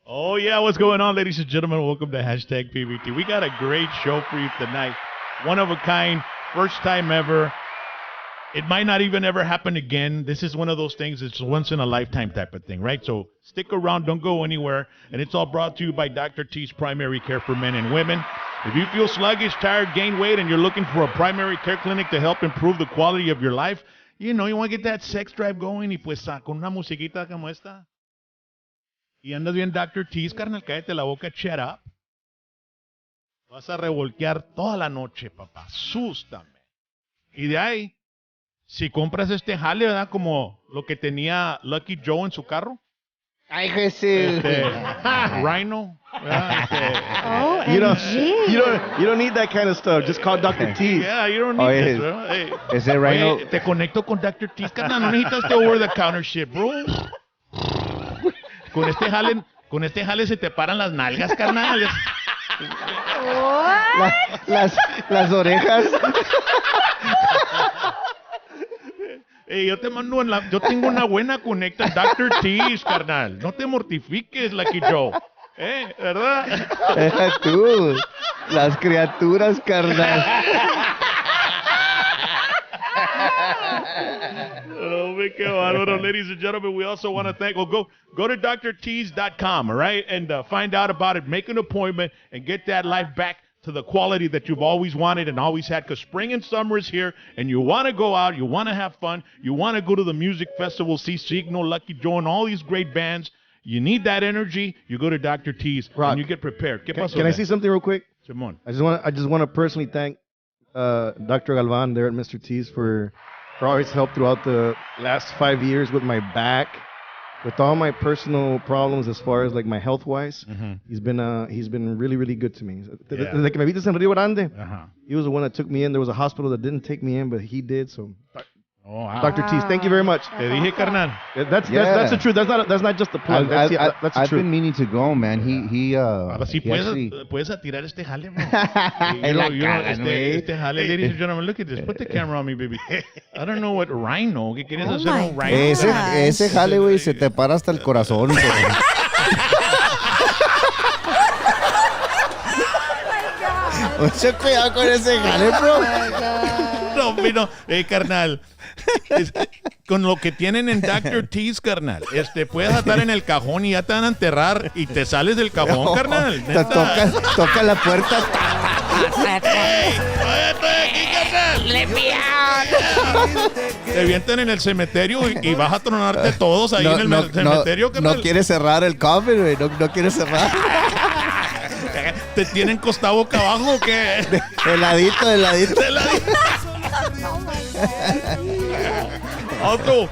Oh, yeah. What's going on, ladies and gentlemen? Welcome to Hashtag PBT. We got a great show for you tonight. One of a kind, first time ever. It might not even ever happen again. This is one of those things, it's once in a lifetime type of thing, right? So stick around, don't go anywhere. And it's all brought to you by Dr. T's Primary Care for Men and Women. If you feel sluggish, tired, gain weight, and you're looking for a primary care clinic to help improve the quality of your life, you know, you want to get that sex drive going, y pues con una musiquita como esta. Y andas bien Dr. T's, carnal, cállate la boca, shut up. Vas a revoltear toda la noche, papá. Asústame. Y de ahí, si compras este jale, ¿verdad? Como lo que tenía Lucky Joe en su carro. Ay, Jesús. Rhino. Oh, you don't need that kind of stuff. Just call Dr. T. Yeah, you don't need this, bro. Hey. Ese Rhino. Oye, te conecto con Dr. T. Carnal, no necesitas este over-the-counter shit, bro. Con este jale se te paran las nalgas, carnal. Las orejas. Yo te mando yo tengo una buena conecta, Dr. T's, carnal. No te mortifiques, Lucky Joe. ¿Verdad? Deja tú. Las criaturas, carnal. Oh, qué bárbaro. Ladies and gentlemen, we also want to thank, go to drtees.com, all right, and find out about it. Make an appointment and get that life back to the quality that you've always wanted and always had, because spring and summer is here, and you want to go out, you want to have fun, you want to go to the music festival, see Signo, Lucky Joe, and all these great bands. You need that energy, you go to Dr. T's, Rock, and you get prepared. Can I see something real quick? Simón. I just want to personally thank Dr. Galvan there at Mr. T's for all his help throughout the last 5 years with my back, with all my personal problems as far as like my health wise. Mm-hmm. He's been really, really good to me. Yeah. Desde que me viste en Rio Grande, Uh-huh. he was the one that took me in. There was a hospital that didn't take me in, but he did. So, Oh, wow. Dr. T's, thank you very much. Te dije, carnal. That's the truth. That's not just the plug. That's the I've truth. been meaning to go, man. Ahora sí he actually- puedes atirar este jale, bro. Este jale, ladies and gentlemen, look at this. Put the camera on me, baby. I don't know what Rhino. ¿Qué quieres hacer un Rhino? Ese jale, güey, se te para hasta el corazón. Mucho cuidado con ese jale, bro. No, carnal. Con lo que tienen en Dr. T's, carnal. Puedes atar en el cajón y ya te van a enterrar y te sales del cajón, carnal. Te toca la puerta. ¡Ey! ¡Estoy aquí, carnal! ¡Lepián! Te vienten en el cementerio y vas a tronarte todos ahí en el cementerio, carnal. No quieres cerrar el coffin, güey. No quieres cerrar. ¿Te tienen costado boca abajo o qué? Heladito. Also,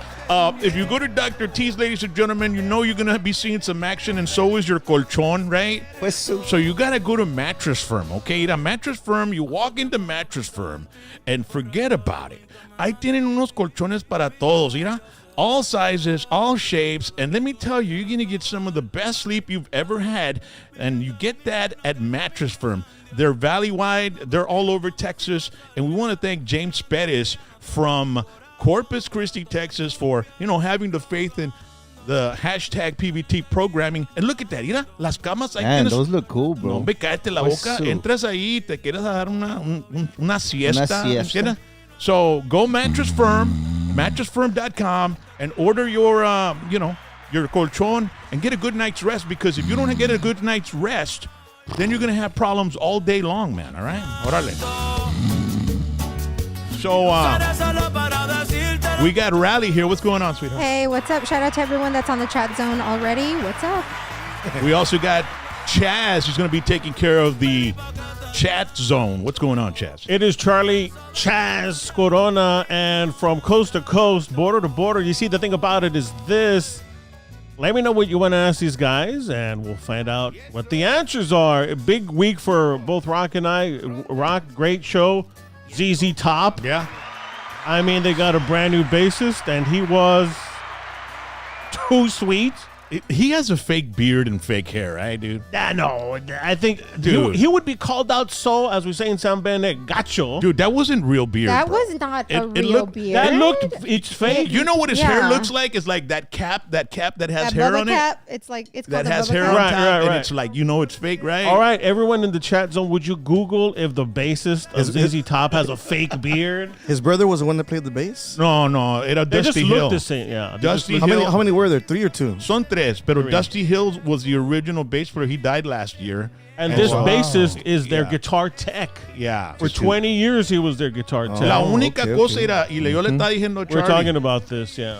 if you go to Dr. T's, ladies and gentlemen, you know you're going to be seeing some action, and so is your colchon, right? Pues, So you got to go to Mattress Firm, okay? Ir a Mattress Firm, you walk into Mattress Firm, and forget about it. Ahí tienen unos colchones para todos, mira. All sizes, all shapes, and let me tell you, you're going to get some of the best sleep you've ever had, and you get that at Mattress Firm. They're valley-wide, they're all over Texas, and we want to thank James Pettis from Corpus Christi, Texas, for, having the faith in the hashtag PBT programming. And look at that, mira, las camas. Man, those look cool, bro. No, hombre, cállate la boca. Entras ahí, te quieres dar una siesta. ¿Entiendes? So go Mattress Firm, mattressfirm.com, and order your colchon and get a good night's rest, because if you don't get a good night's rest, then you're going to have problems all day long, man, all right? Órale. So, we got Rally here. What's going on, sweetheart? Hey, what's up? Shout out to everyone that's on the chat zone already. What's up? We also got Chaz, who's going to be taking care of the chat zone. What's going on, Chaz? It is Charlie Chaz Corona, and from coast to coast, border to border. You see, the thing about it is this. Let me know what you want to ask these guys, and we'll find out what the answers are. A big week for both Rock and I. Rock, great show. ZZ Top. Yeah. I mean, they got a brand new bassist, and he was too sweet. He has a fake beard and fake hair, right, dude? No, I think Dude. he would be called out so, as we say in San Bene, gacho. Dude, that wasn't real beard. That bro. was not a It real looked- beard. That looked, it's fake. You know what his hair Yeah. looks like? It's like that cap that has that hair bubba on cap, it's like it's that called has a hair bubba on cap. top, Right, and right. it's like, it's fake, right? All right, everyone in the chat zone, would you Google if the bassist of Is- ZZ Top has a fake beard? His brother was the one that played the bass. No, era They just Dusty look Hill. the same. Yeah, they Dusty just How look- many? How many were there? 3 or 2? Son tres, pero Dusty Hill was the original bass player. He died last year. And this so- bassist is their Yeah. guitar tech. Yeah. For 20 years, he was their guitar tech. La única okay, cosa okay. era, y yo le estaba diciendo a We're Charlie, talking about this, yeah.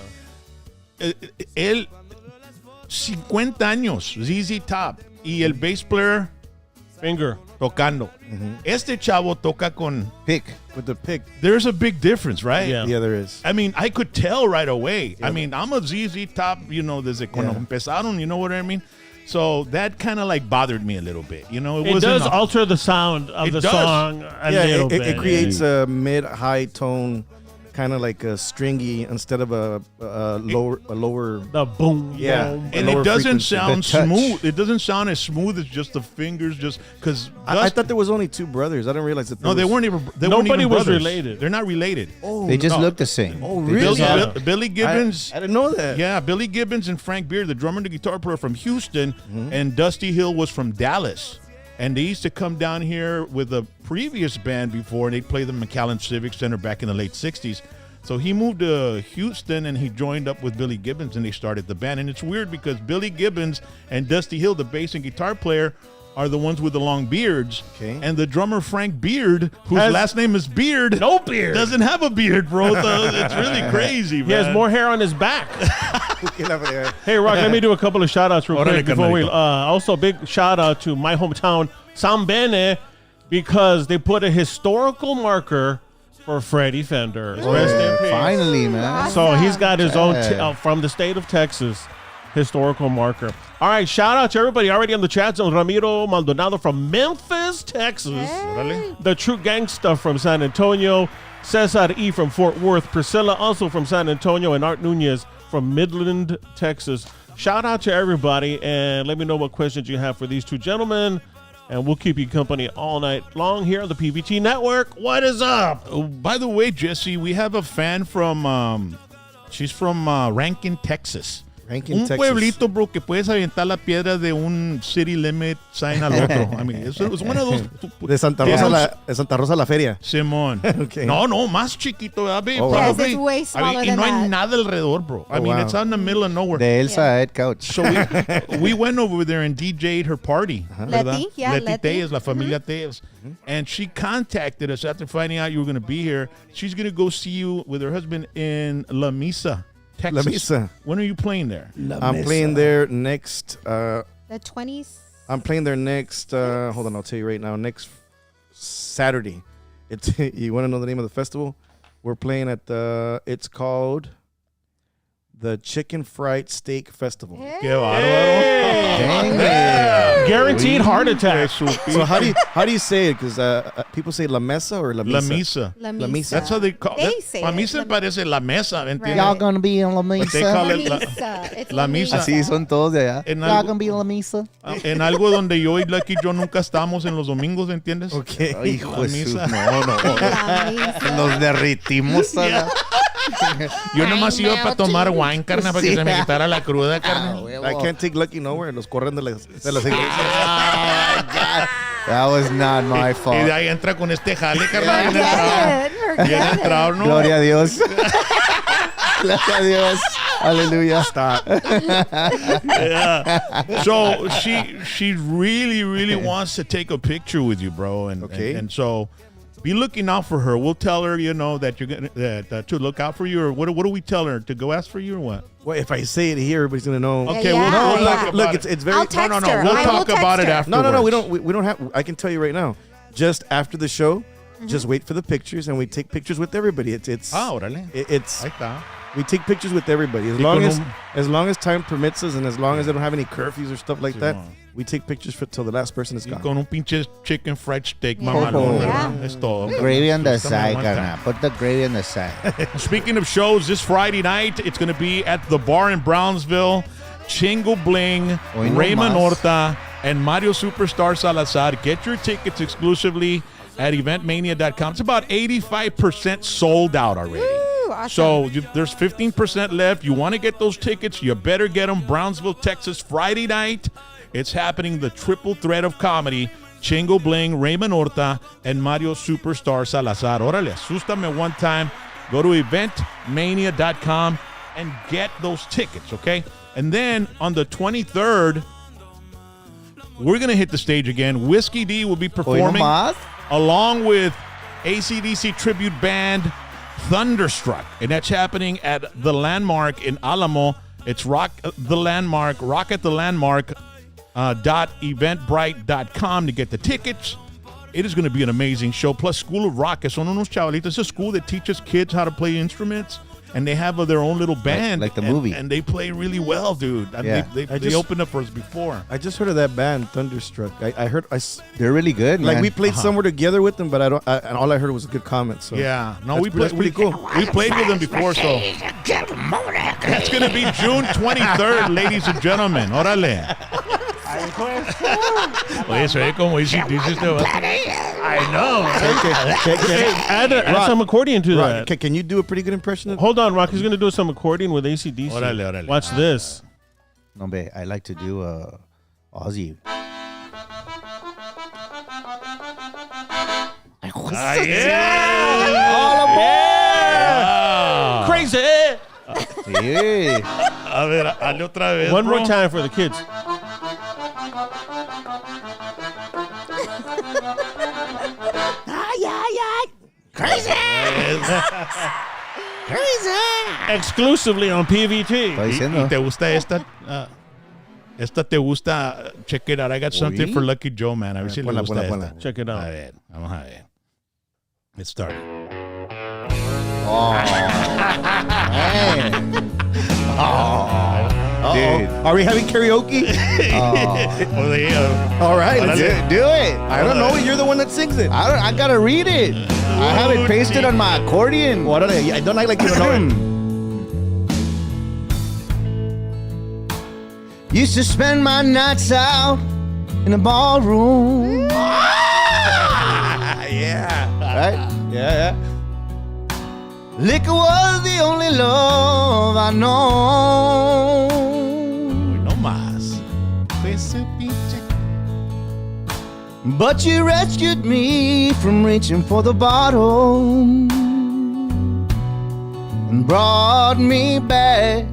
él, 50 años, ZZ Top, y el bass player Finger. tocando. Este chavo toca con, Pick. With the pick. there's a big difference, right? Yeah. Yeah, there is. I mean, I could tell right away. I mean, I'm a ZZ Top, desde cuando Yeah. empezaron, you know what I mean? So that kind of like bothered me a little bit, It It wasn't does a- alter the sound of It the does. song a little bit. It creates a mid-high tone, kind of like a stringy instead of a lower. the boom, Yeah. boom, and lower it doesn't frequency. sound The touch. smooth. It doesn't sound as smooth as just the fingers, just because. I thought there was only 2 brothers. I didn't realize that. No, they weren't even. They weren't Nobody even was brothers. related. They're not related. They just no. look the same. Oh, They really? just- Billy, Billy Gibbons. I didn't know that. Yeah, Billy Gibbons and Frank Beard, the drummer and the guitar player from Houston, and Dusty Hill was from Dallas. And they used to come down here with a previous band before, and they'd play the McAllen Civic Center back in the late 60s. So he moved to Houston, and he joined up with Billy Gibbons, and they started the band. And it's weird because Billy Gibbons and Dusty Hill, the bass and guitar player, are the ones with the long beards. Okay. And the drummer, Frank Beard, whose Has last name is Beard, no beard. doesn't have a beard, bro. So it's really crazy, man. He has more hair on his back. Yeah. Hey, Rock, let me do a couple of shout outs real Órale, quick before we. carnalito. Also, big shout out to my hometown, San Bene, because they put a historical marker for Freddie Fender. Rest in peace. Finally, man. So he's got his own, Yeah. from the state of Texas, historical marker. All right, shout out to everybody already on the chat zone. Ramiro Maldonado from Memphis, Texas. Órale. The True Gangsta from San Antonio. Cesar E. from Fort Worth. Priscilla also from San Antonio. And Art Nunez from Midland, Texas. Shout out to everybody. And let me know what questions you have for these two gentlemen. And we'll keep you company all night long here on the PVT Network. What is up? Oh, by the way, Jesse, we have a fan from, she's from Rankin, Texas. Rankin, Un Texas. pueblito, bro, que puedes aventar la piedra de un city limit sign al otro. I mean, it's one of those. De Santa Rosa, de Santa Rosa la Feria. Simón. Okay. No, más chiquito, ¿verdad? Oh, wow. Yes, Probably. it's way smaller y than no hay that. nada alrededor, bro. I Oh, mean, wow. it's out in the middle of nowhere. De Elsa Ed Couch. So we went over there and DJ'd her party. ¿verdad? Leti, yeah, Leti Leti. Tellez, La Familia Tellez. And she contacted us after finding out you were going to be here. She's going to go see you with her husband in La Mesa, Texas. La Mesa. When are you playing there? I'm playing there next. The 20s. I'm playing there next. Hold on, I'll tell you right now. Next Saturday. It's. You want to know the name of the festival? We're playing at the. It's called the Chicken Fried Steak Festival. Qué bárbaro. Dang it. Guaranteed heart attack. So how do you say it? Because people say La Mesa or La La Mesa. Mesa. La La Mesa. Mesa. That's how they call They it. say La it. Mesa La- parece La Mesa, ¿entiendes? Right. Y'all gonna be in La But they Mesa. call La it La, Mesa. It's La Mesa. Así son todos de allá. En Y'all algo- gonna be in La Mesa. en algo donde yo y Lucky John nunca estamos en los domingos, ¿entiendes? Okay. Ay, hijo La de su. Misa. No. La Mesa. Nos derritimos. ¿verdad? Yo nomás iba para tomar wine, carne, para que Sí. se me quitara la cruda, Ah, carne. huevo. I can't take Lucky nowhere. Los corren de las iglesias. That was not my Y de fault. ahí entra con este jale, carnal. Bien entrado. Forget it. Bien Forget it. entrado, ¿no? Gloria a Dios. Gloria a Dios. Aleluya. Yeah. So she really wants to take a picture with you, bro. Okay. And so be looking out for her. We'll tell her, that you're gonna to look out for you, or what do we tell her, to go ask for you or what? Well, if I say it here, everybody's gonna know. Okay, yeah, we'll yeah. talk about Look, it. it's very. I'll text no, her. we'll I talk will about text it her. afterwards. No, we don't have. I can tell you right now. Just after the show, just wait for the pictures, and we take pictures with everybody. It's. Órale. It's. Ahí está. We take pictures with everybody Y con un- as long as time permits us, and as long as they don't have any curfews or stuff like that. Simón. We take pictures till the last person is Y gone. con un pinche chicken fried steak, Yeah. mamalón, Yeah. ¿verdad? Es todo. Gravy on the Está side, mamón, carnal. Put the gravy on the side. Speaking of shows, this Friday night, it's going to be at the bar in Brownsville. Chingo Bling, Hoy no Raymond más. Horta, and Mario Superstar Salazar. Get your tickets exclusively at eventmania.com. It's about 85% sold out already. Woo, awesome. So there's 15% left. You want to get those tickets, you better get them. Brownsville, Texas, Friday night. It's happening, the triple threat of comedy. Chingo Bling, Raymond Horta, and Mario Superstar Salazar. Órale, asústame one time. Go to eventmania.com and get those tickets, okay? And then on the 23rd, we're going to hit the stage again. Whiskey D will be Hoy no performing más. along with AC/DC tribute band Thunderstruck. And that's happening at the Landmark in Alamo. It's Rock at the Landmark .eventbrite.com to get the tickets. It is going to be an amazing show. Plus, School of Rock, que son unos chavalitos. It's a school that teaches kids how to play instruments, and they have their own little band. Like the and- movie. And they play really well, dude. And Yeah. they opened up for us before. I just heard of that band, Thunderstruck. I heard, They're really good, man. like we played somewhere together with them, but and all I heard was a good comment. So Yeah, no, that's pretty cool. We played with them before, so that's going to be June 23rd, ladies and gentlemen. Órale. Oye, se oye como dice este vato. I know. Add some accordion to that. Can you do a pretty good impression of? Hold on, Rock. He's going to do some accordion with AC/DC. Órale, órale. Watch this. No, babe, I like to do Ozzy. Yeah. Crazy. Yeah. A ver, hazle otra vez. One bro. more time for the kids. Exclusively on PVT. Estoy ¿Y diciendo. te gusta esta? Esta te gusta. Check it out. I got something Oye. for Lucky Joe, man. A ver si le ponla, gusta ponla, esta. ponla. Check it A out. ver, vamos a ver. Let's start. Oh, man. Dude. Are we having karaoke? All right, let's Do it. I don't know. You're the one that sings it. I gotta read it. I have it pasted on my accordion. Órale, I don't act like you don't know it. Used to spend my nights out in the ballroom. Yeah. Right? Yeah. Liquor was the only love I know. No más. Ese pinche. But you rescued me from reaching for the bottle and brought me back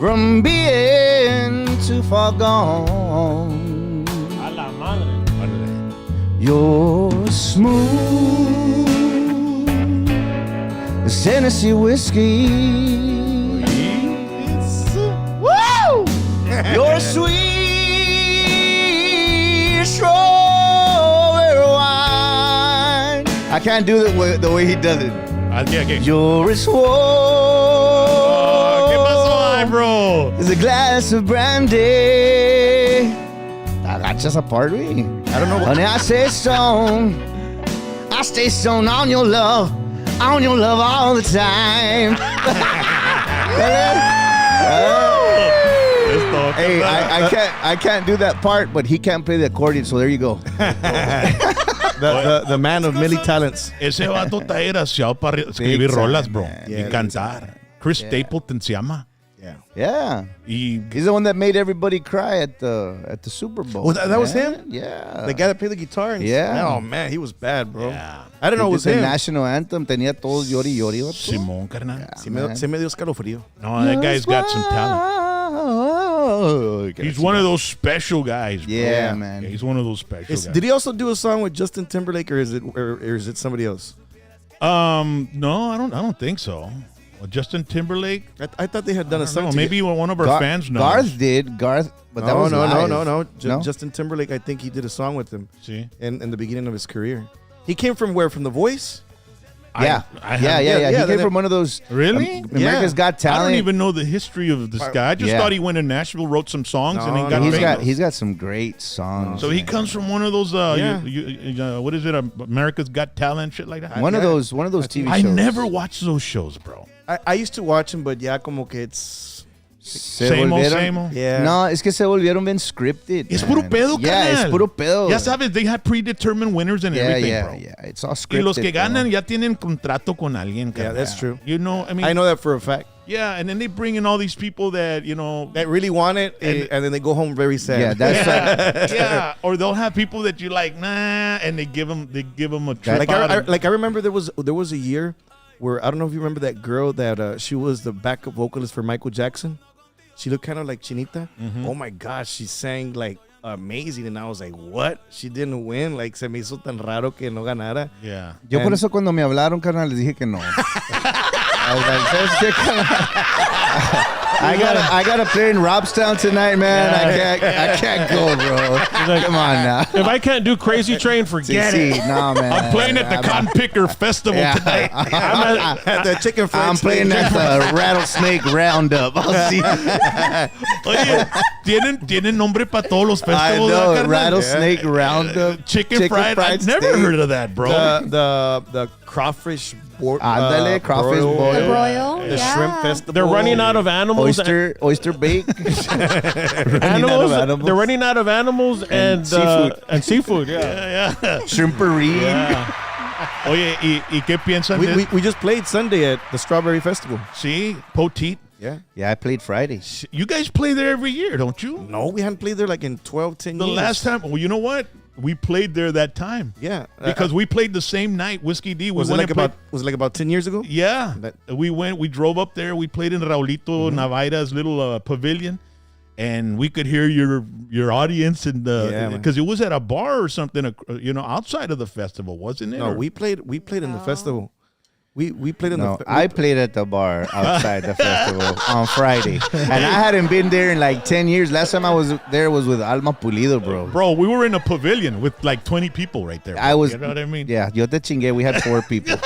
from being too far gone. A la madre. You're smooth as Tennessee whiskey. Woo! You're sweet strawberry wine. I can't do it the way he does it. ¿Qué? You're as warm ¿Qué pasó, ay, bro? as a glass of brandy. That's just a party. I don't know what. Honey, I stay stoned on your love all the time. Hey, I can't do that part, but he can't play the accordion, so there you go. The man of many talents. Ese vato está desgraciado para escribir Big time, rolas, bro. man. Y Yeah, cantar. Chris Stapleton se llama. Yeah. Yeah, Y he's the one that made everybody cry at the Super Bowl. Oh, that was man. him? Yeah, The guy that played the guitar. And Yeah. Oh man, he was bad, bro. Yeah. I didn't know it was the him. national anthem. Tenía todos llori llori. vato. Simón, carnal. Se me dio escalofrío. No, that guy's got some talent. He's one of those special guys, bro. Yeah, man. Yeah, he's one of those special guys. Did he also do a song with Justin Timberlake, or is it somebody else? No, I don't think so. Well, Justin Timberlake? I thought they had done a song. No, maybe one of our fans knows. Garth did. But that was live. No. No? Justin Timberlake, I think he did a song with him See? in the beginning of his career. He came from where? From The Voice? Yeah. I Yeah. yeah, He came that- from one of those. Really? America's Got I Talent. don't even know the history of this guy. I just Yeah. thought he went to Nashville, wrote some songs, and then No, got no, famous. He's got some great songs. So he comes from one of those, Yeah. what is it, America's Got Talent, shit like that? one of Yeah. those TV I shows. never watched those shows, bro. I used to watch him, but yeah, como que it's Se Same old, volvieron- same old. Yeah. No, es que se volvieron bien scripted. Es man. puro pedo, Yeah, carnal. es puro pedo. Ya sabes, they have predetermined winners and Yeah, everything, yeah, bro. yeah. It's all Y scripted. los que ganan bro. ya tienen contrato con alguien, Yeah, carnal. that's true. You know, I mean, I know that for a fact. yeah, and then they bring in all these people that, you know, That really want it, and then they go home very sad. Yeah, that's yeah, or they'll have people that you like, nah, and they give them a trip like out. I remember there was a year where I don't know if you remember that girl that she was the backup vocalist for Michael Jackson. She looked kind of like Chinita. Oh my gosh, she sang like amazing, and I was like, what? She didn't win. Like se me hizo tan raro que no ganara. Yeah. Yo por And- eso cuando me hablaron, carnal, les dije que no. I was like, ¿sabes qué, carnal? I gotta play in Robstown tonight, man. I can't go, bro. like, Come on now. If I can't do Crazy Train, forget it. No, man. I'm playing at the Cotton Picker Festival tonight. At the chicken fried I'm steak. playing at the Rattlesnake Roundup. I'll see. Oye, tienen nombre para todos los I festivals. know, carnal? Rattlesnake Roundup. Chicken fried. I've never steak. heard of that, bro. The crawfish board. Ándale, crawfish The boil. broil. The yeah. shrimp festival. They're running out of animals. Oyster bake. Animals. animals. They're running out of animals and seafood. And seafood. Yeah. yeah, yeah. Shrimpery. Oye, ¿y qué piensan de We just played Sunday at the Strawberry Festival. Sí, Poteet. Yeah. Yeah, I played Friday. You guys play there every year, don't you? No, we hadn't played there like in 10 The years. last time, well, you know what? We played there that time. Yeah. Because we played the same night, Whiskey D. We was it went like and played- about 10 years ago? Yeah. That- We drove up there. We played in Raulito Navaira's little pavilion. And we could hear your audience and Yeah, man. because it was at a bar or something, outside of the festival, wasn't it? No, Or- we played in the festival. We played in No, the I played at the bar outside the festival on Friday. And I hadn't been there in like 10 years. Last time I was there was with Alma Pulido, bro. Bro, we were in a pavilion with like 20 people right there. I bro. was, You know what I mean? Yeah, yo te chingué. We had 4 people.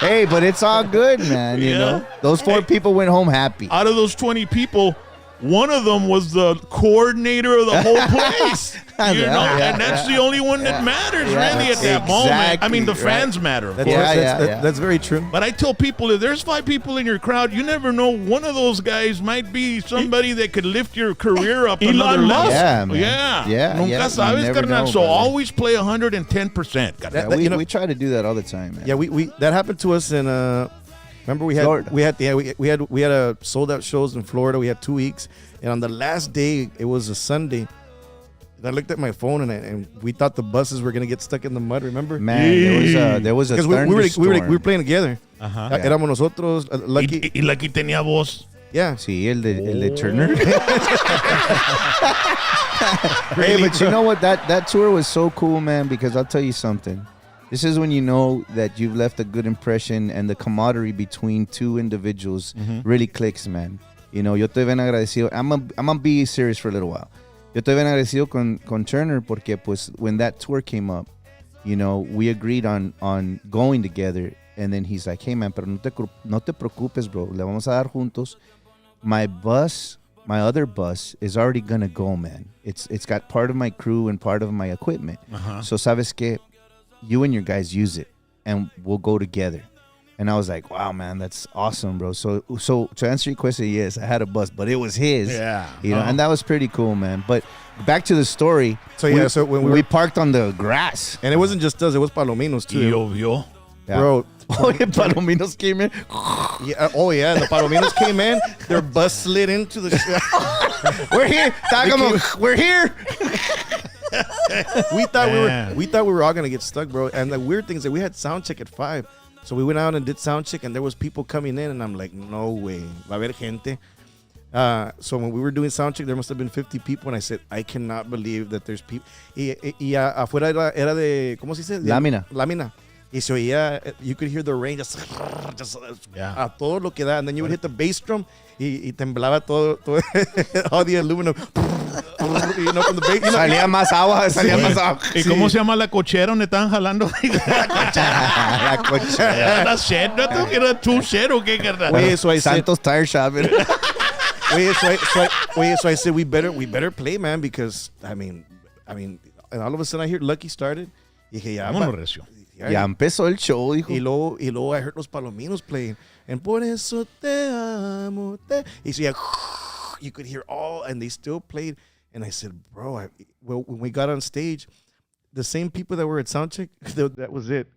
Hey, but it's all good, man. You Yeah. know, those 4 people went home happy. Out of those 20 people, one of them was the coordinator of the whole place. Yeah, and that's the only one that matters really at that moment. I mean, the Exactly, fans matter, of That's, course. that's very true. But I tell people, if there's 5 people in your crowd, you never know. One of those guys might be somebody that could lift your career up Elon another level. Musk. Yeah, man. Yeah. Yeah, Nunca yeah, you sabes, never carnal. know, So brother. always play 110%. carnal. Yeah, that- you know- we try to do that all the time, man. Yeah, we that happened to us in remember Florida. we had a sold out shows in Florida. We had 2 weeks, and on the last day, it was a Sunday. I looked at my phone and we thought the buses were gonna get stuck in the mud. Remember? Man, there was a Because thunderstorm. we were playing together. Ajá. Yeah. Éramos nosotros, Lucky. Y Lucky tenía voz. Yeah. Sí, el de Turner. Hey, but you know what? That tour was so cool, man, because I'll tell you something. This is when you know that you've left a good impression and the camaraderie between 2 individuals really clicks, man. You know, yo estoy bien agradecido. I'm gonna be serious for a little while. Yo estoy bien agradecido con Turner porque, pues, when that tour came up, you know, we agreed on going together. And then he's like, hey, man, pero no te preocupes, bro. Le vamos a dar juntos. My other bus is already gonna go, man. It's got part of my crew and part of my equipment. So sabes que, you and your guys use it, and we'll go together. And I was like, wow, man, that's awesome, bro. So to answer your question, yes, I had a bus, but it was his. Yeah. You know, and that was pretty cool, man. But back to the story. So, yeah, so when we parked on the grass. And it wasn't just us; it was Palominos Y too. llovió. Yeah. Bro, Oh, yeah, Palominos came in. yeah, the Palominos came in. Their bus slid into the. We're here. We're here. we thought Man. we were all gonna get stuck, bro. And the weird thing is that we had sound check at 5, so we went out and did sound check, and there was people coming in, and I'm like, no way, va a haber gente. So when we were doing sound check, there must have been 50 people, and I said, I cannot believe that there's people. Y afuera era de, ¿cómo se dice? Lámina. Y se oía, you could hear the rain just Yeah. a todo lo que da, and then you would hit the bass drum y temblaba todo all the aluminum. You know, from the bass. Salía más agua. ¿Y cómo se llama la cochera donde estaban jalando? La cochera. ¿Era shed? ¿No tengo que era tool shed o qué, carnal? Oye, so I said, Santos Tire Shop. so I said we better play, man, because I mean, and all of a sudden I hear Lucky started. Y dije, ya, Vámonos, recio. Ya empezó el show, dijo. y luego I heard los Palominos playing. and por eso te amo. Y so you could hear all, and they still played. And I said, bro, when we got on stage, the same people that were at soundcheck, that was it.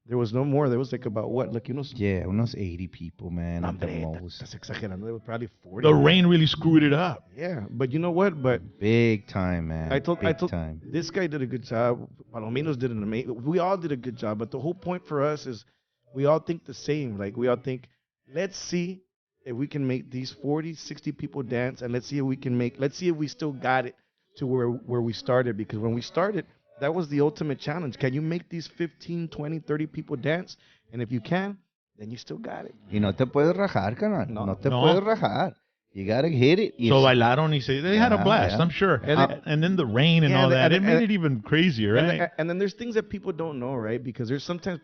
There was no more. There was like about what? Like, unos 80 people, man. At the most. That's exagerando. There was probably 40. The rain really screwed it up. Yeah, but you know what? But big time, man. I told time. This guy did a good job. Palominos did an amazing. We all did a good job. But the whole point for us is we all think the same. Like, we all think, let's see if we can make these 40, 60 people dance, and let's see if we still got it to where we started. Because when we started, that was the ultimate challenge. Can you make these 15, 20, 30 people dance? And if you can, then you still got it. Y no te puedes rajar, carnal. No te No. puedes rajar. You gotta hit it. So bailaron y they had a blast, yeah. I'm sure. And then the rain and Yeah, all that, it and- made it even crazier, right? And then there's things that people don't know, right? Because there's sometimes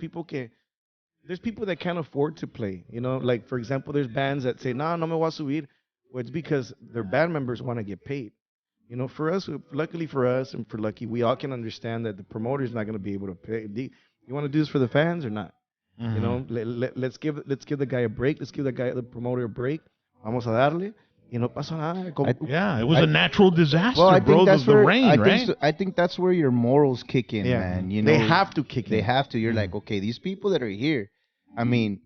there's people that can't afford to play. Like, for example, there's bands that say, no me voy a subir. Well, it's because their band members want to get paid. For us, luckily for us and for Lucky, we all can understand that the promoter's not going to be able to pay. You want to do this for the fans or not? Let's give the guy a break. Let's give the promoter a break. Vamos a darle. No pasa nada. Yeah, it was a natural disaster, Well, I bro. think that's the where rain, right? I think that's where your morals kick in, man. They have to kick in. They have to. You're like, okay, these people that are here. I mean,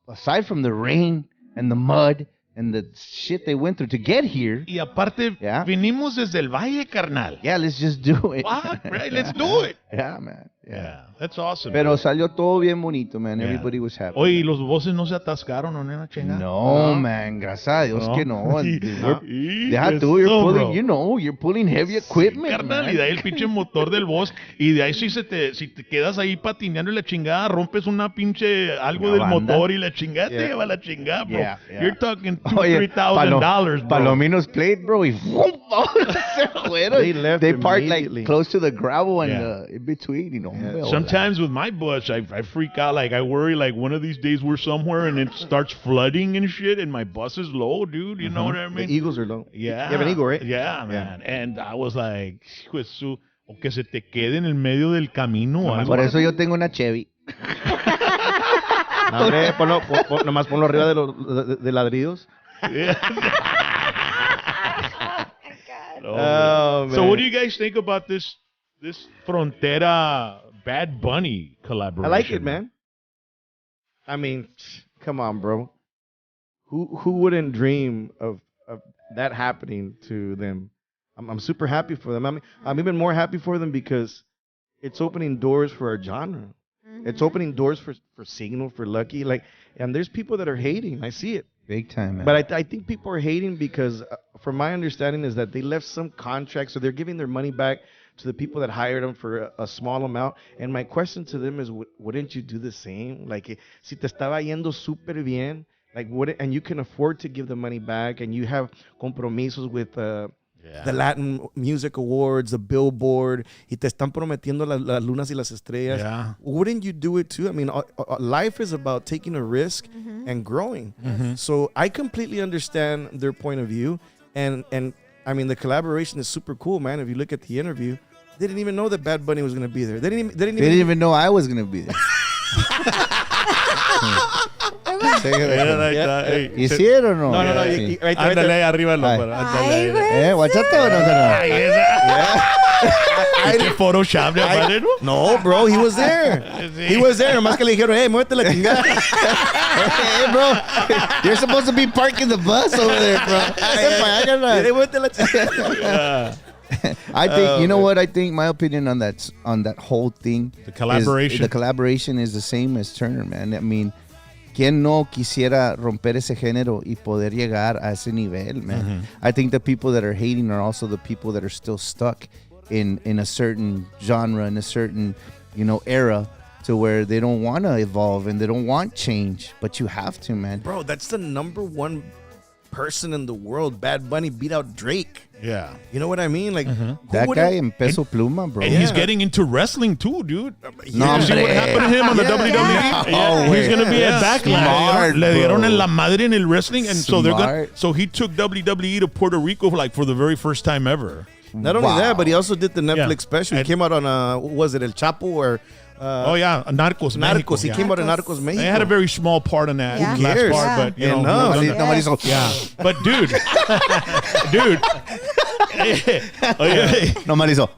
aside from the rain and the mud and the shit they went through to get here. Y aparte, Yeah. vinimos desde el valle, carnal. Yeah, let's just do it. Fuck, right? Let's do it. Yeah, man. Yeah, that's awesome. Pero salió todo bien bonito, man. Yeah. Everybody was happy. Oye, ¿y los voces no se atascaron o nena chingada? No, man. Gracias a Dios que no. Deja tú, you're pulling heavy equipment, Carnal, man. y de ahí el pinche motor del boss. Y de ahí si te quedas ahí patineando y la chingada, rompes una pinche algo Una del banda. motor y la chingada te Yeah. lleva la chingada, bro. Yeah, yeah. You're talking Oye, $2,000-$3,000, bro. Palominos played, bro, y se fueron. They left They parked immediately. like close to the gravel and Yeah. in between, hombre, Sometimes with my bus, I freak out. Like, I worry, like, one of these days we're somewhere and it starts flooding and shit, and my bus is low, dude. You know what I The mean? Eagles are low. Yeah. You have an Eagle, right? Yeah, man. And I was like, hijo de su, o que se te quede en el medio del camino. o algo. Por eso yo tengo una Chevy. No, hombre, nomás ponlo arriba de ladrillos. Oh, So man. what do you guys think about this Frontera Bad Bunny collaboration? I like it, man. I mean, come on, bro. Who wouldn't dream of that happening to them? I'm super happy for them. I'm even more happy for them because it's opening doors for our genre. It's opening doors for Signal, for Lucky. And there's people that are hating. I see it. Big time, man. But I think people are hating because, from my understanding, is that they left some contracts, so they're giving their money back to the people that hired them for a small amount. And my question to them is, wouldn't you do the same? Like, si te estaba yendo súper bien, and you can afford to give the money back, and you have compromisos with the Latin Music Awards, the Billboard, y te están prometiendo las lunas y las estrellas. Yeah. Wouldn't you do it too? I mean, life is about taking a risk and growing. So I completely understand their point of view, and I mean, the collaboration is super cool, man. If you look at the interview, they didn't even know that Bad Bunny was going to be there. They didn't even know I was gonna be there. ¿Hicieron o no? No. Sí. Right Ándale there. ahí arriba el hombro. Ay, Ándale. güey. ¿Guachate o no? ¿Qué Photoshop, padre, no? No, bro, he was there. He was there. Nomás que le dijeron, hey, muévete la chingada. Hey, bro, you're supposed to be parking the bus over there, bro. Hey, muévete la chingada. I think you know what I think. My opinion on that whole thing, The collaboration. the collaboration is the same as Turner, man. I mean, ¿quién no quisiera romper ese género y poder llegar a ese nivel, man? I think the people that are hating are also the people that are still stuck in a certain genre, in a certain era, to where they don't want to evolve and they don't want change, but you have to, man. Bro, that's the number one person in the world. Bad Bunny beat out Drake. Yeah. You know what I mean? Like, who That wouldn't- guy in Peso Pluma, bro. And he's getting into wrestling too, dude. No, You see what hombre. happened to him on the WWE? No, He's gonna be at Backlash. Smart, Le dieron bro. en la madre en el wrestling, and so they're gonna. Smart. So he took WWE to Puerto Rico for the very first time ever. Not only Wow. that, but he also did the Netflix Yeah. special. He came out on, what was it, El Chapo, Narcos. Narcos. Mexico, He yeah. came out of Narcos Mexico. They had a very small part in that Yeah. last Who cares? part, Yeah. but you know, Enough. no, Nobody's all, yeah. But dude, dude. nobody's all,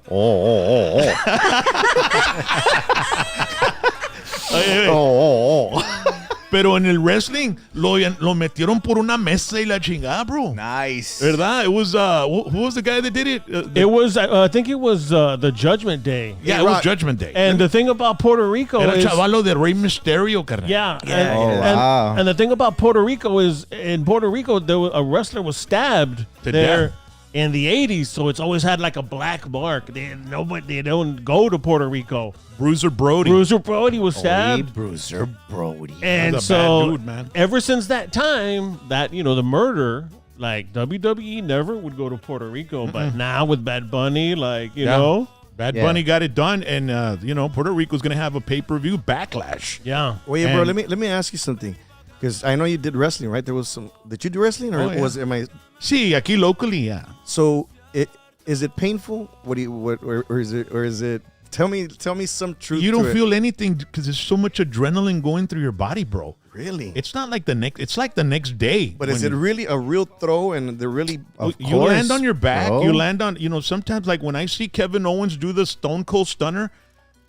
Pero en el wrestling lo metieron por una mesa y la chingada, bro. Nice. ¿Verdad? It was who was the guy that did it? It was, I think it was the Judgment Day. Yeah, it was Judgment Day. And the thing about Puerto Rico Era is, chavalo de Rey Mysterio, carnal. yeah, wow. and the thing about Puerto Rico is, in Puerto Rico, a wrestler was stabbed To there death. in the 80s, so it's always had like a black mark. They don't go to Puerto Rico. Bruiser Brody. Bruiser Brody was stabbed. Bruiser Brody. And That's a so, bad dude, man. ever since that time, that the murder, like WWE never would go to Puerto Rico, but now with Bad Bunny, like you Yeah. know, Bad Yeah. Bunny got it done, and Puerto Rico's gonna have a pay-per-view backlash. yeah. Well, yeah, bro. And- Let me ask you something, because I know you did wrestling, right? There was some. Did you do wrestling, or Oh, yeah. am I? Sí, aquí locally, yeah. So is it painful? Or is it? Tell me some truth. You to don't it. feel anything because there's so much adrenaline going through your body, bro. Really. It's not like the next. It's like the next day. But is when it really a real throw? And they're really. you land on your back. bro. You land on. Sometimes like when I see Kevin Owens do the Stone Cold Stunner,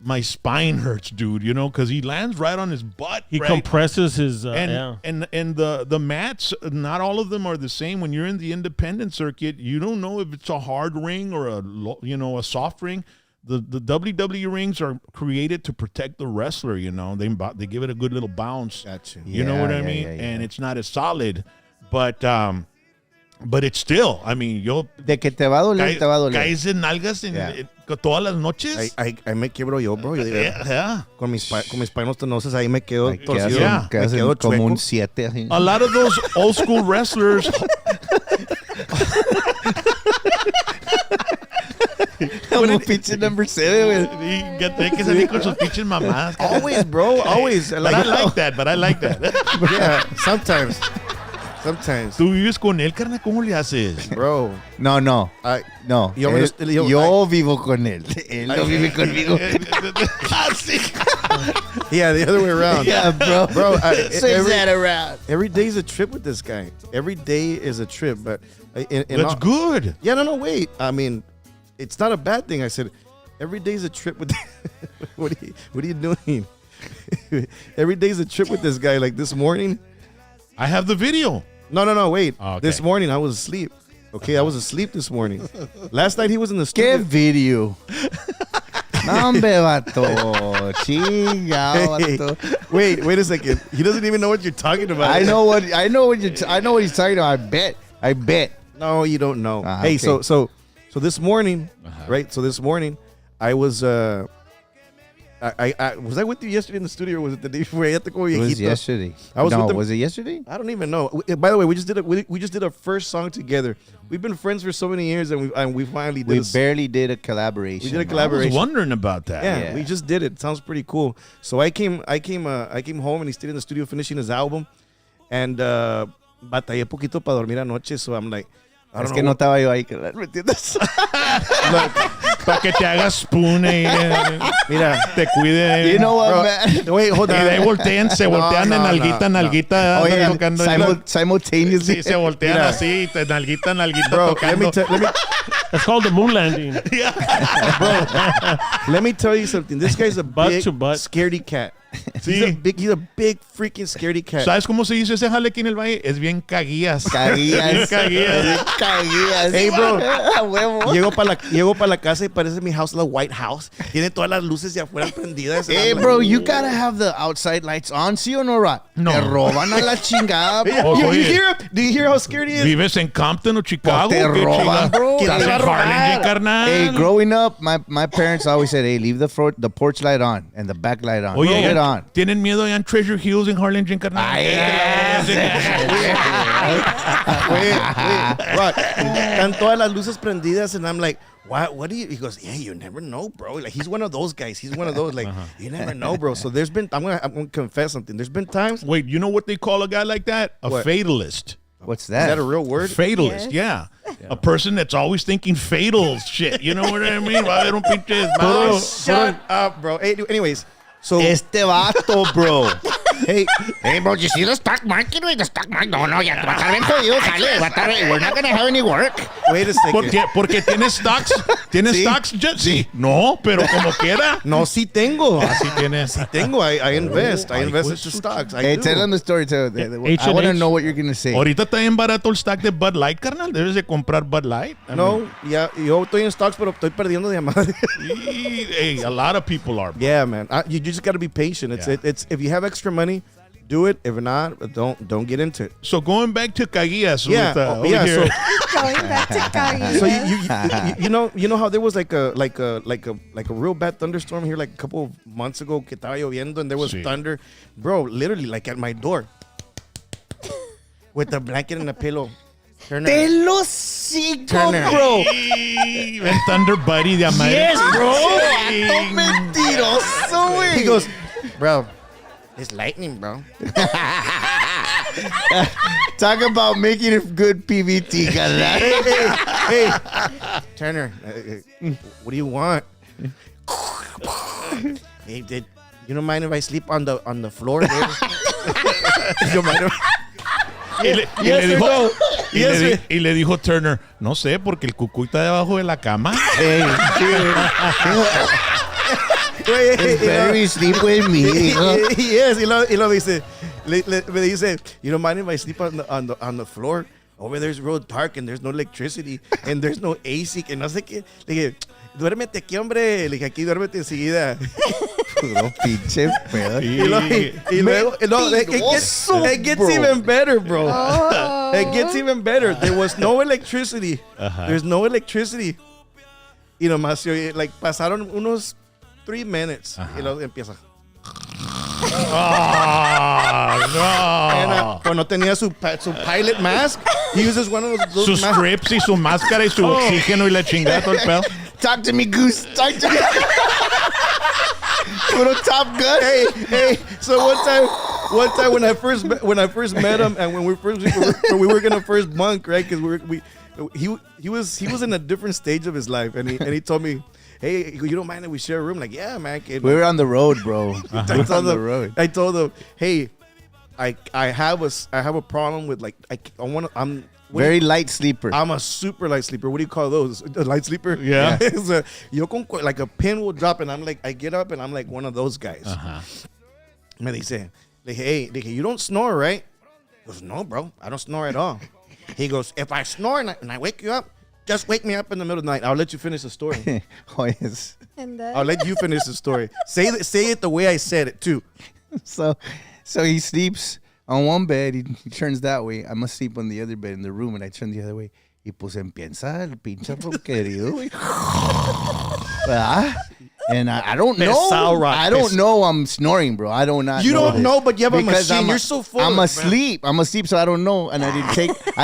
my spine hurts, dude. Because he lands right on his butt. He right? compresses his And the mats, not all of them are the same. When you're in the independent circuit, you don't know if it's a hard ring or a soft ring. The WWE rings are created to protect the wrestler. They give it a good little bounce. Gotcha. You know what I mean? And it's not as solid, but it's still. I mean, De que te va a doler, te va a doler. caes en nalgas todas las noches. Ahí me quiebro yo, bro. Yo digo, Yeah. con mis painostenosis ahí me quedo Ay, quedas torcido. Yeah. un- quedas Me en quedo como chueco. un 7 así. A lot of those old school wrestlers. Como pinche number 7, Tiene que salir con sus pinches mamadas. Always, bro. Always. But I like that. Yeah. Sometimes. Tú vives con él, carnal. ¿Cómo le haces? Bro. No. No. Yo me Yo vivo con él. Él no vive conmigo. Yeah, the other way around. Yeah, bro. Bro, Swings that around. every day is a trip with this guy. Every day is a trip, but That's good. Yeah, no, wait. I mean, it's not a bad thing. I said every day is a trip with. What are you doing? Every day is a trip with this guy. Like this morning. I have the video. No, wait. Oh, okay. This morning I was asleep. Okay, I was asleep this morning. Last night he was in the ¿Qué studio. video? No, hombre, vato. Chingao, Hey, vato. wait a second. He doesn't even know what you're talking about. I know what he's talking about. I bet. No, you don't know. Okay. Hey, so this morning, right? So this morning, I was I was I with you yesterday in the studio, or was it the day before? It was yesterday. I was with them. Was it yesterday? I don't even know. By the way, we just did our first song together. We've been friends for so many years, and we finally did. We barely did a collaboration. We did a I was collaboration. wondering about that. Yeah, we just did it. Sounds pretty cool. So I came home, and he stayed in the studio finishing his album, and batallé poquito para dormir anoche. So I'm like, I Es don't que know. no estaba yo ahí, ¿me entiendes? Para que te hagas spoon y Mira, te cuide. You know what, bro, man? wait, hold Y on. de ahí voltean, se voltean de nalguita a nalguita. Oye, tocando. simultaneously. Sí, se voltean Mira. así, de nalguita a nalguita Bro, tocando. It's called the moon landing. let me tell you something. This guy's a Butt big to butt. scaredy cat. Sí. He's a big freaking scaredy cat. ¿Sabes cómo se dice ese jale aquí en el valle? Es bien caguías. Caguías. Caguías. Caguías. Hey, bro. A huevo. Llego para la casa y parece mi house, la White House. Tiene todas las luces de afuera prendidas. Hey, bro, you gotta have the outside lights on, ¿sí o no, Rod? No. Te roban a la chingada, bro. Oye. You hear him? Do you hear how scared he is? ¿Vives en Compton o Chicago? Te ¿Qué roban, chinga? bro. ¿Estás Te en va a Harlingen, robar. carnal? Hey, growing up, my parents always said, hey, leave the porch light on and the back light on. Oye, Leave it on. ¿tienen miedo allá en Treasure Hills en Harlingen, carnal? Wait, Rod. Están todas las luces prendidas, and I'm like, what do you? He goes, yeah, you never know, bro. Like he's one of those guys. He's one of those, like, you never know, bro. So I'm gonna confess something. There's been times. Wait, you know what they call a guy like that? A What? fatalist. What's Is that? that a real word? Fatalist, yeah. A person that's always thinking fatal shit. You know what I mean? Va a haber un pinche desmadre. Shut up, bro. Hey, anyways, So Este vato, bro. hey, bro, you see the stock market? The stock market. No, ya te va a estar bien jodido, jale. We're not going to have any work. wait a second. Porque tienes stocks. ¿Tienes Sí. stocks, Jet? Sí. No, pero como quiera. No, sí tengo. Así tienes. Tengo. I invest. I Ay, invest pues, into stocks. I Hey, do. tell them the story. I H&H. want to know what you're going to say. Ahorita está bien barato el stack de Bud Light, carnal. Debes de comprar Bud Light. No, ya, yo estoy en stocks, pero estoy perdiendo de madre. Hey, a lot of people are. Yeah, man. You just got to be patient. It's if you have extra money, do it. If not, don't get into it. So going back to Caguillas. Yeah, over yeah. here. Going back to Cali. So you know how there was like a real bad thunderstorm here like a couple of months ago que estaba lloviendo and there was Sí. thunder, bro, literally like at my door with the blanket and the pillow. Turner. Telocico, bro. El Thunder Buddy de América. Yes, bro. Sí. Mentiroso, güey. He goes, bro. It's lightning, bro. Talk about making it good PVT, carnal. Hey, Turner, what do you want? Hey, you don't mind if I sleep on the floor there? You don't mind if Y le dijo Turner, no sé, porque el cucuy está debajo de la cama. Hey, it's better you sleep with me. Yes, y lo dice, me dice, you don't mind if I sleep on the floor? Over there's real dark and there's no electricity and there's no AC, que no sé qué. Le dije, duérmete aquí, hombre. Le dije, aquí duérmete enseguida. Puro pinche pedo. Y luego, no, it gets bro. even better, bro. Oh. It gets even better. There was no electricity. There's no electricity. Y nomás, like, pasaron unos 3 minutes. Y luego empieza. Pues no tenía su pilot mask. He uses one of those Sus masks. strips y su máscara y su oxígeno y la chingada todo el pedo. Talk to me, Goose. Talk to me. Puro Top Gun. Hey. So one time when I first met him, and when we were gonna first bunk, right? Because he was in a different stage of his life, and he told me, hey, you don't mind if we share a room? Like, yeah, man. Kid. We were on the road, bro. I told them, hey, I have a problem with like I'm Very light sleeper. I'm a super light sleeper. What do you call those? A light sleeper? Yeah. So, like a pin will drop and I'm like, I get up and I'm like one of those guys. Me dice, hey, you don't snore, right? He goes, no, bro, I don't snore at all. He goes, if I snore and I wake you up, just wake me up in the middle of the night. I'll let you finish the story. Oh, yes. And I'll let you finish the story. Say it the way I said it too. So he sleeps on one bed. He turns that way. I must sleep on the other bed in the room, and I turn the other way. Y pues empieza el pinche ronquerío, güey. ¿Verdad? And I don't know. I don't know I'm snoring, bro. I don't know. You don't know, but you have a Because machine. You're so full. I'm asleep. I'm asleep, so I don't know. And I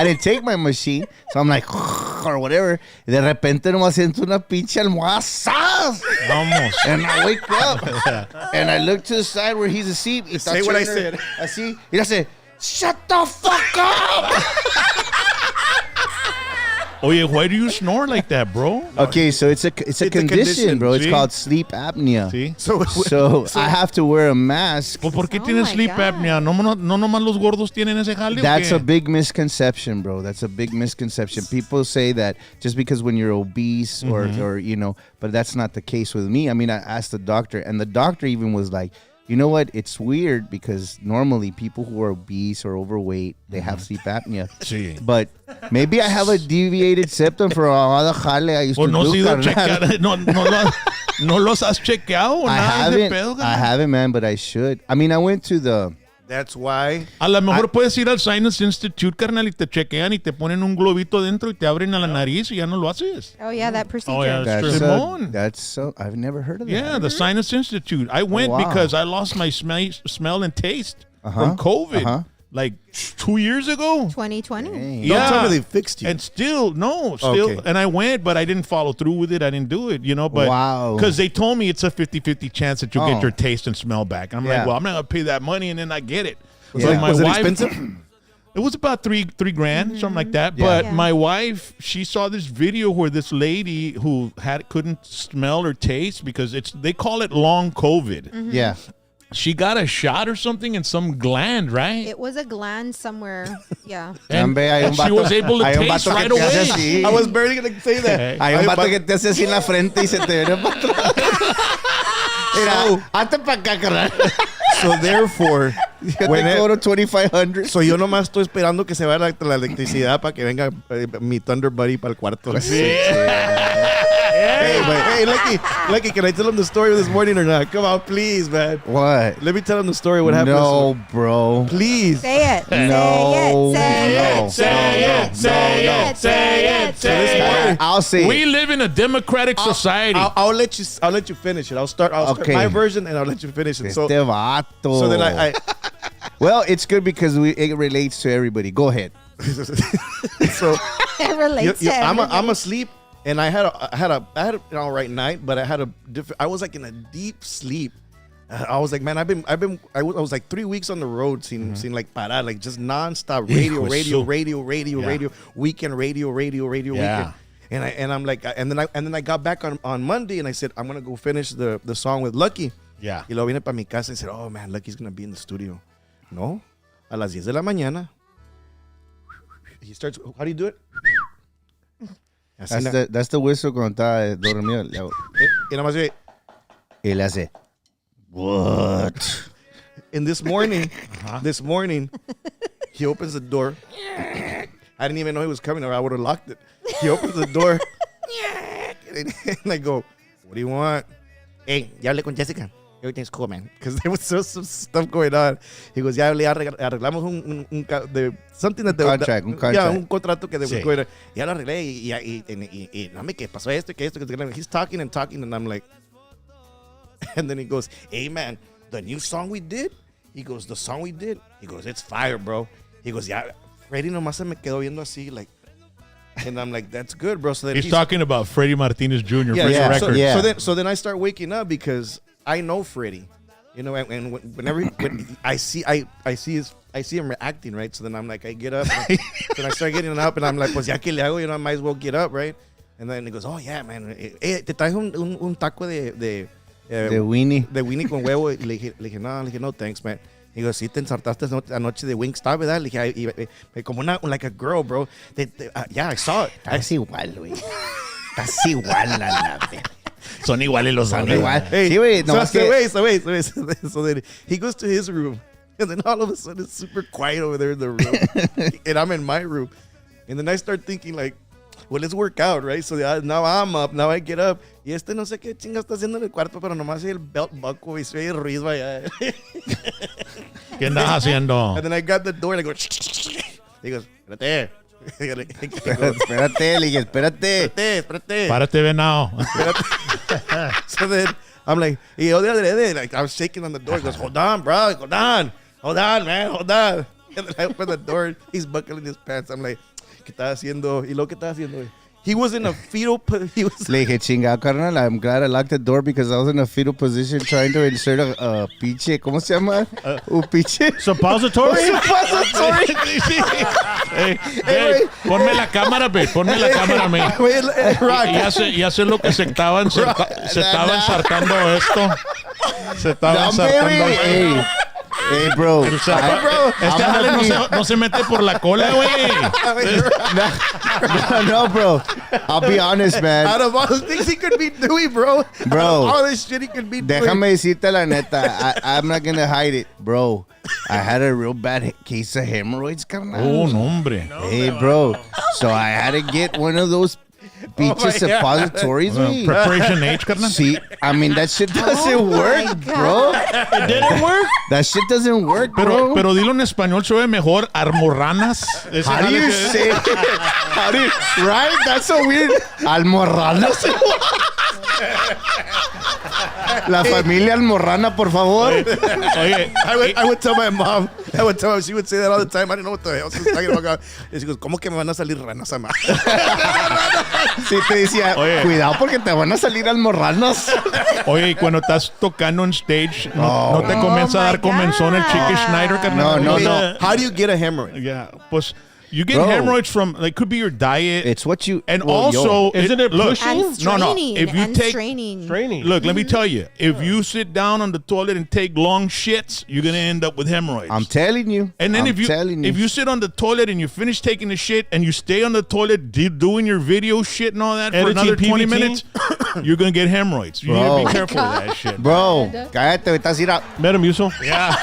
didn't take my machine. So I'm like, or whatever. Y de repente nomás siento una pinche almohada. ¡Zas! Vamos. And I wake up. And I look to the side where he's asleep. Y Say what I Turner said. Así. Y I say, shut the fuck up! Oye, why do you snore like that, bro? Okay, so it's a condition, bro. It's Sí. called sleep apnea. Sí. So I have to wear a mask. Pues, ¿por qué Oh tienes my sleep God. apnea? ¿No nomás los gordos tienen ese jale o That's qué? a big misconception, bro. That's a big misconception. People say that just because when you're obese or you know, but that's not the case with me. I mean, I asked the doctor, and the doctor even was like, you know what? It's weird because normally people who are obese or overweight, they have sleep apnea. Sí. But maybe I have a deviated septum for all the jale I used Pues to no do. has ido a carnal. checar. No los has chequeado o nada de pedo, I haven't, man, but I should. I mean, I went to the... That's why. A lo mejor puedes ir al Sinus Institute, carnal, y te chequean y te ponen un globito dentro y te abren a la nariz y ya no lo haces. Oh yeah, that procedure. Oh, yeah. That's Simón. that's so... I've never heard of that. Yeah, the Sinus Institute. I went wow. because I lost my smell and taste from COVID. Like 2 years ago. 2020. Dang. Don't tell me they fixed you. And still, Okay. and I went, but I didn't follow through with it. I didn't do it, you know, but Wow. because they told me it's a 50-50 chance that you'll Oh. get your taste and smell back. I'm Yeah. like, well, I'm not going to pay that money and then I get it. Yeah. But my Was it wife, expensive? It was about three grand, something like that. Yeah. But Yeah. my wife, she saw this video where this lady who couldn't smell or taste because they call it long COVID. Yeah. She got a shot or something in some gland, right? It was a gland somewhere. Yeah. And, Hombre, hay un and she vato- was able to hay un taste vato que right te hace away. así. I was barely gonna say that. Hay un vato que te hace así en la frente y se te viene para atrás. Mira, hazte para acá, carnal. So therefore, Yo when te it- cobro 2,500. so yo nomás estoy esperando que se vaya la electricidad para que venga mi Thunder Buddy para el cuarto. Hey, Lucky, can I tell him the story this morning or not? Come on, please, man. What? Let me tell him the story. What happened? No, bro. Please. Say it. No. Say it. Say it. Say it. Say it. Say it. I'll say We it. live in a democratic society. I'll let you finish it. I'll start Okay. my version and I'll let you finish it. So, Este vato. so then I Well, it's good because it relates to everybody. Go ahead. so It relates to I'm everybody. asleep and I had an all right night, but I was like in a deep sleep. I was like, man, I was like 3 weeks on the road, seen like parar, like just nonstop radio, weekend radio, Yeah. weekend. And I'm like, and then I got back on Monday and I said, I'm gonna go finish the song with Lucky. Yeah. Y lo vine para mi casa and said, oh man, Lucky's gonna be in the studio. No, a las 10 de la mañana. He starts, how do you do it? Así That's the whistle cuando está dormido. y nada más oye, Él hace. What? and this morning, he opens the door. I didn't even know he was coming or I would have locked it. He opens the door. And I go, what do you want? Hey, ya hablé con Jessica. Everything's cool, man. Because there was some stuff going on. He goes, ya hablé, arreglamos something that Contract, un contract. Yeah, un contrato que Sí. ya lo arreglé y no me que pasó esto, que he's talking and I'm like, and then he goes, hey man, the new song we did? He goes, the song we did? He goes, it's fire, bro. He goes, yeah, Freddy nomás se me quedó viendo así, like, and I'm like, that's good, bro. So then He's talking about Freddie Martinez Jr. Freddie yeah. Records. Yeah. So then I start waking up because I know Freddie, you know, and whenever when I see him acting, right? So then I'm like, I get up, and then I start getting up, and I'm like, pues ya que le hago, you know, I might as well get up, right? And then he goes, oh yeah, man, te traes un taco de Winnie. de Winnie con huevo. Y le dije, no, thanks, man. He goes, sí, te ensartaste anoche de Wingstop, ¿verdad? Le dije, como like a girl, bro. Yeah, I saw it. Estás igual, güey. Estás igual, la Son iguales los Son ángeles. igual. Hey, Sí, güey, so, nomás que- so then he goes to his room, and then all of a sudden it's super quiet over there in the room, and I'm in my room, and then I start thinking like, well, let's work out, right? So now I'm up, now I get up, y no sé qué chinga está haciendo en el cuarto, pero nomás el belt buckle y soy el ruido allá. ¿Qué andas haciendo? And then I got the door and I go, he goes, espérate. Espérate, le dije, espérate. Espérate. Párate, venado. So then I'm like, like I was shaking on the door. He goes, hold on, bro. Hold on, man. Hold on. And then I open the door. He's buckling his pants. I'm like, ¿qué estás haciendo? ¿Y lo que estás haciendo? He was in a fetal. He was. Le dije, chinga, carnal, I'm glad I locked the door because I was in a fetal position trying to insert a pinche, ¿cómo se llama? Un pinche. Suppository. Hey, ponme la cámara, pe. Ponme la cámara, me. Ya sé lo que se estaba ensartando esto. Se estaba No, ensartando. baby. Hey, bro. Este jale no se mete por la cola, güey. No, bro. I'll be honest, man. Out of all the things he could be doing, bro. Bro. Out of all this shit he could be doing. Déjame decirte la neta. I'm not gonna hide it, bro. I had a real bad case of hemorrhoids, carnal. Oh, no, hombre. Hey, bro. So I had to get one of those pinches suppositories, güey. Preparation H, carnal. See, I mean, that shit doesn't work, bro. It didn't work. That shit doesn't work, bro. Pero dilo en español, se ve mejor. Almorranas. How do you say it? How do you, right? That's so weird. Almorranas. La familia Almorrana, por favor. Oye, I would tell my mom. She would say that all the time. I didn't know what the hell she was talking about. Y she goes, ¿cómo que me van a salir ranas, ama? Sí, te decía, Oye. cuidado porque te van a salir almorranos. oye, y cuando estás tocando en stage, no te comienza a dar my comenzón el God. Chicken Schneider, carnal? No, Wait, no. How do you get a hemorrhoid? Yeah, pues you get Bro. hemorrhoids from like could be your diet, It's what you... and well, yo. also Isn't it look, pushing? And No, no. straining. If you and take- straining. Training. Look, let me tell you, if you sit down on the toilet and take long shits, you're gonna end up with hemorrhoids. I'm telling you. and then I'm telling if you sit on the toilet and you finish taking the shit and you stay on the toilet doing your video shit and all that for Editing another 20 PVT? minutes, you're gonna get hemorrhoids. You need to Bro. be careful with that shit. Bro, cállate, me estás ir a... Metamucil. Yeah.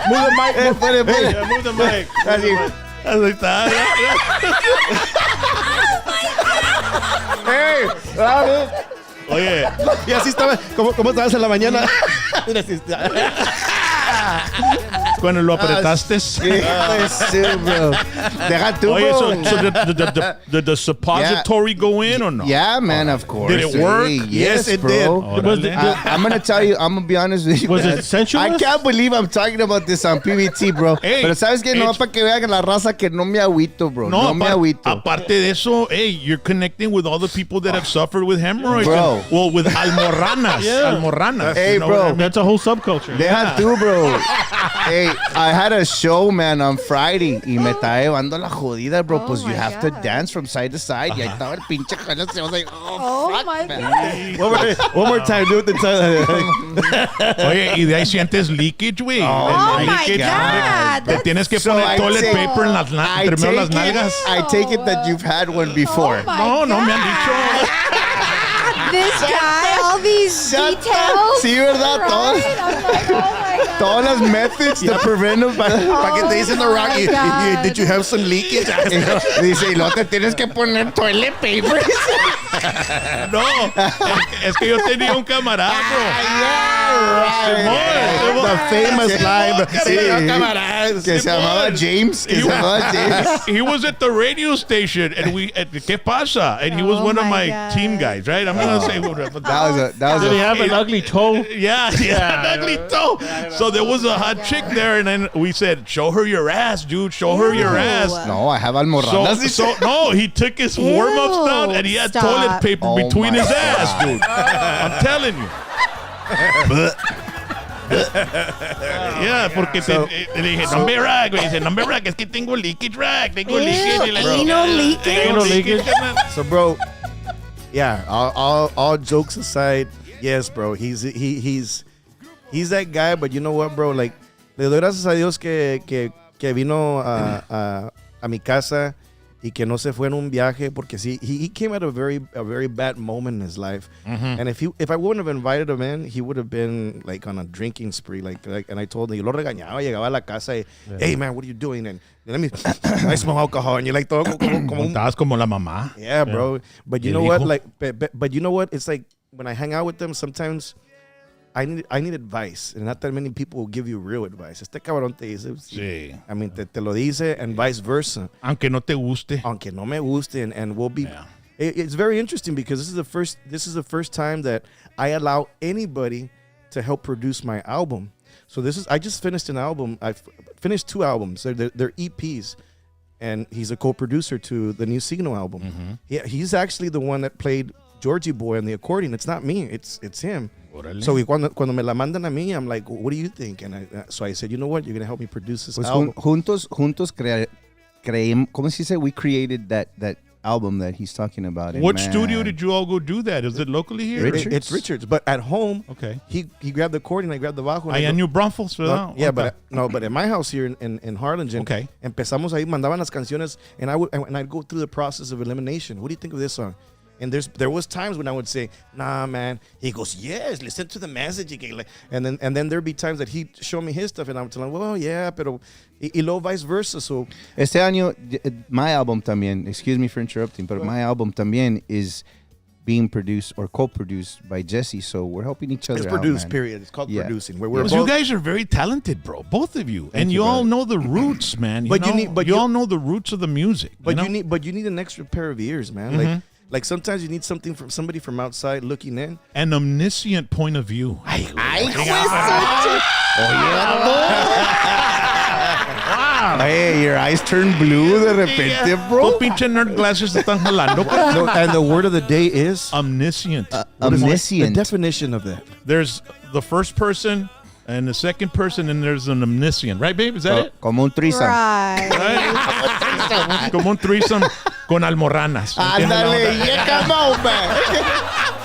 Move the mic. Espere. Yeah, move the mic. Así. Ahí está. Hey, dale. Oye, Y así estaba. ¿Cómo estabas en la mañana? Mira, así está. cuando lo apretaste. Sí, bro. Deja tú, Oye, bro. so did the suppository go in or no? Yeah, man, of course. Did it work? Hey, Yes, it bro. did. Órale. I'm gonna tell you, I'm gonna be honest with you. Was man. it sensuous? I can't believe I'm talking about this on PVT, bro. Hey, Pero sabes que no it's- para que vean la raza que no me agüito, bro. No, me agüito. aparte de eso, hey, you're connecting with all the people that have suffered with hemorrhoids. Bro. And, well, with almorranas. Yeah. Almorranas. Hey, you know bro. what I mean? That's a whole subculture. Deja tú, bro. Hey, I had a show, man, on Friday y me estaba llevando la jodida, bro. Oh Pues you my have to God. dance from side to side. Y ahí estaba el pinche jala. I was like, Oh fuck, my man. God. One more time. Do it the time. Oye, y de ahí sientes leakage, güey. Oh El my leakage, God. Te tienes que So poner I toilet take- paper en las I primero las take it- nalgas. I take it that you've had one before. Oh my No me han God. dicho. This guy, all these details. Sí, ¿verdad? Right? Todas, I'm like, oh my God. todas las methods to prevent them. ¿Para qué te dicen the rock? my God. Did you have some leakage? Dice, y luego te tienes que poner toilet paper. No, es que yo tenía un camarada, The famous line. Sí, que se llamaba James. Que se llamaba James. He was at the radio station, and ¿qué pasa? And he was Oh one of my my God. team guys, right? I'm gonna say whatever. That was Did he a have an ugly toe? Yeah, an ugly toe. So there was a hot chick there, and then we said, "Show her your ass, dude. Show her your Ew. ass." No, I have almorranas. So no, he took his warm-ups down, and he had Stop. toilet paper Oh between my his God. ass, dude. I'm telling you. Yeah, porque le dije, no me rag, güey. Dice, no me rag, es que tengo leakage rag, tengo leakage. Y le digo, anal leakage? Tengo leakage. So, bro, yeah. All jokes aside, yes, bro. He's that guy. But you know what, bro? Like, le doy gracias a Dios que vino a mi casa y que no se fue en un viaje porque sí, he came at a very bad moment in his life. And if I wouldn't have invited him in, he would have been like on a drinking spree. Like and I told him, yo lo regañaba, llegaba a la casa y, hey man, what are you doing? And let me, I smell alcohol. And you're like, todo como un, Estabas como la mamá. yeah, bro. But you El know what? hijo. Like, but you know what? It's like when I hang out with them, sometimes I need advice, and not that many people will give you real advice. Este cabrón te dice, Sí. I mean, te lo dice, and vice versa. Aunque no te guste. Aunque no me guste, and we'll be. Yeah. It's very interesting because this is the first time that I allow anybody to help produce my album. So I just finished an album. I finished 2 albums. They're EPs. And he's a co-producer to the new Signo album. He's actually the one that played Georgie Boy on the accordion. It's not me. It's him. Órale. So cuando me la mandan a mí, I'm like, what do you think? And so I said, you know what? You're gonna help me produce this Pues album. juntos creemos, ¿cómo se dice? We created that album that he's talking about. And What man, studio did you all go do that? Is it locally here? Richards? It's Richards, but at home, Okay. he grabbed the accordion, I grabbed the bajo. and I Allá go- en New Braunfels, ¿verdad? Yeah, Okay. but at my house here in Harlingen, Okay. empezamos ahí, mandaban las canciones, and I'd go through the process of elimination. What do you think of this song? And there was times when I would say, nah, man. He goes, yes, listen to the message. And then there'd be times that he'd show me his stuff, and I would tell him, well, yeah, pero y luego vice versa. So Este año, my album también, excuse me for interrupting, but my album también is being produced or co-produced by Jesse, so we're helping each other it's out, produced, man. period. It's called Yeah. producing. We're Because both, you guys are very talented, bro. Both of you. And you, you all brother. know the roots, man. But you need- but you you- all know the roots of the music. but know? you need an extra pair of ears, man. Like Like sometimes you need something from somebody from outside looking in. An omniscient point of view. Hey, your eyes turn blue de repente, bro. Tu pinche nerd glasses están jalando. No, and the word of the day is Omniscient. the Omniscient. definition of that. There's the first person and the second person, and there's an omniscient. Right, babe? Is that it? Como un threesome. Right. Right? Como un threesome con almorranas. Ándale, yeah, come on, man.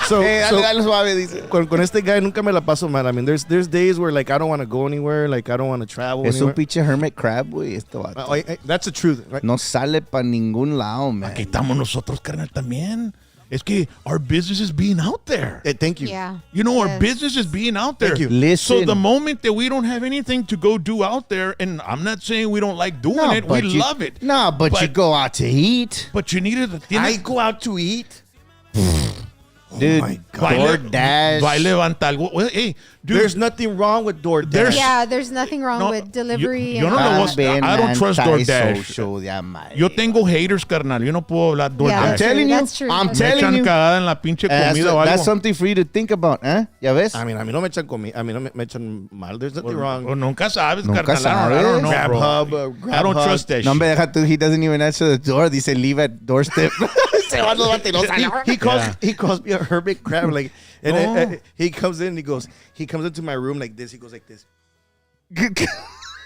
So, Dale suave, dice. con este guy nunca me la paso mal. I mean, there's days where like I don't want to go anywhere, like I don't want to travel Es un anywhere. pinche hermit crab, güey, este vato. That's the truth, right? No sale para ningún lado, man. Aquí estamos nosotros, carnal, también. Es que our business is being out there. Thank you. Yeah. You know, our Yes. business is being out there. Thank you. Listen. So the moment that we don't have anything to go do out there, and I'm not saying we don't like doing No, it, we but you- love it. No, but you go out to eat. But you needed to... I go out to eat. Dude, my God. DoorDash. Va a levantar algo. Well, hey, dude, There's nothing wrong with DoorDash. There's- Yeah, there's nothing wrong No, with delivery. yo and no all le that. voy I don't trust DoorDash. Social, ya, madre. yo tengo haters, carnal. Yo no puedo hablar Yeah, DoorDash. I'm telling you. that's true. I'm That's Me telling echan you. cagada en la pinche comida o algo. That's something for you to think about, ¿eh? ¿Ya ves? I mean, a mí no me echan comida. I mean, no me echan mal. There's nothing wrong. O nunca sabes, Nunca carnal. I don't know, Grab bro. hub, I don't Grab trust that No, shit. me deja tú. He doesn't even answer the door. Dice leave at doorstep. He calls me a hermit crab, like, and No. he comes in. He comes into my room like this. He goes like this.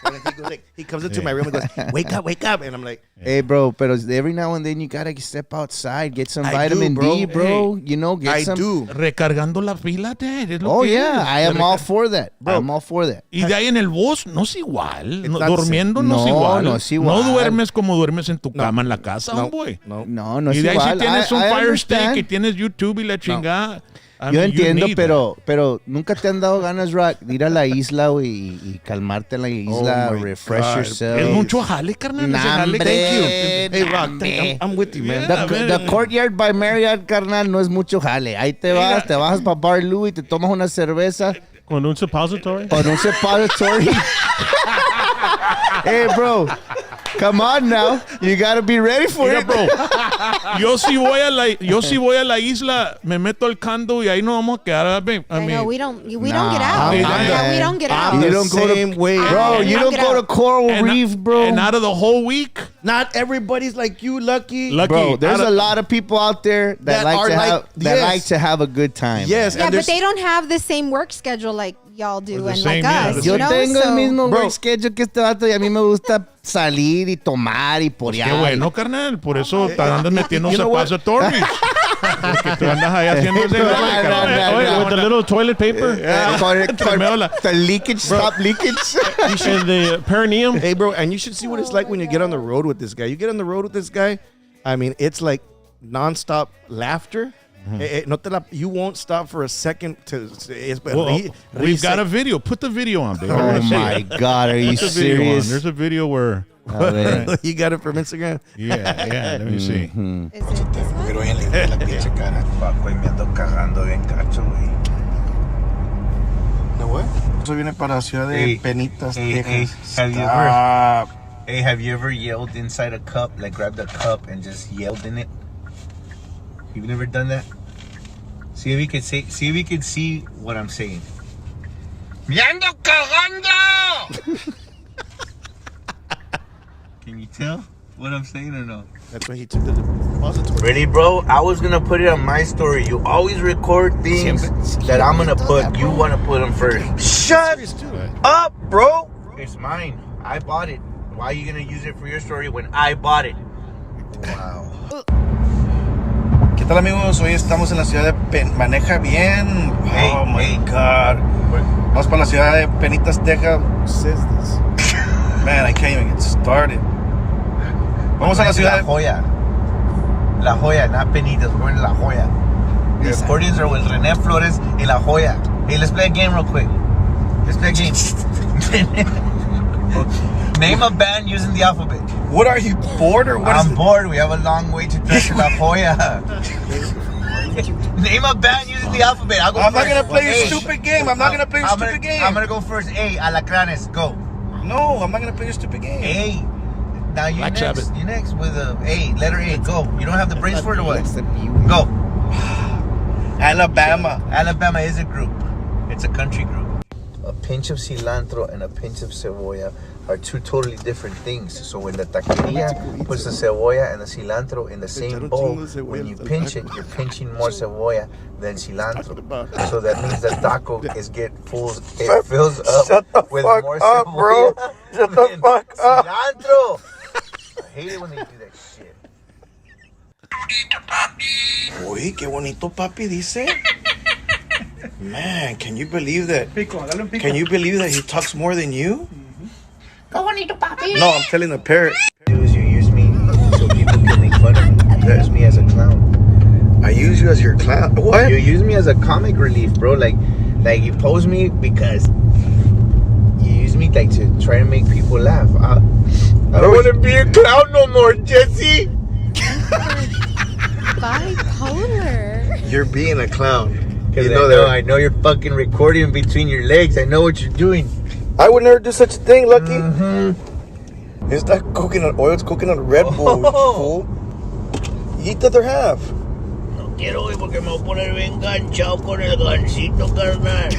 And he comes into my room and goes, wake up, and I'm like, Hey, bro, pero every now and then you gotta step outside, get some I do, vitamin bro. D, bro. You know, get I some. do. Recargando la pila, Dad. Es lo Oh que yeah, es. I am all for that. I'm all for that. Y de ahí en el bus no es igual. No, not the durmiendo same. no es No, igual. no es igual. No duermes como duermes en tu No. cama en la casa, No, hombre. no. No Y es de ahí igual. si tienes un I Fire Stick understand. y tienes YouTube y la chingada. I Yo mean, you entiendo, need pero nunca te han dado ganas, Rock, de ir a la isla, güey, y calmarte en la isla, my refresh God. that. yourself. Es mucho jale, carnal. ese jale. Nambre, Hey, Rock, nambre. I'm with you, man. Yeah. The Courtyard by Marriott, carnal, no es mucho jale. Ahí te bajas para Bar Louie, te tomas una cerveza Con un suppository. con un suppository. Hey, bro, come on now. You gotta be ready for Mira, it. bro, yo si voy a la isla, me meto al cando y ahí nos vamos a quedar. Babe. I I know mean, we don't get Nah, out. I'm Yeah, we the- don't get I'm out. the You don't go to- same way. Bro, you don't Get go to out. Coral and, Reef, bro. and out of the whole week, Not everybody's like you, Lucky. Lucky. Bro, there's out a of- lot of people out there that, That are like- that yes. like to have a good time. Yes, Yeah, and but there's- they don't have the same work schedule like y'all do the and same, like yeah, us. the Yo You know? tengo So- el mismo Bro. work schedule que este vato y a mí me gusta salir y tomar y porear. qué bueno, carnal. Por eso te andas metiendo you know what? suppositories. Porque tú andas ahí haciendo ese No, jale, no, carnal. no, Wait, no, with the little toilet paper The leakage, stop leakage. and the perineum. Hey, bro, and you should see what it's like when you get on the road with this guy. You get on the road with this guy, I mean, it's like nonstop laughter. You won't stop for a second to. Well, we've got a video. Put the video on, baby. I Oh wanna see my it. God, are you Put the video on. serious? There's a video where. A ver. You got it from Instagram. Yeah, let me see. Mhm. Is it this one? Pero en la pinche cara. Fuck, güey, me ando cagando bien cacho, güey. No what? Eso viene para la ciudad de Hey, Penitas, hey, Texas. hey, have you Stop. Hey, have you ever yelled inside a cup? Like grabbed a cup and just yelled in it? You've never done that? See if you can see what I'm saying. ¡Me ando cagando! Can you tell what I'm saying or no? That's why he took the depository. Ready, bro? I was gonna put it on my story. You always record things that I'm gonna put. You wanna put them first. Shut Serious too. up, bro. It's mine. I bought it. Why are you gonna use it for your story when I bought it? Wow. ¿Qué tal, amigos? Hoy estamos en la ciudad de Maneja Bien. Hey, Oh my hey. God. Vamos para la ciudad de Penitas, Texas. Who says this? Man, I can't even get started. Vamos a la ciudad La de... Joya. La Joya, not Penitas. We're going to La Joya. The recordings are with René Flores in La Joya. Hey, let's play a game real quick. Let's play a game. Name a band using the alphabet. What are you, bored or what is I'm it? bored. We have a long way to trek to La Joya. Name a band using the alphabet. I'll go I'm not first. going to play your A. stupid game. I'm not going to play your I'm stupid gonna- game. I'm going to go first. A. Alacranes. Go. No, I'm not going to play your stupid game. A. Now you Black next. Sabbath. You next with a A. Letter A. Go. You don't have the brains for it or what? Go. Alabama is a group. It's a country group. A pinch of cilantro and a pinch of cebolla are two totally different things. So when the taqueria puts the cebolla and the cilantro in the same bowl, when you pinch it, you're pinching more cebolla than cilantro. So that means the taco fills up with more cebolla. Shut the fuck up. Cilantro. I hate it when they do that shit. Uy, qué bonito papi dice. Man, can you believe that? Can you believe that he talks more than you? No, I'm telling the parrot. You use me so people can make fun of me. You use me as a clown. I use you as your clown. What? You use me as a comic relief, bro. Like you pose me because you use me like to try to make people laugh. I don't want to be a clown no more, Jesse. Bipolar. You're being a clown. You know that. I know you're fucking recording between your legs. I know what you're doing. I would never do such a thing, Lucky. It's not coconut oil, it's coconut Red Bull, fool. Eat the other half. No quiero hoy porque me voy a poner bien enganchado con el gancito, carnal.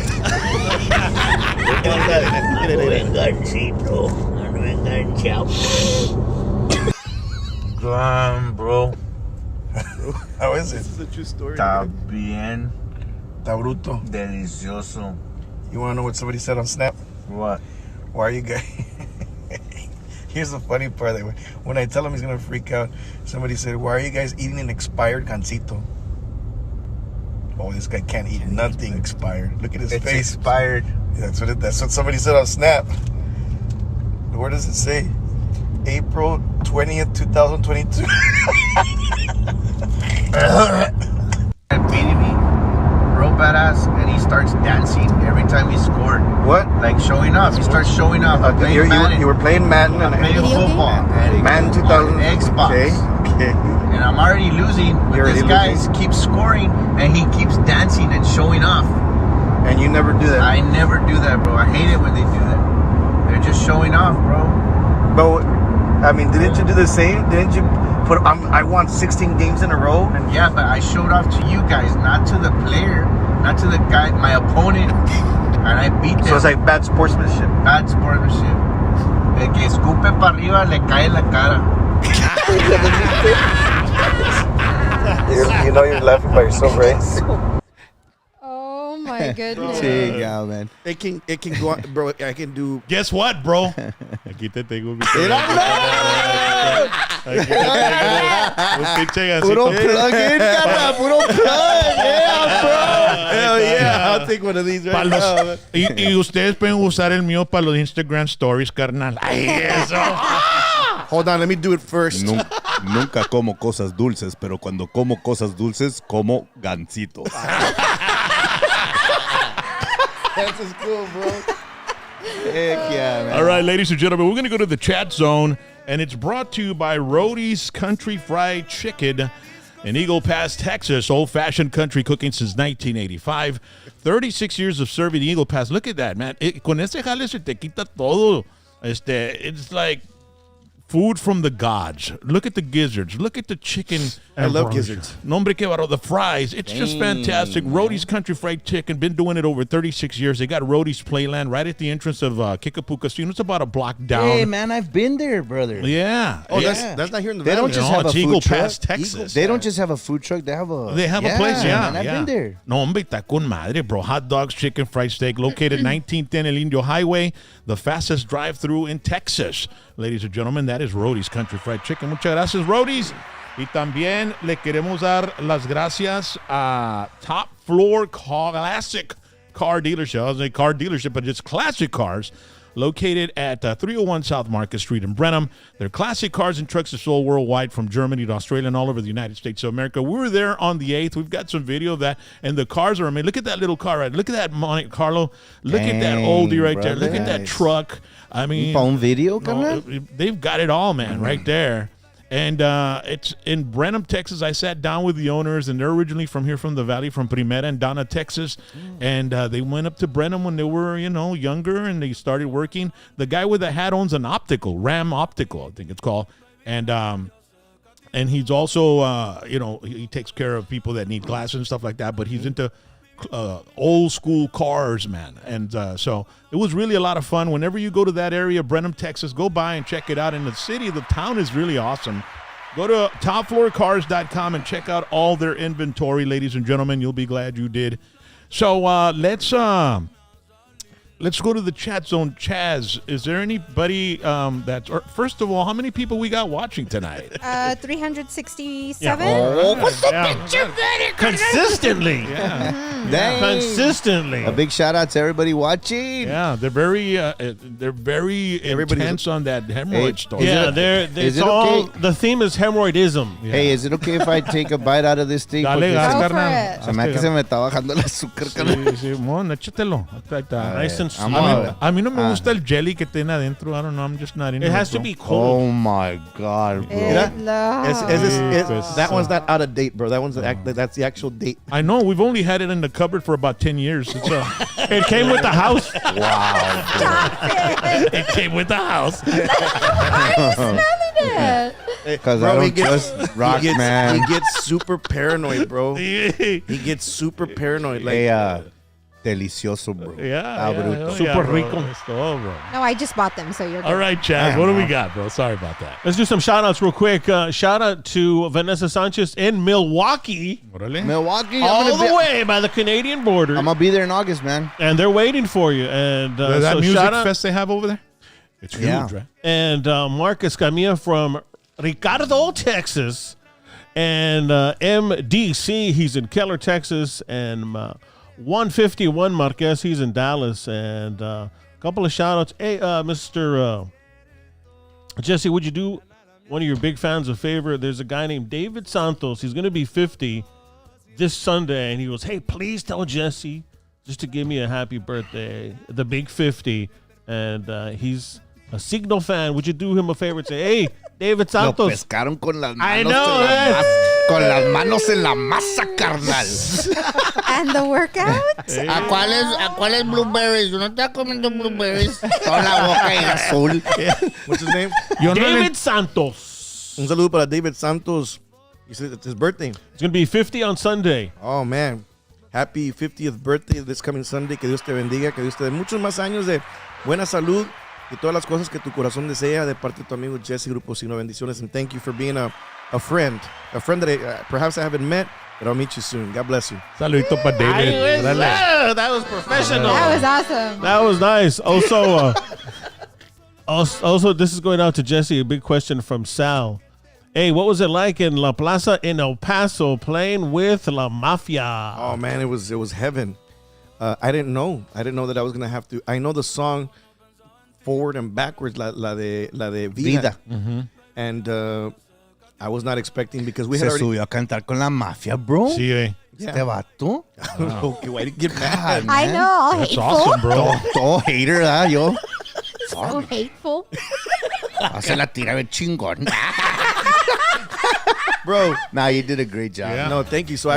Ando enganchito. Ando enganchado. Damn, bro. How is it? This is a true story. Está bien Está bruto. delicioso. You want to know what somebody said on Snap? What? Why are you guys... Here's the funny part. That when I tell him he's going to freak out, somebody said, why are you guys eating an expired gansito? Oh, this guy can't eat nothing expired. Look at his It's face. expired. That's what somebody said on Snap. Where does it say? April 20th, 2022. Beating me, real badass, and he starts dancing every time he scored. What? Like showing off. He starts showing off. I'm playing Madden. You were playing Madden I'm playing Video game? football. And Madden 2000. Xbox. Okay. And I'm already losing, but You're this already guy keeps scoring, and he keeps dancing and showing off. And you never do that. I never do that, bro. I hate it when they do that. They're just showing off, bro. But I mean, didn't you do the same? Didn't you put? I won 16 games in a row. And Yeah, but I showed off to you guys, not to the player, not to the guy, my opponent, and I beat them. so it's like bad sportsmanship. Bad sportsmanship. El que escupe para arriba le cae en la cara. You know you're laughing by yourself, right? Oh my goodness. Ching out, man. It can go on, bro. I can do. Guess what, bro? Aquí te tengo mi Puro plug in, carnal. Puro plug. Yeah, bro. Hell yeah! I'll take one of these right now. y ustedes pueden usar el mío para los Instagram stories, carnal. Ay, eso. Hold on, let me do it first. Nunca como cosas dulces, pero cuando como cosas dulces, como gansito. That's just cool, bro. Heck yeah, man. All right, ladies and gentlemen, we're going to go to the chat zone, and it's brought to you by Rody's Country Fried Chicken in Eagle Pass, Texas. Old-fashioned country cooking since 1985. 36 years of serving Eagle Pass. Look at that, man. Con ese jale se te quita todo. It's like food from the gods. Look at the gizzards. Look at the chicken. I love gizzards. Nombre que barro. The fries. It's just fantastic. Rody's Country Fried Chicken. Been doing it over 36 years. They got Rody's Playland right at the entrance of Kickapoo Casino. It's about a block down. Hey, man, I've been there, brother. Yeah. Oh, yeah. that's not here in the They valley. don't just No, have a it's food Eagle truck. Pass, Texas. They don't just have a food truck. They have a place, yeah. Man, I've been there. No, hombre, está con madre, bro. Hot dogs, chicken, fried steak, located 1910 El Indio Highway, the fastest drive-through in Texas. Ladies and gentlemen, that is Rody's Country Fried Chicken. Muchas gracias, Rody's. Y también le queremos dar las gracias a Top Floor Classic Car Dealership. I was a car dealership, but it's classic cars. Located at 301 South Market Street in Brenham. Their classic cars and trucks are sold worldwide from Germany to Australia and all over the United States of America. We were there on the 8th. We've got some video of that. And the cars are amazing. Look at that little car right. Look at that Monte Carlo. Look at that oldie right there. Look at that truck. I mean, On video, no, they've got it all, man, right there. And it's in Brenham, Texas. I sat down with the owners, and they're originally from here, from the valley, from Primera and Donna, Texas. And they went up to Brenham when they were, younger, and they started working. The guy with the hat owns an optical, Ram Optical, I think it's called. And he's also, he takes care of people that need glasses and stuff like that. But he's into old school cars, man. And so it was really a lot of fun. Whenever you go to that area, Brenham, Texas, go by and check it out. And the town is really awesome. Go to topfloorcars.com and check out all their inventory, ladies and gentlemen. You'll be glad you did. So let's go to the chat zone. Chaz, is there anybody first of all, how many people we got watching tonight? 367. Consistently. Yeah. Dang. Consistently. A big shout out to everybody watching. Yeah, they're very intense on that hemorrhoid story. Yeah, is it okay? The theme is hemorrhoidism. Hey, is it okay if I take a bite out of this thing? Dale, Porque gas, Go for carnal. it. se me hace que se me está bajando el azúcar, carnal. Sí, Simón, échatelo. Nice and I'm slow. a- A mí no me gusta el jelly que tiene adentro. I don't know. I'm just not into It it. has to bro. be cold. Oh my God, bro. That one's not out of date, bro. That's the actual date. I know. We've only had it in the cupboard for about 10 years. It's It came with the house. it came with the house. Because I don't trust Rock, man. He gets super paranoid, bro. He gets super paranoid. Like, Hey, delicioso, bro. Yeah. bruto. Super bro. rico. It's all, bro. No, I just bought them, so you're good. All right, Chad. What do we got, bro? Sorry about that. Let's do some shout outs real quick. Shout out to Vanessa Sanchez in Milwaukee, Milwaukee, all the way by the Canadian border. I'm gonna be there in August, man. And they're waiting for you. And That so music shout out. fest they have over there? It's huge, Yeah. right? And Marcus Camilla from Ricardo, Texas. And MDC, he's in Keller, Texas. And 151 Marquez, he's in Dallas. And a couple of shout outs. Hey, Mr. Jesse, would you do one of your big fans a favor? There's a guy named David Santos. He's going to be 50 this Sunday. And he goes, hey, please tell Jesse just to give me a happy birthday, the big 50. And he's a Signal fan. Would you do him a favor and say, hey, David Lo Santos? pescaron con las I manos know, en la man. con las manos en la masa, carnal. And the workout? ¿A cuáles blueberries? ¿No estás comiendo blueberries? Toda la boca y azul. what's his name? David Santos. Un saludo para David Santos. He said it's his birthday. It's going to be 50 on Sunday. Oh, man. Happy 50th birthday this coming Sunday. Que Dios te bendiga. Que Dios te dé muchos más años de buena salud y todas las cosas que tu corazón desea de parte de tu amigo Jesse Grupo Signo. Bendiciones. And thank you for being a friend. A friend that perhaps I haven't met, but I'll meet you soon. God bless you. Saludito para David. That was professional. That was awesome. That was nice. Also, also, this is going out to Jesse. A big question from Sal. Hey, what was it like in La Plaza in El Paso playing with La Mafia? Oh, man, it was heaven. I didn't know that I was gonna have to. I know the song forward and backwards, la de Vida. Vida. And I was not expecting because we Se had already. subió a cantar con la mafia, bro. Sí, güey. Este vato. Okay, why did you get mad? I know, all That's hateful. awesome, bro. Todo hater, ¿verdad? Yo. So hateful. Hace la tira de chingón. Bro, nah, you did a great job. Yeah. No, thank you. So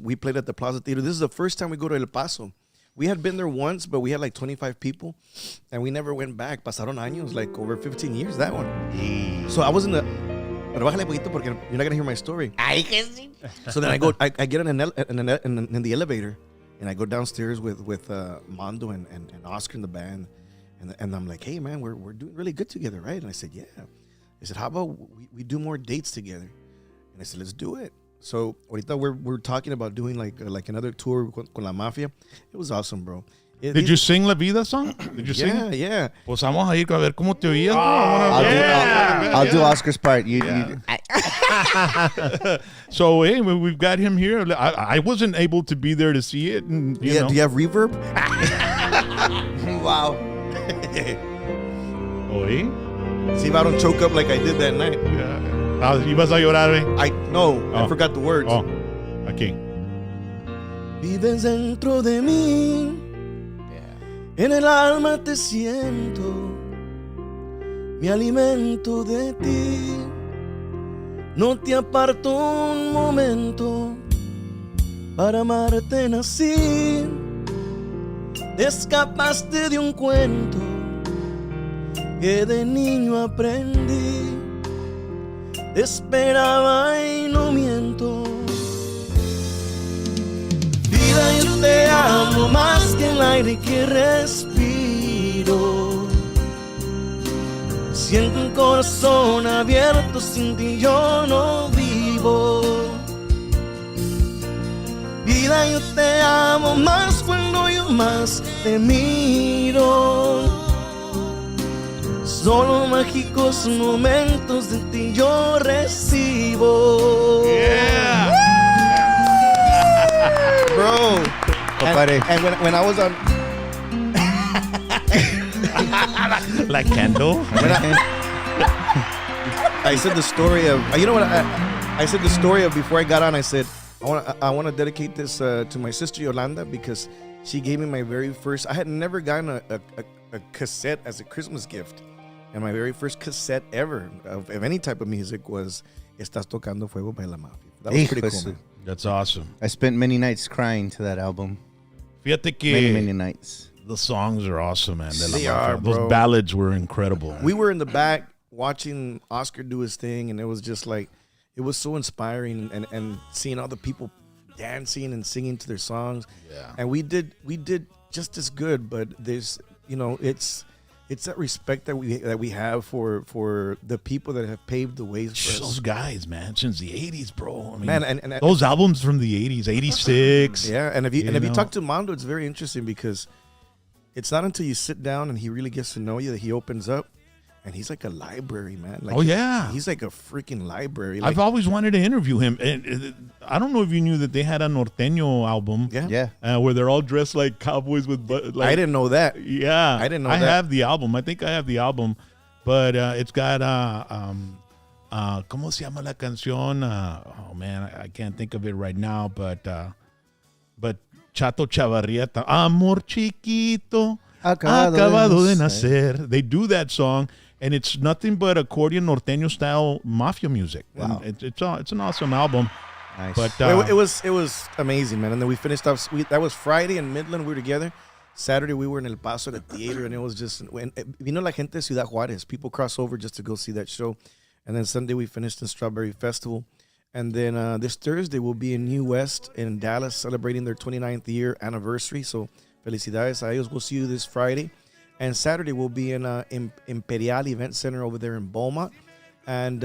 we played at the Plaza Theater. This is the first time we go to El Paso. We had been there once, but we had like 25 people, and we never went back. Pasaron años, like over 15 years, that one. So I was in the... Pero bájale poquito porque you're not going to hear my story. Ay, que sí. So then I get in the elevator, and I go downstairs with Mondo and Oscar in the band, and I'm like, hey man, we're doing really good together, right? And I said, yeah. I said, how about we do more dates together? And I said, let's do it. So ahorita we're talking about doing like another tour con La Mafia. It was awesome, bro. Did you sing La Vida song? Did you sing? Yeah, yeah. Pues vamos a ir a ver cómo te oías. I'll do Oscar's part. You So, hey, we've got him here. I wasn't able to be there to see it. And, you know. Do you have reverb? Wow. Oh, eh? See if I don't choke up like I did that night. ¿Ibas a llorar, eh? I forgot the words. Oh, aquí. Vives dentro de mí, en el alma te siento, me alimento de ti. No te aparto un momento, para amarte nací. Escapaste de un cuento que de niño aprendí. Te esperaba y no miento. Vida, yo te amo más que el aire que respiro. Siento un corazón abierto, sin ti yo no vivo. Vida, yo te amo más cuando yo más te miro. Solo mágicos momentos de ti yo recibo. Yeah. Bro. Compadre. And when I was on... Like Kendall. I said the story of... You know what? I said the story of before I got on, I said, I want to dedicate this to my sister Yolanda because she gave me my very first... I had never gotten a cassette as a Christmas gift. And my very first cassette ever of any type of music was Estás Tocando Fuego by La Mafia. That was pretty cool, man. That's awesome. I spent many nights crying to that album. Fíjate que Many nights. the songs are awesome, man. They are, bro. Those ballads were incredible. We were in the back watching Oscar do his thing, and it was just like, it was so inspiring, and seeing all the people dancing and singing to their songs. Yeah. And we did just as good, but there's, you know, it's that respect that we have for the people that have paved the ways for us. Those guys, man, since the 80s, bro. I mean, Man, and those albums from the 80s, 86. yeah, and if you know? talk to Mondo, it's very interesting because it's not until you sit down and he really gets to know you that he opens up, and he's like a library, man. Like, Oh, yeah. he's like a freaking library. Like, I've always wanted to interview him. And I don't know if you knew that they had a Norteño album. yeah. Where they're all dressed like cowboys with... like, I didn't know that. Yeah. I didn't know I that. have the album. I think I have the album. But it's got... ¿Cómo se llama la canción? Oh, man, I can't think of it right now. But Chato Chavarrieta. Amor chiquito, acabado de nacer. They do that song. And it's nothing but accordion norteño style mafia music. Wow. And it's an awesome album. Nice. But It was amazing, man. And then we finished off. That was Friday in Midland. We were together. Saturday we were in El Paso at the theater, and it was just vino la gente de Ciudad Juárez. People cross over just to go see that show. And then Sunday we finished in Strawberry Festival. And then this Thursday we'll be in New West in Dallas celebrating their 29th year anniversary. So felicidades a ellos. We'll see you this Friday. And Saturday we'll be in Imperial Event Center over there in Beaumont. And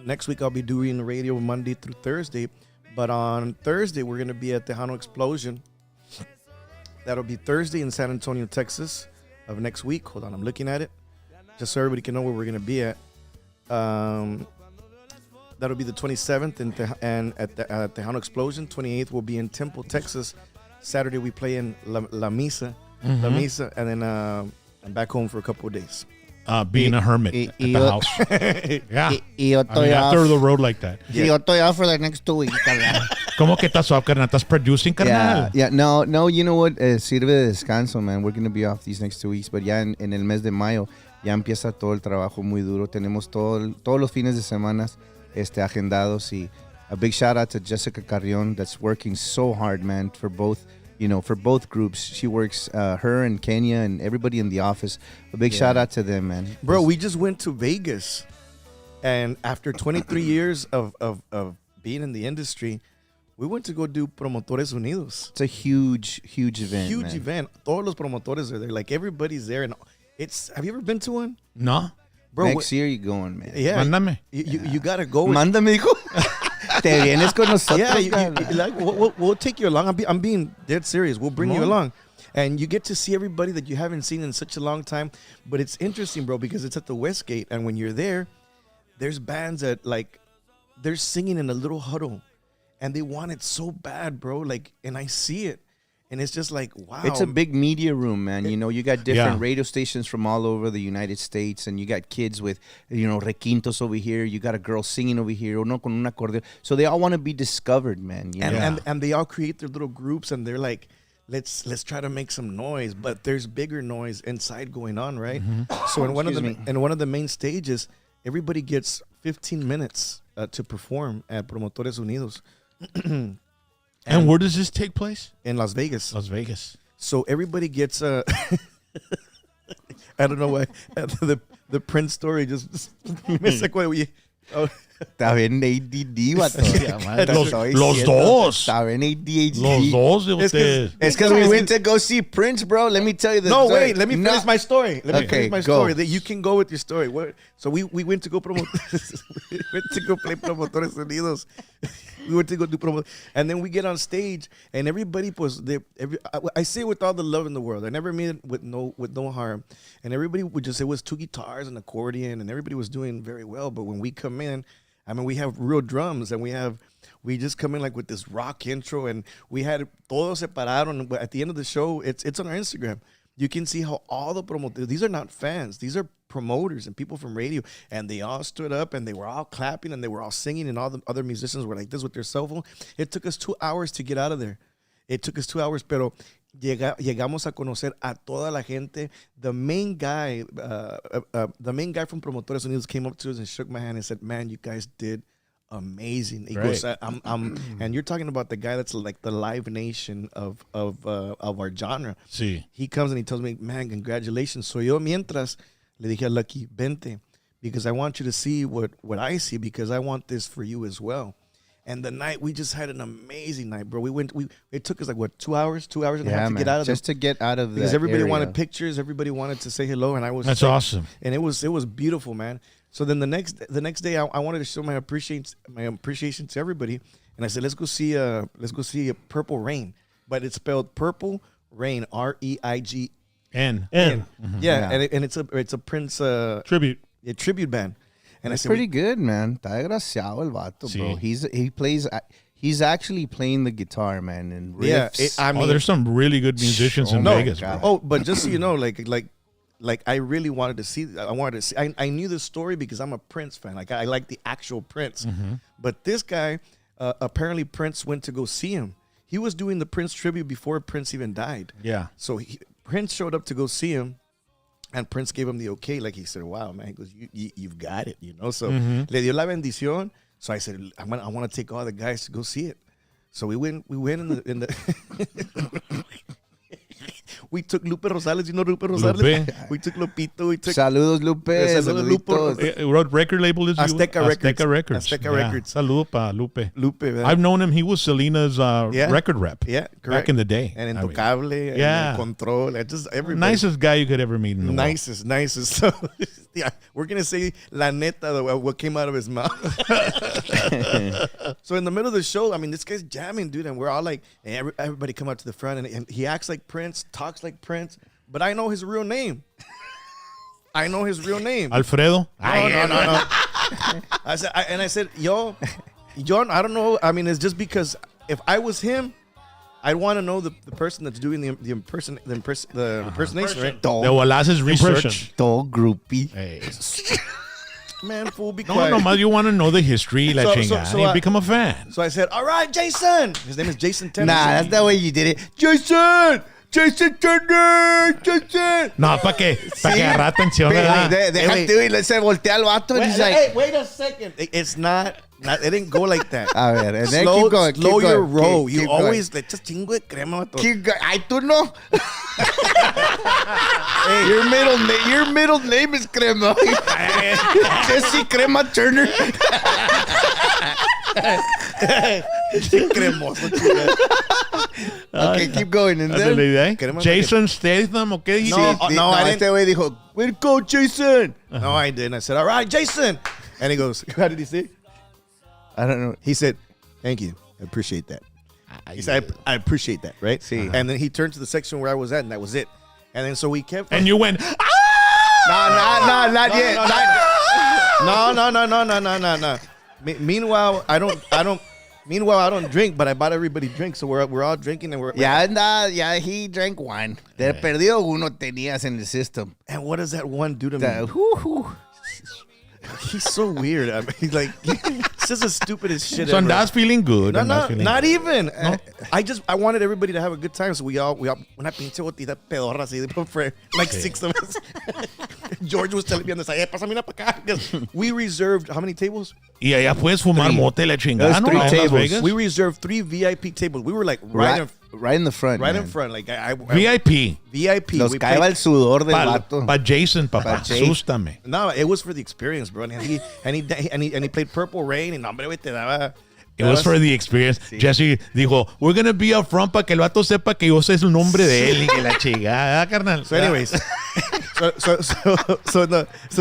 next week I'll be doing radio Monday through Thursday. But on Thursday we're going to be at Tejano Explosion. That'll be Thursday in San Antonio, Texas of next week. Hold on, I'm looking at it. Just so everybody can know where we're going to be at. That'll be the 27th and at Tejano Explosion. 28th we'll be in Temple, Texas. Saturday we play in La Misa. La Misa, and then I'm back home for a couple of days. Being a hermit at the house. Yeah. After the road like that. Y yo estoy out for the next 2 weeks, carnal. ¿Cómo que estás off, carnal? ¿Estás producing, carnal? Yeah, no, you know what? Sirve de descanso, man. We're going to be off these next 2 weeks, but ya en el mes de mayo ya empieza todo el trabajo muy duro. Tenemos todos los fines de semana agendados, y a big shout out to Jessica Carrion that's working so hard, man, for both groups. She works, her and Kenya and everybody in the office. A big shout out to them, man. Bro, we just went to Vegas, and after 23 years of being in the industry, we went to go do Promotores Unidos. It's a huge event. Huge man. event. Todos los promotores are there. Like, everybody's there. And have you ever been to one? No. Bro, Next year you going, man. yeah. Mándame. You got to go. Mándame, hijo. Te vienes con nosotros. Yeah, we'll take you along. I'm being dead serious. We'll bring you along. And you get to see everybody that you haven't seen in such a long time. But it's interesting, bro, because it's at the Westgate. And when you're there, there's bands that, like, they're singing in a little huddle. And they want it so bad, bro. Like, and I see it. And it's just like, wow. It's a big media room, man. You know, you got different radio stations from all over the United States, and you got kids with, requintos over here. You got a girl singing over here, uno con un acordeon. So they all want to be discovered, man. You know? And they all create their little groups, and they're like let's try to make some noise, but there's bigger noise inside going on, right? So in one of the main stages, everybody gets 15 minutes to perform at Promotores Unidos. And where does this take place? In Las Vegas. Las Vegas. So everybody gets I don't know why the Prince story just me sacó de Está bien ADD, vato. Los dos. Está bien ADHD. Los dos de ustedes. It's because we went to go see Prince, bro. Let me tell you the No, story. wait, let me finish my story. Let me finish my go. story. That you can go with your story. So we went to go promote. We went to go play Promotores Unidos. We went to go do promo, and then we get on stage, and everybody was there. I say it with all the love in the world. I never mean it with no harm. And everybody would just say it was 2 guitars and accordion, and everybody was doing very well. But when we come in, I mean, we have real drums, and we just come in like with this rock intro, and we had todo separado. And at the end of the show, it's on our Instagram. You can see how all the promoters, these are not fans, these are promoters and people from radio, and they all stood up and they were all clapping and they were all singing, and all the other musicians were like this with their cell phone. It took us 2 hours to get out of there. It took us 2 hours, pero llegamos a conocer a toda la gente. The main guy from Promotores Unidos came up to us and shook my hand and said, "Man, you guys did amazing." He goes, and you're talking about the guy that's like the Live Nation of our genre. Sí. He comes and he tells me, "Man, congratulations." So yo mientras le dije a Lucky, "Vente, because I want you to see what I see, because I want this for you as well." And the night, we just had an amazing night, bro. It took us like, what, 2 hours? 2 hours and a half to get out of just to get out of because everybody area. wanted pictures, everybody wanted to say hello, and I was That's awesome. And it was beautiful, man. So then the next day, I wanted to show my appreciation to everybody, and I said, let's go see Purple Rain, but it's spelled Purple Rain, REIGN. Mm-hmm. Yeah, and it's a Prince Tribute. a tribute band. And That's pretty good, man. Está desgraciado el vato, bro. He's actually playing the guitar, man, and riffs. Yeah, there's some really good musicians in Vegas, bro. Oh, but just so you know, like I really wanted to see. I knew the story because I'm a Prince fan. Like I like the actual Prince. Mm-hmm. But this guy, apparently Prince went to go see him. He was doing the Prince tribute before Prince even died. Yeah. So Prince showed up to go see him. And Prince gave him the okay. Like he said, "Wow, man." He goes, "You've got it," you know. So le dio la bendición. So I said, I want to take all the guys to go see it. So we went in the we took Lupe Rosales. You know Lupe Rosales? Lupe. We took Lupito. We took Saludos, Lupe. Saluditos. What record label is Azteca Records. Azteca Records. Azteca Records. Saludo pa Lupe. Lupe, man. I've known him. He was Selena's record rep. Yeah, correct. Back in the day. And Intocable. Yeah. And Control. Just everybody. Nicest guy you could ever meet in the nicest. So yeah, we're gonna say la neta, what came out of his mouth. So in the middle of the show, I mean, this guy's jamming, dude, and we're all like, everybody come out to the front, and he acts like Prince, talks like Prince, but I know his real name. Alfredo. No. I said, yo, John, I don't know. I mean, it's just because if I was him, I'd want to know the person that's doing the impersonation, right? De Wallace's research. Todo groupie. Hey. Man, fool, be No, quiet. nomás you want to know the history, la So chingada, and become a fan. So I said, all right, Jason. His name is Jason Turner. Nah, that's the way you did it. Jason Turner. No, para que agarrar atención, ¿verdad? Déjate y se voltea al vato and he's like, Wait a second. It's not, it didn't go like that. a ver, and then Slow, keep going. slow keep your going, roll. keep You going. always like just chingo de crema. Vato. Keep going. Ay, tú no. Hey, your middle name is Crema. Jesse Crema Turner. Cremoso. Okay, keep going. And then, Jason Statham, ¿o qué dijiste? No, I este güey dijo, way to go, Jason. No, I didn't. I said, all right, Jason. And he goes, how did he say? I don't know. He said, thank you. I appreciate that. He said, I appreciate that, right? Sí. And then he turned to the section where I was at, and that was it. And then so we kept. And you went, No, not yet. No. Meanwhile, I don't drink, but I bought everybody drinks, so we're all drinking, and Ya he drank one. De perdido uno tenías en the system. And what does that one do to me? He's so weird. I mean, he's like, This is the stupidest shit So ever. andabas feeling good. No, andabas feeling not good. even. I wanted everybody to have a good time, so we all una pinche botita pedorra así for like 6 of us. George was telling me on the side, hey, pásame una pa' acá. Because we reserved how many tables? Y allá puedes fumar mote la chingada, ¿no? Three En Las tables. Vegas. We reserved 3 VIP tables. We were like Right in the front. right man. in front. Like I VIP. VIP. Los We cae paid- el sudor del Para vato. Jason, papá. Jay. Asústame. No, it was for the experience, bro. And he played Purple Rain. And hombre, güey, te daba. It was for the experience. Jesse dijo, we're gonna be up front para que el vato sepa que yo sé el nombre de él y que la chingada, carnal. So, anyways, so in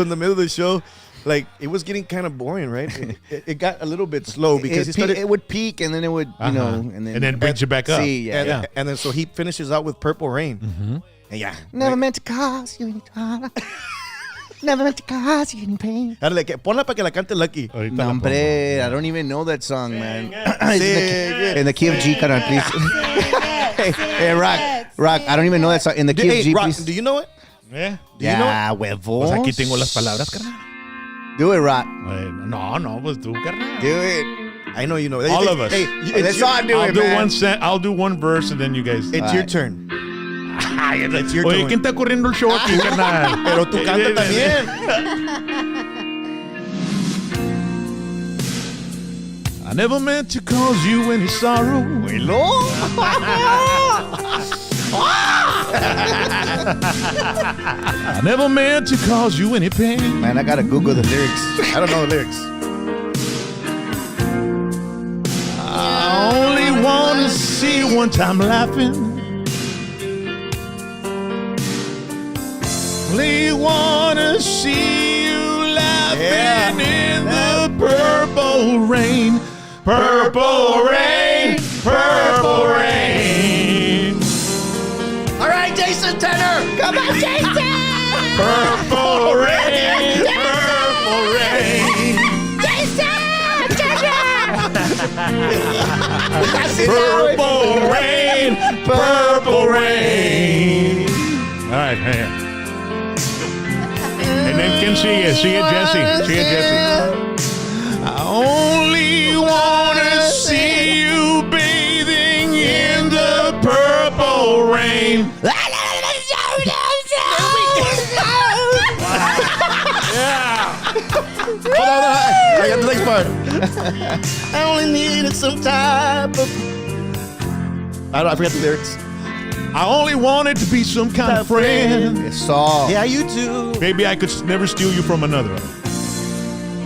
the middle of the show, like it was getting kind of boring, right? It got a little bit slow because it would peak and then it would, you know, and then brings you back up. See, yeah. and then so he finishes out with Purple Rain. And yeah, Never meant to cause you any trouble. Never meant to cause you any pain. dale, ponla para que la cante Lucky. Ahorita No, la pongo. hombre, I don't even know that song, man. In the key of G, carnal, please. Hey, Rock, I don't even know that song. In the key of Hey, G, Rock, please. do you know it? ¿Eh? Do you know Yeah, huevos. Pues aquí tengo las palabras, carnal. Do it, Rock. No, pues tú, carnal. Do it. I know you know it. All of us. Hey, Let's all do I'll it, do man. I'll do one verse and then you guys. it's your turn. It's your Oye, turn. ¿quién está corriendo el show aquí, carnal? Pero tú canta también. I never meant to cause you any sorrow. I never meant to cause you any pain. Man, I gotta Google the lyrics. I don't know the lyrics. I only want to see you one time laughing. Only want to see you laughing in the purple rain. Purple rain. Purple rain. All right, Jason Tenor. Come on, Jason! Purple rain. Purple rain. Jason! Purple rain. Purple rain. All right, here. And then can sigue? Sigue Jesse. Sigue Jesse. I only want to see you bathing in the purple rain. Hold on. I got the next part. I only needed some type of. I forgot the lyrics. I only wanted to be some kind of friend. Saw. Yeah, you do. Maybe I could never steal you from another.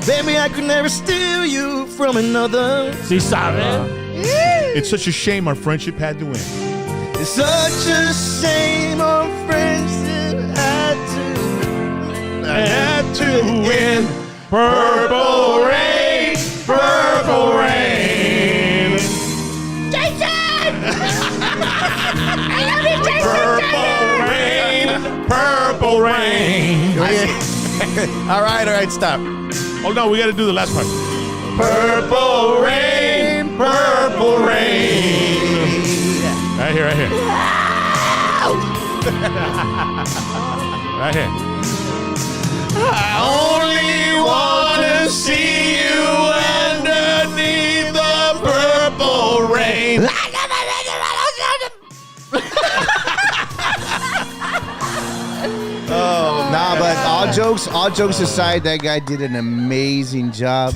Baby, I could never steal you from another. Sí sabe. It's such a shame our friendship had to end. It's such a shame our friendship I had to win. Purple rain, purple rain. Jason! I love you, Jason! Purple rain, purple rain. All right, stop. Oh no, we got to do the last part. Purple rain, purple rain. Right here, right here. Right here. I only want to see you underneath the purple rain. Nah, but all jokes aside, that guy did an amazing job.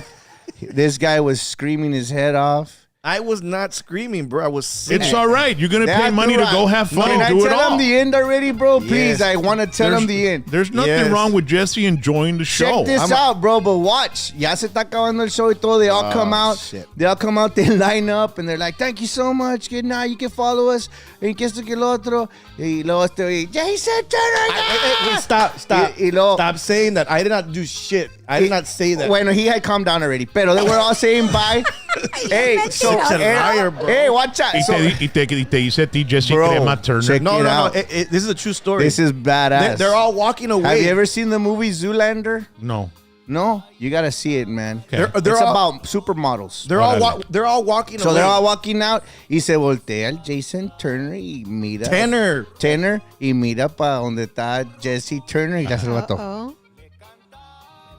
This guy was screaming his head off. I was not screaming, bro. I was singing. It's all right. You're going to pay money to go have fun Can and I do it tell all. him the end already, bro? Please, Yes. I want to tell him the end. There's nothing Yes. wrong with Jesse enjoying the show. Check this out, bro, but watch. Ya se está acabando el show y todo. They all come out. Shit. They all come out, they line up, and they're like, thank you so much. Good night. You can follow us. En que esto que el otro. Y luego estoy, Jason Turner. Stop. Y luego, Stop saying that. I did not do shit. I did not say that. Bueno, he had calmed down already. Pero they were all saying bye. Hey, so, Such a liar, bro. Hey, watch out. Y So, te dice a ti Jesse Bro, Crema Turner. check No. it out. This is a true story. This is badass. They're all walking away. Have you ever seen the movie Zoolander? No. No? You got to see it, man. Okay. They're It's all, about supermodels. They're all walking So away. they're all walking out y se voltea el Jason Turner y mira. Tenor. Y mira para donde está Jesse Turner y le hace el vato. Uh-oh.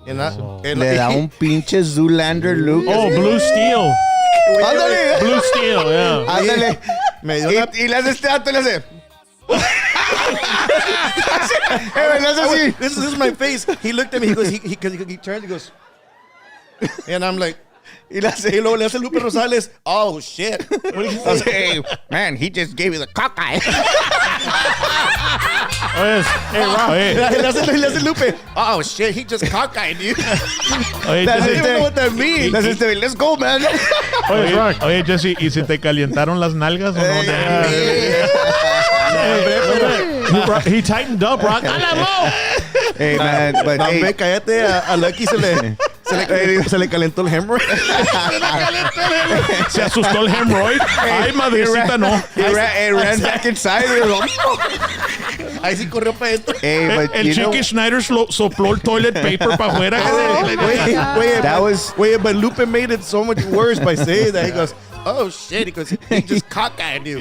Le da un pinche Zoolander look. Oh, Blue Steel. Ándale. Blue Steel, yeah. Ándale. Me dio una... Y le hace este dato y le hace. This is my face. He looked at me. He goes. He turns. He goes. And I'm like. Y luego le hace Lupe Rosales. Oh shit. I was like, hey, man, he just gave you the cockeye. Hey, Rock. Le hace Lupe. Oh, shit, he just cockeyed you. Oye, I don't Jesse, even know what that means. Let's go, man. oye, Jesse, ¿y se te calentaron las nalgas o no? He tightened up, Rock. Hey, man, but No, hey, ve, cállate. A Lucky se le calentó el hemorrhoid. Se asustó el hemorrhoid. Ay, madrecita, no. he ran back inside. Ahí sí corrió para adentro. Hey, but El you know, Chiqui Schneider sopló el toilet paper para afuera. But Lupe made it so much worse by saying that. He goes, oh shit. He goes, he just cockeyed you.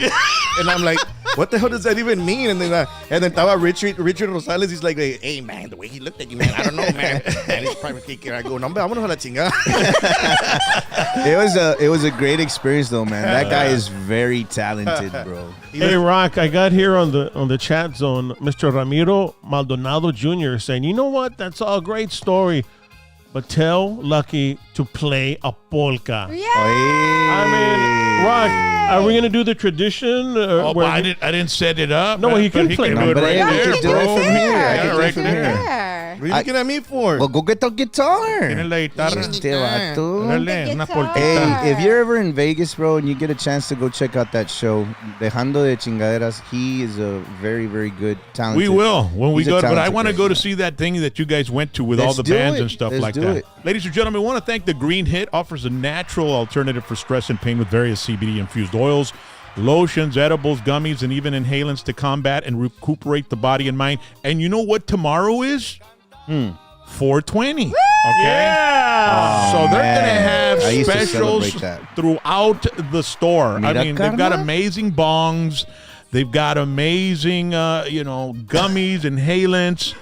And I'm like, what the hell does that even mean? And then estaba Richard Rosales. He's like, hey man, the way he looked at you, man, I don't know, man. And he's private kicker. I go, no, vámonos a la chingada. it was a great experience though, man. That guy is very talented, bro. Hey, Rock, I got here on the chat zone, Mr. Ramiro Maldonado Jr. saying, you know what? That's all a great story, but tell Lucky to play a polka. Yeah. I mean, Rock, are we going to do the tradition? Oh, but I didn't set it up. No, he can play. do No, it but right I there, can do it bro. from here. I Yeah, can do it right from there. here. What are you looking at me for? Well, go get the guitar. Tiene la guitarra. Este vato. Dale, una polquita. Hey, if you're ever in Vegas, bro, and you get a chance to go check out that show, Dejando de Chingaderas, he is a very, very good talent. We will when we He's a go. But I talented want to guy. go to see that thing that you guys went to with all Let's the do bands it. and stuff Let's like do that. it. Ladies and gentlemen, I want to thank the Green Hit. Offers a natural alternative for stress and pain with various CBD-infused oils, lotions, edibles, gummies, and even inhalants to combat and recuperate the body and mind. And you know what tomorrow is? 420. Okay? Yeah. So they're man. going to have I used to specials celebrate that. throughout the store. Mira, I mean, they've got carnal. amazing bongs. They've got amazing, gummies, inhalants,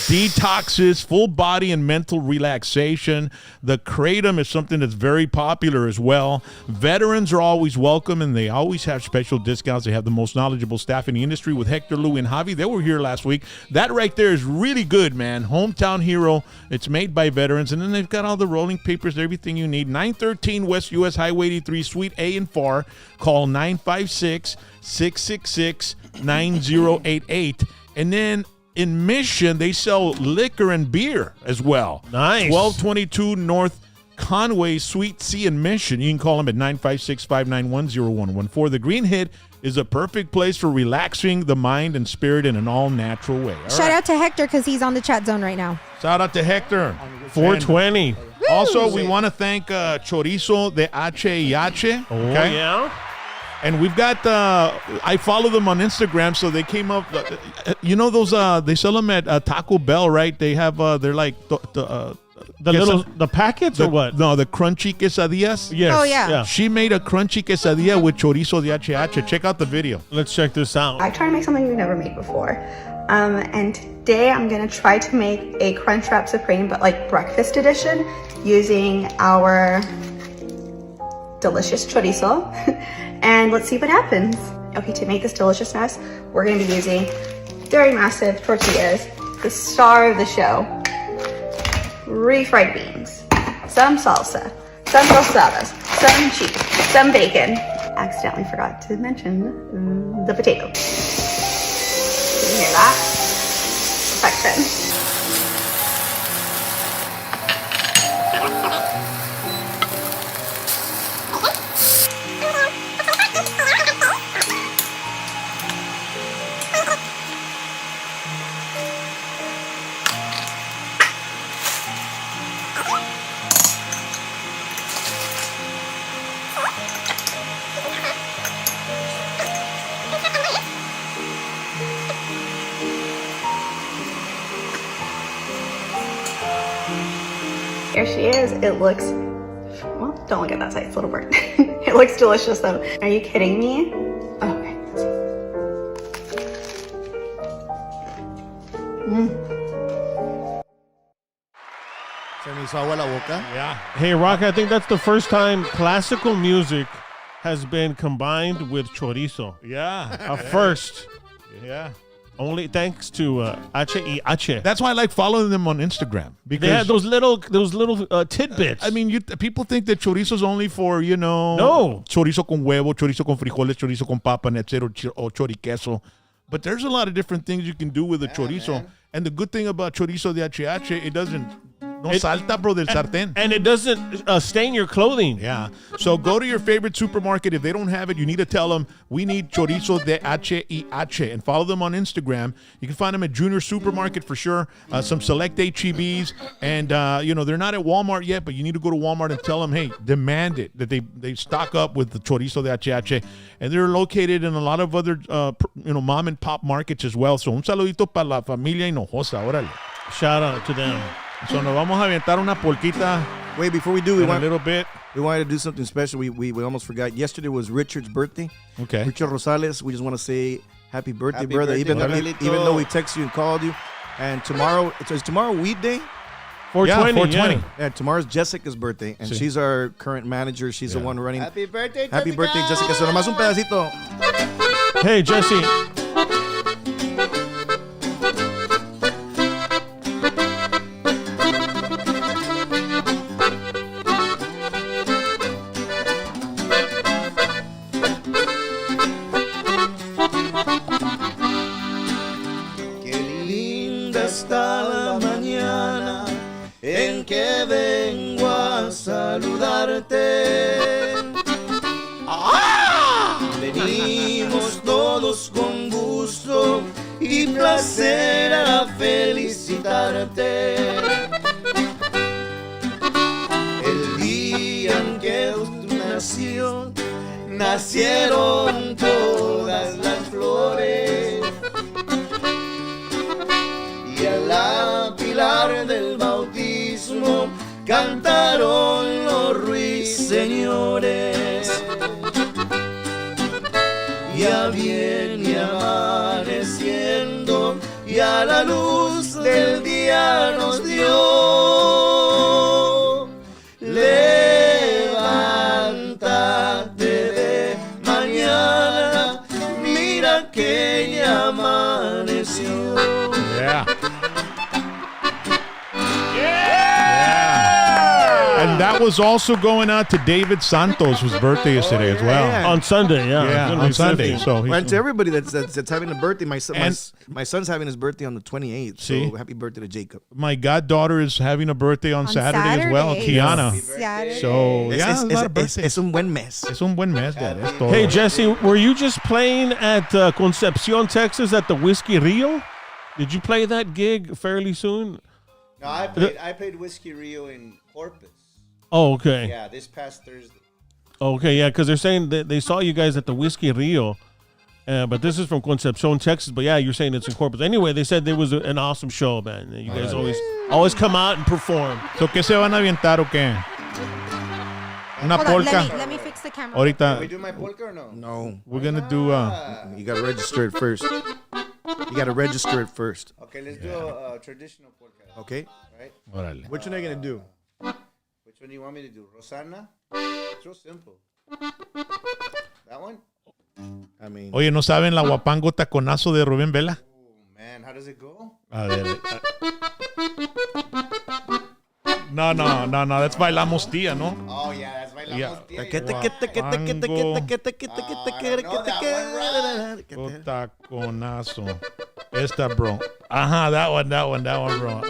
detoxes, full body and mental relaxation. The Kratom is something that's very popular as well. Veterans are always welcome, and they always have special discounts. They have the most knowledgeable staff in the industry with Hector, Lou, and Javi. They were here last week. That right there is really good, man. Hometown hero. It's made by veterans, and then they've got all the rolling papers, everything you need. 913 West U.S. Highway 83, Suite A and 4. Call 956-666-9088. And then in Mission, they sell liquor and beer as well. Nice. 1222 North Conway, Suite C in Mission. You can call them at 956-591-0114. The Green Hit is a perfect place for relaxing the mind and spirit in an all-natural way. All Shout right. out to Hector because he's on the chat zone right now. Shout out to Hector. 420. Also, we want to thank Chorizo de H&H. Oh, yeah. And we've got, I follow them on Instagram, so they came up, you know those, they sell them at Taco Bell, right? They have, they're like, The packets or what? No, the crunchy quesadillas. Yes. Oh, yeah. She made a crunchy quesadilla with chorizo de H&H. Check out the video. Let's check this out. I try to make something we've never made before. And today I'm gonna try to make a Crunchwrap Supreme, but like breakfast edition, using our delicious chorizo. And let's see what happens. Okay, to make this deliciousness, we're gonna be using very massive tortillas, the star of the show, refried beans, some salsa, some tostadas, some cheese, some bacon. Accidentally forgot to mention the potato. Can you hear that? Perfection. Here she is. It looks, well, don't look at that side, it's a little burnt. It looks delicious though. Are you kidding me? Okay. me hizo agua la boca. Yeah. Hey, Rock, I think that's the first time classical music has been combined with chorizo. Yeah. A first. Yeah. Only thanks to H-E-H. That's why I like following them on Instagram. Because They had those little tidbits. I mean, people think that chorizo is only for, No. chorizo con huevo, chorizo con frijoles, chorizo con papa, etc., or choriqueso. But there's a lot of different things you can do with a chorizo. Man. And the good thing about chorizo de HH, it doesn't, no salta, bro, del sartén. And it doesn't stain your clothing. Yeah. So go to your favorite supermarket. If they don't have it, you need to tell them, we need chorizo de HIH, and follow them on Instagram. You can find them at Junior Supermarket for sure, some select HEBs. And, they're not at Walmart yet, but you need to go to Walmart and tell them, hey, demand it, that they stock up with the chorizo de HIH. And they're located in a lot of other, mom and pop markets as well. So un saludito para la familia Hinojosa. Órale. Shout out to them. So nos vamos a aventar una polquita. Wait, before we do, we in a want little bit. We wanted to do something special. We almost forgot. Yesterday was Richard's birthday. Okay. Richard Rosales. We just want to say happy birthday, Happy brother. birthday, Even though we texted you and called you. And tomorrow, is tomorrow weed day? 420. 420. Yeah. Yeah, tomorrow's Jessica's birthday, and she's our current manager. She's the one running. Happy birthday, Happy birthday, Jessica. So nomás un pedacito. Hey, Jesse. Qué linda está la mañana en que vengo a saludarte. Venimos todos con gusto y placer a felicitarte. El día en que tú nació, nacieron todas las flores. Y a la pilar del bautismo cantaron los ruiseñores. Ya viene amaneciendo y a la luz del día nos dio. Levántate de mañana, mira que ya amaneció. Yeah. And that was also going out to David Santos, whose birthday is today as well. yeah. On Sunday, yeah. Yeah, It's gonna on be Sunday. 50. So And to everybody that's having a birthday, my son's having his birthday on the 28th. See? So happy birthday to Jacob. my goddaughter is having a birthday on Saturday as well, Kiana. Saturday. So, yeah, a lot of birthdays. Es un buen mes. Es un buen mes, Dad. Es todo. Hey, Jesse, were you just playing at Concepcion, Texas at the Whiskey Rio? Did you play that gig fairly soon? No, I played Whiskey Rio in Corpus. Oh, okay. Yeah, this past Thursday. Okay, yeah, because they're saying that they saw you guys at the Whiskey Rio, but this is from Concepcion, Texas. But yeah, you're saying it's in Corpus. Anyway, they said there was an awesome show, man. You guys always come out and perform. So, ¿qué se van a aventar o qué? Una Hold on, polka. let me fix the camera. Can we Ahorita, do my polka or no? No, we're going to do, you gotta register it first. You gotta register it first. Okay, let's do a traditional polka. Okay. Right? órale. Which one are you gonna do? Which one do you want me to do? Rosanna? It's real simple. That one? I mean, Oye, ¿no saben la guapango taconazo de Rubén Vela? Oh, man, how does it go? A ver. No, that's Bailamos Tía, ¿no? Oh, yeah, that's my Yeah. Taconazo. Esta, bro. Ajá, that one, bro.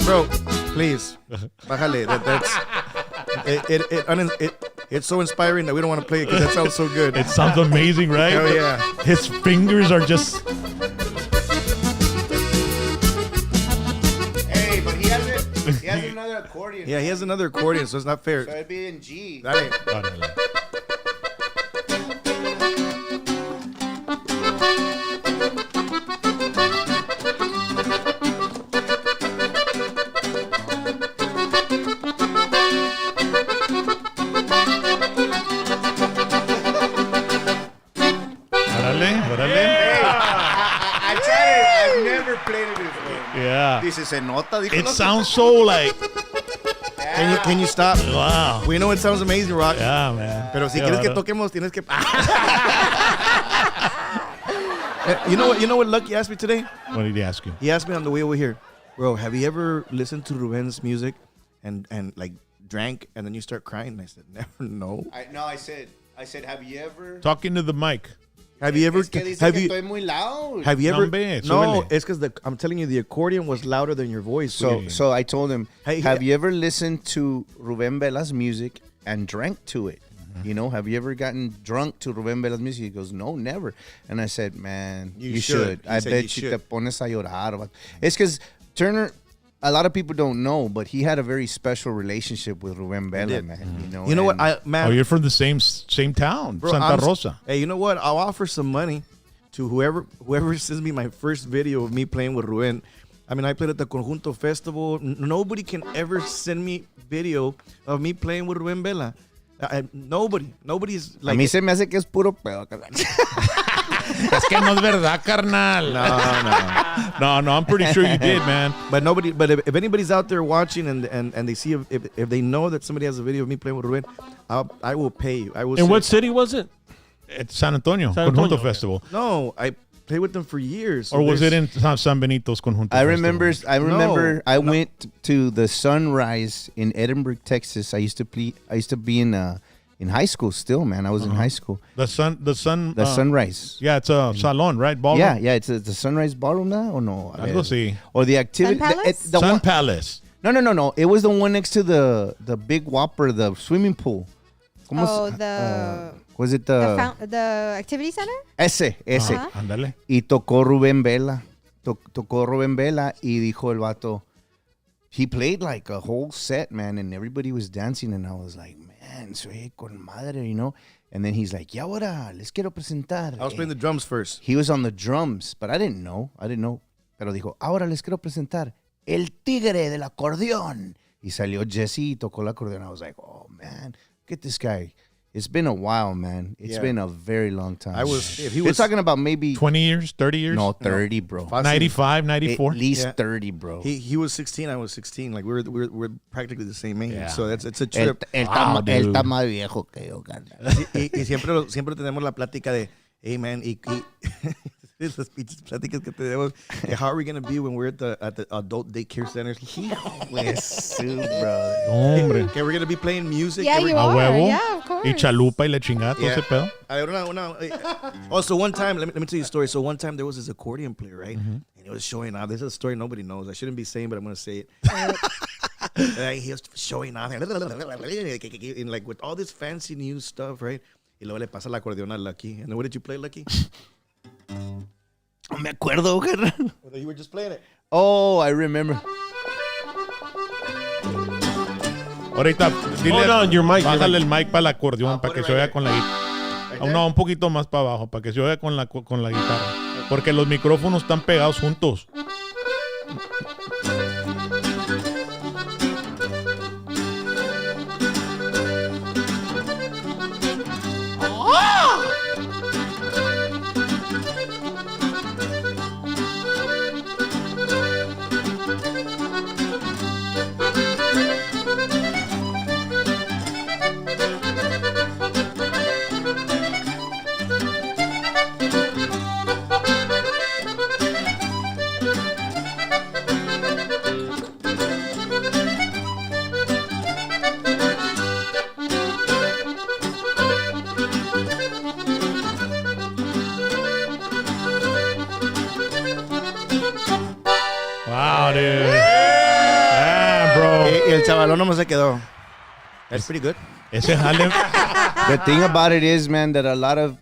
bro, please, bájale. It's so inspiring that we don't want to play it because that sounds so good. It sounds amazing, right? Hell yeah. His fingers are just... Hey, but he has another accordion. Yeah, he has another accordion, so it's not fair. So it'd be in G. Dale. Órale. Órale. never played it before. Yeah. Dice, se nota. Dijo, It no. sounds so like, Can you stop? wow. We know it sounds amazing, Rock. Yeah, man. Pero si Yeah, quieres que brother. toquemos, tienes que. You know what Lucky asked me today? What did he ask you? He asked me on the way over here, bro. Have you ever listened to Ruben's music and like drank and then you start crying? And I said, never. No. I said, have you ever? Talking to the mic. Have you ever? Es que dice Have que you? estoy muy loud. Have you No, ever? hombre, No, súbele. it's because I'm telling you, the accordion was louder than your voice. So I told him, Hey, have you ever listened to Rubén Vela's music and drank to it? You know, have you ever gotten drunk to Rubén Vela's music? He goes, no, never. And I said, man, you should. He I said bet you you should. te pones a llorar. It's because Turner, a lot of people don't know, but he had a very special relationship with Rubén Vela, did. man. You know what, and- man? Oh, you're from the same town, Bro, Santa Rosa. Hey, you know what? I'll offer some money to whoever sends me my first video of me playing with Ruben. I mean, I played at the Conjunto Festival. Nobody can ever send me video of me playing with Ruben Vela. Nobody's a like. mí se me hace que es puro pedo. Es que no es verdad, carnal. No, I'm pretty sure you did, man. But nobody. But if anybody's out there watching and they see if they know that somebody has a video of me playing with Ruben, I will pay you. I will. In say- what city was it? It's San Antonio, San Antonio, Conjunto okay. Festival. No, I played with them for years. Or was it in San Benito's Conjunto I Festival? remember. I No. went to the Sunrise in Edinburgh, Texas. I used to be in high school still, man. I was in high school. The Sunrise. Yeah, it's a salon, right? Ballroom? Yeah, it's the Sunrise Ballroom now, or no? Algo así. Or the activity. Sun Palace? The Sun one, Palace. no. It was the one next to the big Whopper, the swimming pool. Oh, the Was it the activity center? Ese. Ajá. Ándale. Y tocó Rubén Vela. Tocó Rubén Vela y dijo el vato. He played like a whole set, man, and everybody was dancing, and I was like, man, soy con madre, you know? And then he's like, ya ahora, les quiero presentar. I was playing the drums first. He was on the drums, but I didn't know. Pero dijo, ahora les quiero presentar el tigre del acordeón. Y salió Jesse y tocó el acordeón. I was like, oh, man, get this guy. It's been a while, man. It's Yeah. been a very long time. If he You're was talking about maybe 20 years, 30 years? no 30, bro. 95, 94? At least Yeah. 30, bro. He was 16, I was 16. Like we're practically the same age. Yeah. So it's a Él, trip. él Wow, está, él dude. está más viejo que yo, carnal. y siempre tenemos la plática de, hey man, las pinches pláticas que tenemos. How are we gonna be when we're at the adult daycare centers? Pues, bro. Hombre. Okay, we're gonna be playing music. Yeah, you A are. huevo. Yeah, of course. Y chalupa y la chingada, todo Yeah. ese pedo. Also, one time, let me tell you a story. So one time there was this accordion player, right? And he was showing off. This is a story nobody knows. I shouldn't be saying, but I'm gonna say it. He was showing off, and like with all this fancy new stuff, right? Y luego le pasa la acordeón a Lucky. And then what did you play, Lucky? No me acuerdo, carnal. You were just playing it. Oh, I remember. Ahorita, dile, Hold on, your mic, your bájale mic. el mic para el acordeón, para put que it se right oiga there. con la guitarra. No, un poquito más para abajo, para que se oiga con la guitarra. Porque los micrófonos están pegados juntos. Wow, dude. Yeah, bro. Y el chavalón no se quedó. That's pretty good. Ese jale. The thing about it is, man, that a lot of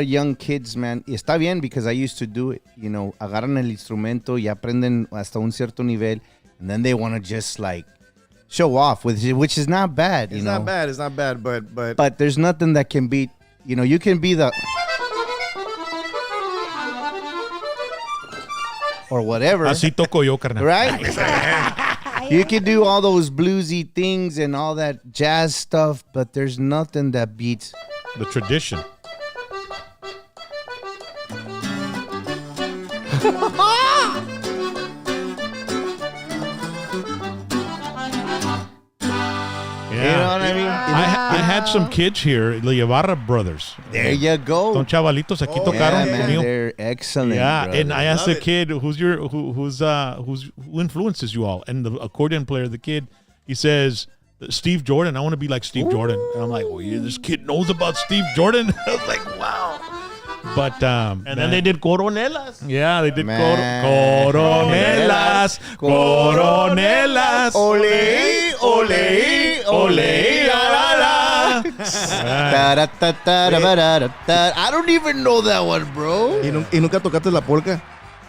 young kids, man, y está bien because I used to do it. You know, agarran el instrumento y aprenden hasta un cierto nivel, and then they want to just like show off, which is not bad. It's you know? not bad. It's not bad, but But there's nothing that can beat. You know, you can be the or whatever. Así toco yo, carnal. Right? You can do all those bluesy things and all that jazz stuff, but there's nothing that beats The tradition. had some kids here, the Ibarra brothers. There you go. Son chavalitos aquí tocaron Yeah, man, conmigo. they're excellent. Yeah, brother. and I asked the kid, who influences you all? And the accordion player, the kid, he says, Steve Jordan. I want to be like Steve Jordan. And I'm like, well, this kid knows about Steve Jordan. I was like, wow. But and then they did Coronelas. Yeah, they did Man. Coronelas, Coronelas. Ole, ole, ole, la, la. I don't even know that one, bro. ¿Y nunca tocaste la polka?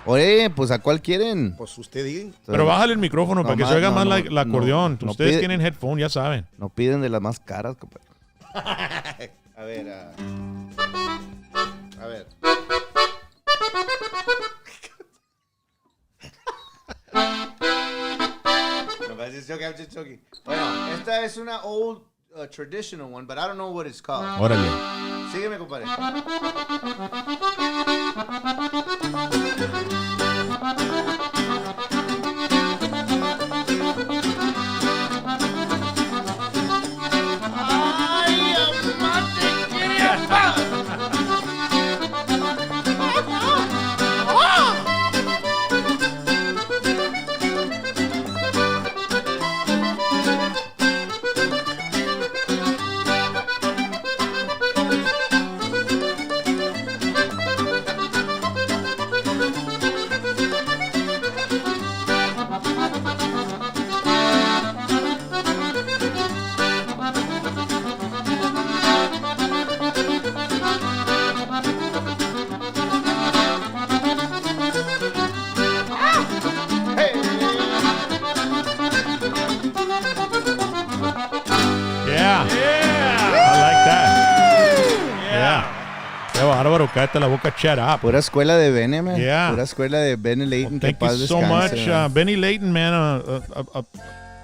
Oye, pues ¿a cuál quieren? Pues usted diga. Pero bájale el micrófono para que se oiga más la acordeón. no Ustedes pide- tienen headphone, ya saben. No piden de las más caras, compadre. A ver, a ver. No, but I'm just joking. Bueno, esta es una old traditional one, but I don't know what it's called. Órale. Sígueme, compadre. bárbaro, cállate la boca, shut up. Pura escuela de Bene, man. Yeah. Pura escuela de Benny Layton. Thank you so much, Benny Layton, man.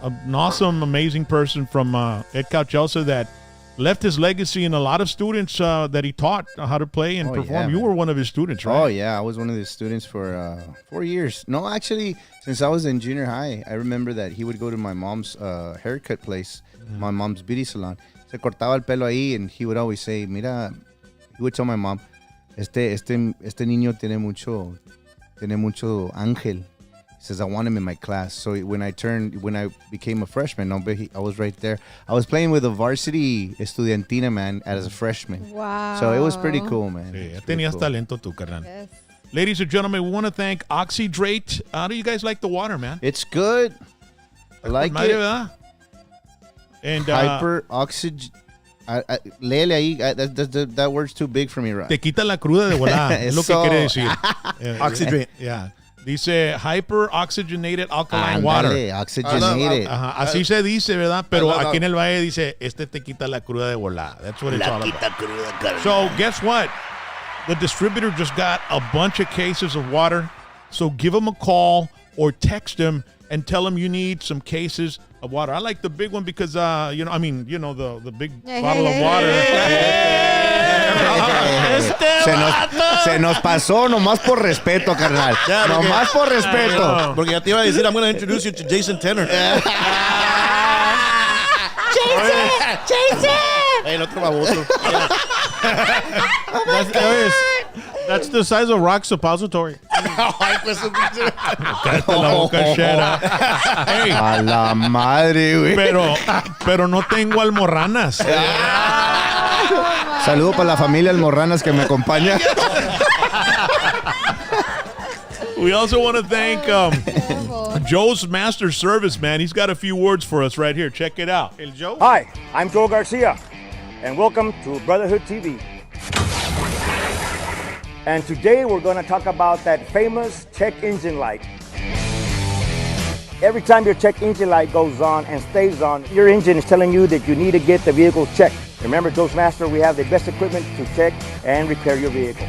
An awesome, amazing person from Ed Cauchelsa that left his legacy in a lot of students that he taught how to play and perform. You were one of his students, right? Oh, yeah. I was one of his students for 4 years. No, actually, since I was in junior high, I remember that he would go to my mom's haircut place, my mom's beauty salon. Se cortaba el pelo ahí, and he would always say, mira, he would tell my mom, este niño tiene mucho ángel. He says, I want him in my class. So when I became a freshman, I was right there. I was playing with the varsity estudiantina, man, as a freshman. Wow. So it was pretty cool, man. Sí, tenías talento tú, carnal. Yes. Ladies and gentlemen, we want to thank Oxydrate. How do you guys like the water, man? It's good. I like it. ¿Verdad? And hyper oxygen. Léele ahí. That word's too big for me, right? Te quita la cruda de volada. Es lo que quiere decir. Oxydrate. Yeah. Dice hyper oxygenated alkaline water. Oxygenated. Ajá, así se dice, ¿verdad? Pero aquí en el valle dice, este te quita la cruda de volada. That's what it's all about. Cruda, so guess what? The distributor just got a bunch of cases of water. So give them a call or text them and tell them you need some cases of water. I like the big one because, the big bottle of water. Se nos pasó nomás por respeto, carnal. Nomás por respeto. Porque ya te iba a decir, I'm going to introduce you to Jason Tenor. Jason! El otro baboso. That's the size of Rock's suppository. Cállate la boca, Shera. Hey, a la madre, güey. Pero no tengo almorranas. Saludo para la familia Almorranas que me acompaña. We also want to thank Joe's Master Service, man. He's got a few words for us right here. Check it out. El Joe? Hi, I'm Joe Garcia, and welcome to Brotherhood TV. And today we're going to talk about that famous check engine light. Every time your check engine light goes on and stays on, your engine is telling you that you need to get the vehicle checked. Remember, Toastmaster, we have the best equipment to check and repair your vehicle.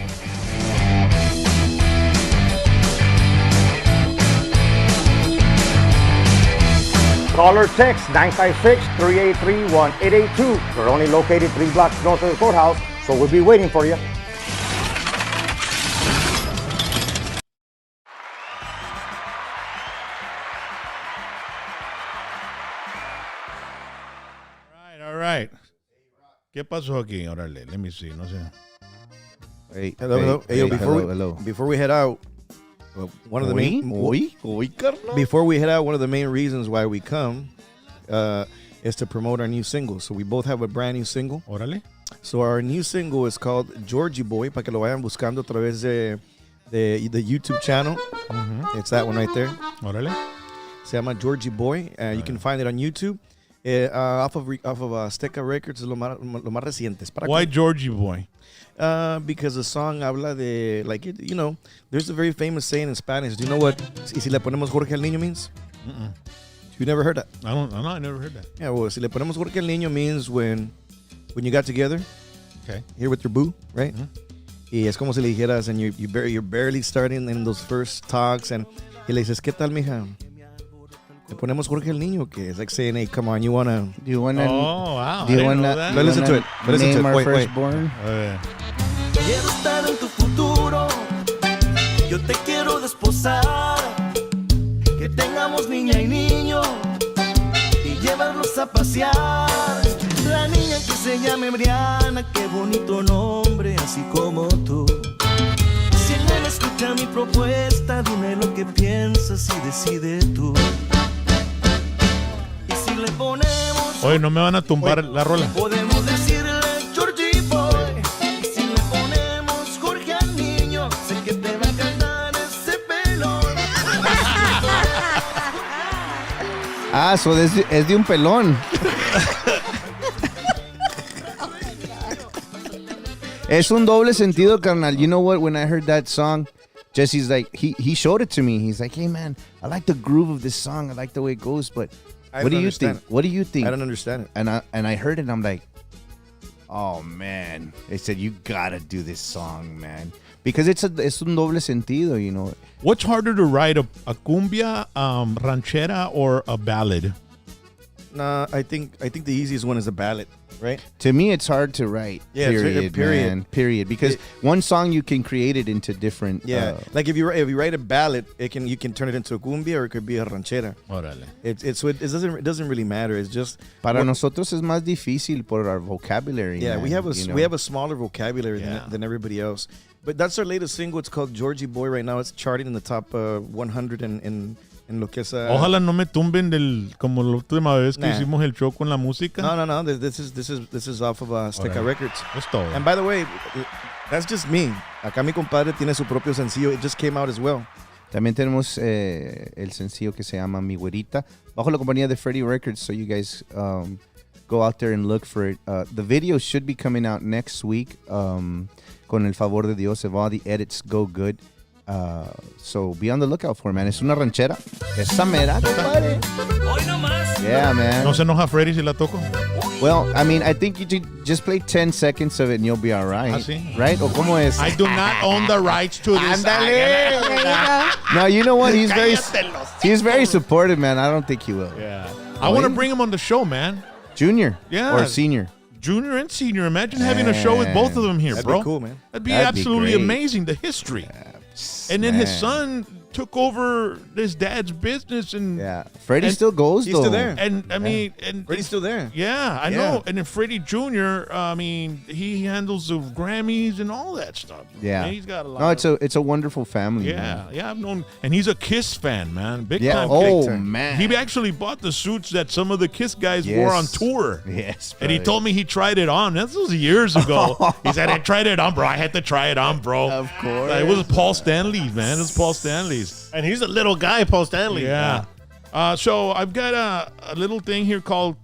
Call or text 956-383-1882. We're only located 3 blocks north of the courthouse, so we'll be waiting for you. ¿Qué pasó aquí? Órale, let me see. No sé. Hey, hello. Hello. Before we head out, one of the main before we head out, one of the main reasons why we come is to promote our new single. So we both have a brand new single. Órale. So our new single is called Georgie Boy, para que lo vayan buscando a través de the YouTube channel. It's that one right there. Órale. Se llama Georgie Boy. You can find it on YouTube. Off of Azteca Records, lo más recientes. Why Georgie Boy? Because the song habla de, like, you know, there's a very famous saying in Spanish. Do you know what y si le ponemos Jorge al Niño means? You never heard that? I never heard that. Yeah, well, si le ponemos Jorge al Niño means when you got together, okay, here with your boo, right? Y es como si le dijeras, and you're barely starting in those first talks, and y le dices, ¿qué tal, mija? Le ponemos Jorge al Niño, que it's like saying, hey, come on, do you wanna oh, wow. do you wanna listen to it. Name our Wait. firstborn? Quiero estar en tu futuro, yo te quiero desposar, que tengamos niña y niño y llevarlos a pasear. La niña que se llame Briana, qué bonito nombre, así como tú. Si él escucha mi propuesta, dime lo que piensas y decide tú. Y si le ponemos, Oye, no me van a tumbar la rola. podemos decirle Georgie Boy. Y si le ponemos Jorge al Niño, sé que te va a encantar ese pelón. So es de un pelón. Es un doble sentido, carnal. You know what? When I heard that song, Jesse's like, he showed it to me. He's like, hey, man, I like the groove of this song. I like the way it goes, but what do you think? What do you think? I don't understand it. And I heard it, and I'm like, oh, man. They said, you got to do this song, man. Because it's un doble sentido, you know. What's harder to write, a cumbia, ranchera, or a ballad? Nah, I think the easiest one is a ballad, right? To me, it's hard to write. Yeah, period. Man, period. Because one song you can create it into different. Yeah, like if you write a ballad, you can turn it into a cumbia or it could be a ranchera. Órale. It doesn't really matter. It's just para nosotros es más difícil por our vocabulary. Yeah, man, we have a smaller vocabulary than everybody else. But that's our latest single. It's called Georgie Boy. Right now, it's charting in the top 100 en lo que es. Ojalá no me tumben como la última vez que hicimos el show con la música. No. This is off of Azteca Records. Es todo. And by the way, that's just me. Acá mi compadre tiene su propio sencillo. It just came out as well. También tenemos el sencillo que se llama Mi Güerita bajo la compañía de Freddie Records. So you guys go out there and look for it. The video should be coming out next week. Con el favor de Dios, if all the edits go good. So be on the lookout for it, man. Es una ranchera. Esa mera, compadre. Yeah, man. ¿No se enoja Freddy si la toco? Well, I mean, I think you should just play 10 seconds of it and you'll be all right. ¿Ah, sí? Right? ¿O cómo es? I do not own the rights to this. Ándale. There you go. No, you know what? He's very supportive, man. I don't think he will. Yeah. I want to bring him on the show, man. Junior? Yeah. Or senior? Junior and senior. Imagine having a show with both of them here, That'd bro. be cool, man. That'd be absolutely amazing, the history. And then his son took over his dad's business, and Freddie still goes. He's still there, and I mean, and Freddie's still there. Yeah, I know. And then Freddie Jr. I mean, he handles the Grammys and all that stuff. Yeah, he's got a lot. No, it's a wonderful family. Yeah, man. I've known, and he's a Kiss fan, man, big time. Oh time. man, he actually bought the suits that some of the Kiss guys wore on tour. Yes, and he told me he tried it on. This was years ago. He said, "I tried it on, bro. I had to try it on, bro." Of course, it was Paul Stanley's, man. It was Paul Stanley's. And he's a little guy, Paul Stanley. Yeah. So I've got a little thing here called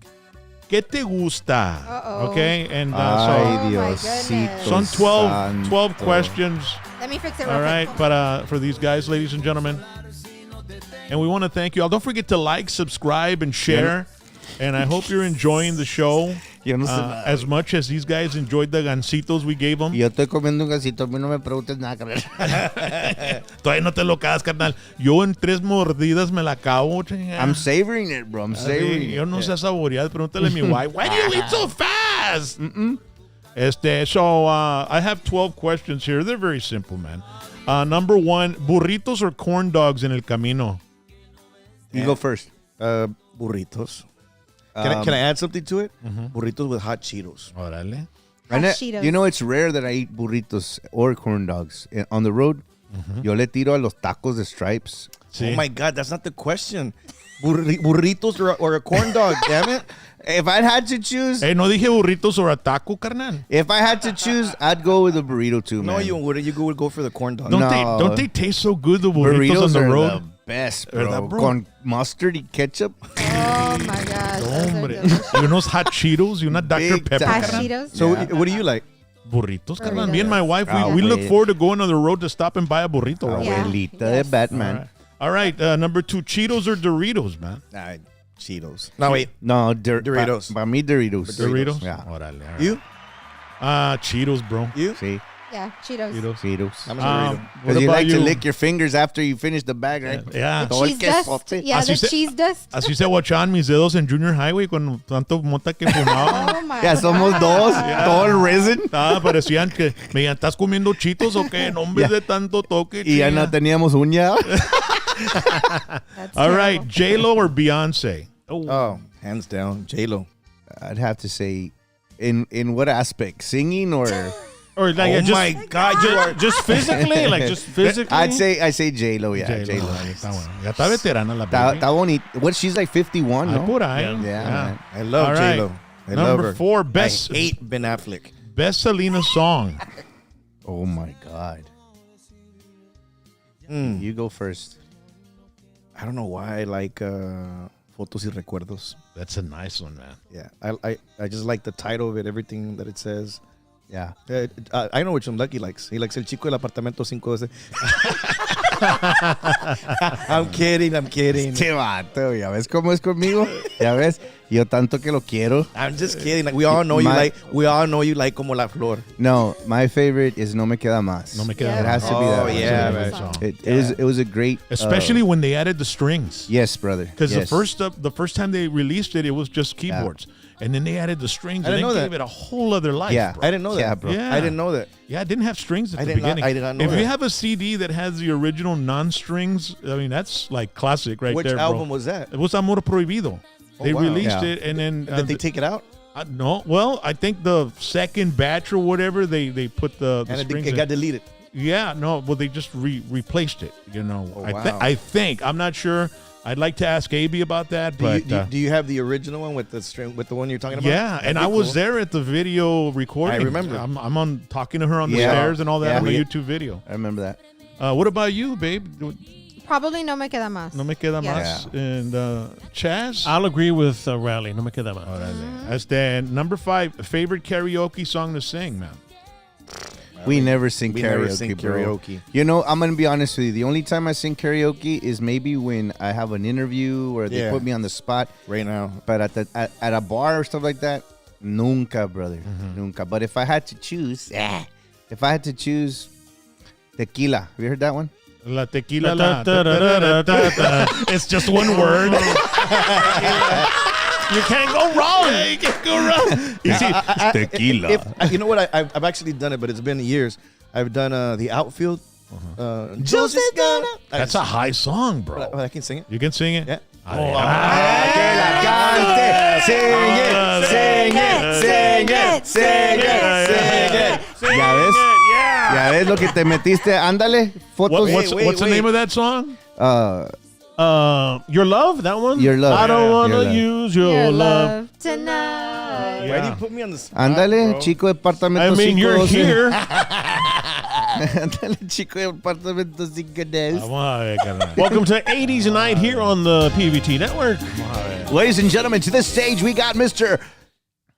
¿Qué te gusta? Okay. And son 12 questions. Let me fix it real All right. quick. But for these guys, ladies and gentlemen. And we want to thank you all. Don't forget to like, subscribe, and share. And I hope you're enjoying the show as much as these guys enjoyed the gancitos we gave them. Yo estoy comiendo un gansito. A mí no me preguntes nada, carnal. Todavía no te lo acabas, carnal. Yo en 3 mordidas me la acabo. I'm savoring it, bro. I'm savoring it. Yo no sé saborear. Pregúntale a mi wife. Why do you eat so fast? So I have 12 questions here. They're very simple, man. Number 1, burritos or corn dogs en el camino? You go first. Burritos. Can I add something to it? Burritos with hot Cheetos. Órale. Cheetos. You know, it's rare that I eat burritos or corn dogs on the road. Yo le tiro a los tacos de stripes. Oh my God, that's not the question. Burritos or a corn dog, damn it. If I had to choose, no dije burritos or a taco, carnal. If I had to choose, I'd go with the burrito too, man. No, you wouldn't. You would go for the corn dog. Don't they taste so good, the burritos on the are road? The best, bro. ¿Verdad, bro? Con mustard y ketchup. Oh my gosh. Hombre. Y unos hot Cheetos y una Dr. Big Pepper. Hot carnal. Cheetos. So what do you like? Burritos, carnal. Burritos. Me and my wife, we look forward to going on the road to stop and buy a burrito. Right? Abuelita de Batman. All right, number 2, Cheetos or Doritos, man? Cheetos. No, wait. No, Doritos. Para mí, Doritos. Doritos? Yeah. Órale, all right. You? Cheetos, bro. You? Sí. Yeah, Cheetos. Cheetos. I'm a Dorito. Because you like to lick your fingers after you finish the bag, right? Yeah. Todo el Cheese dust. quesote. Yeah, the cheese dust. Así se guachaban mis dedos en Junior Highway con tanto mota que fumaba. Oh my Ya somos dos. Todo el resin. Parecían que me estás comiendo chitos o qué, nombres de tanto toque. Y ya no teníamos uña. All right, J-Lo or Beyonce? Oh, hands down, J-Lo. I'd have to say, in what aspect? Singing or like oh my God, you are just physically, like just physically. I say J-Lo, yeah, J-Lo. Está bueno. Ya está veterana la Está bonita. What, she's like 51, no? Por ahí. Yeah, man. I love All right. J-Lo. I love Number her. 4, best I hate Ben Affleck. Best Selena song. Oh my God. You go first. I don't know why I like Fotos y Recuerdos. That's a nice one, man. Yeah, I just like the title of it, everything that it says. Yeah. I know which one Lucky likes. He likes El Chico del Apartamento 5. I'm kidding. Este vato, ¿ya ves cómo es conmigo? ¿Ya ves? Yo tanto que lo quiero. I'm just kidding. Like, we all know you like Como la Flor. No, my favorite is No Me Queda Más. No Me Queda It has to be that one. yeah, man. It was a great, Especially when they added the strings. Yes, brother. Because yes. the first time they released it, it was just keyboards. And then they added the strings and then gave it a whole other life. Yeah. Bro. I didn't know that. Yeah, bro. I didn't know that. Yeah, it didn't have strings at I the did not- beginning. I did not know if you that. have a CD that has the original non-strings, I mean, that's like classic right Which there, bro. album was that? It was Amor Prohibido. They wow. released Yeah. it and then... Did they take it out? No. Well, I think the second batch or whatever, they put the And I strings think it in. got deleted. Yeah, no, well, they just replaced it, you know. Oh, I wow. I think. I'm not sure. I'd like to ask AB about that, but... Do you have the original one with the string, with the one you're talking about? yeah, That'd and be I was cool. there at the video recording. I remember. I'm on talking to her on the Yeah. stairs and all that Yeah. on the YouTube video. I remember that. What about you, babe? Probably No Me Queda Más. No me queda Yeah. más. And Chaz? I'll agree with Rally. No me queda más. That's the number 5 favorite karaoke song to sing, man. We never sing We karaoke, never sing bro. karaoke. You know, I'm gonna be honest with you. The only time I sing karaoke is maybe when I have an interview or they Yeah. put me on the spot. Right now. But at a bar or stuff like that, nunca, brother, nunca. But if I had to choose, tequila. Have you heard that one? La tequila, la. It's just one word. You can't go wrong. You can't go wrong. You see, tequila. You know what? I've actually done it, but it's been years. I've done the outfield. Just gonna. That's a high song, bro. I can sing it. You can sing it? Yeah. Ya ves, ya ves lo que te metiste. Ándale, fotos. What's the name of that song? Your Love, that one? Your Love. I don't want Your to Love. use your love. Tonight. Why do you put me on the spot, Ándale, bro? chico departamento I mean, you're 512. here. Ándale, chico departamento 512. Welcome to 80s Night here on the PVT Network. Ladies and gentlemen, to this stage we got Mr.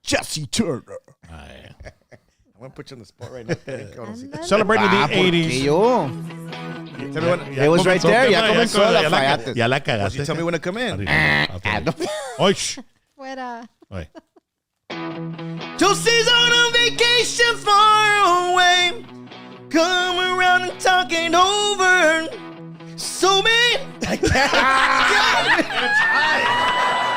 Jesse Turner. I'm gonna put you on the spot right now. Celebrating the 80s. Yo. It was right there. Ya comenzó la fallaste. Ya la Why don't cagaste. you tell me when to come in? Oy, shh. Fuera. Oy. Josie's on a vacation far away. Come around and talking over. So me.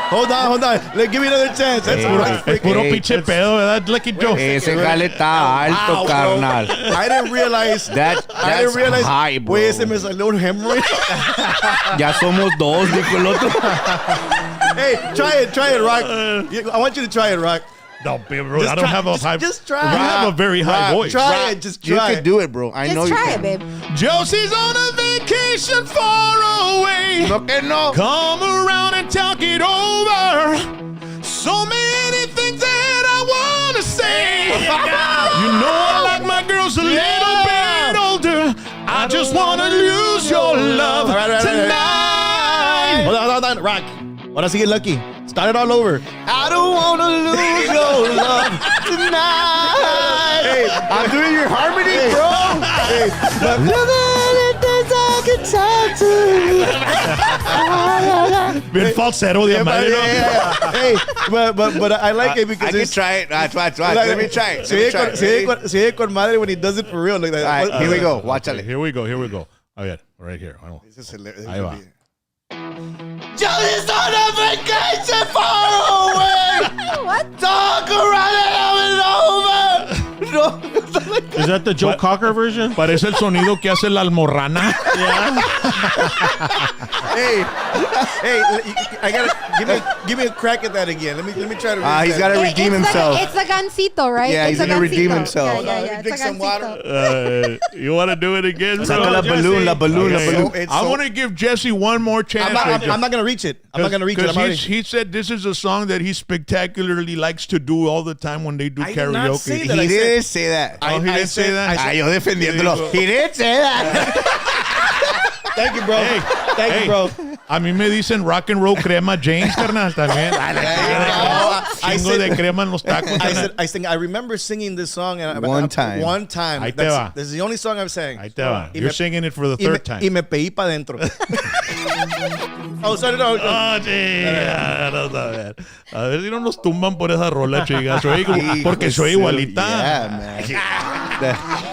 Hold on. Give me another chance. That's Es puro pinche pedo, ¿verdad? Lucky Joe. Ese jale está alto, Ow, bro. carnal. I didn't realize. That's high, bro. Güey, se me salió un hemorrhoid. Ya somos dos, dijo el otro. Hey, try it, Rock. I want you to try it, Rock. No, bro, I don't have a high. Just try. You have a very high voice. Try it. Just try. You can do it, bro. I know Just you try can. it, babe. Josie's on a vacation far away. No que no. Come around and talk it over. So many things that I want to say. You know I like my girls a little bit older. I just want to lose your love tonight. Hold on, Rock. Ahora sigue Lucky. Start it all over. I don't want to lose your love tonight. Hey, I'm doing your harmony, bro. Hey, Bien falsetto de madre. Hey, but I like it because I can try it. Watch. Let me try it. Se oye con madre when he does it for real. Like that. All right, here we go. Watch it. Here we go. Oh, yeah. Right here. Ahí va. Josie's on a vacation far away. What? Talk around and over. No. Is that the Joe Cocker version? Parece el sonido que hace la almorrana. Hey, I gotta give me a crack at that again. Let me try to. He's got to redeem himself. It's the gancito, right? Yeah, it's he's gonna redeem himself. Yeah. Drink It's a some gancito. You want to do it again? Saca la balloon. I want to give Jesse one more chance. I'm not gonna reach it. I'm not gonna reach it. He said this is a song that he spectacularly likes to do all the time when they do I did karaoke. not say that. He didn't say that. Oh, he didn't say that? Yo defendiéndolo. He didn't say that. Thank you, bro. Thank you, bro. A mí me dicen rock and roll crema James, carnal, también. Chingo de crema en los tacos. I remember singing this song One time. Ahí te va. This is the only song I've sang. Ahí te va. You're singing it for the third time. Y me peí para adentro. Oh, sorry, no. Oh, chica, no saber. A ver si no nos tumban por esa rola, chica. Porque soy igualita. Yeah, man.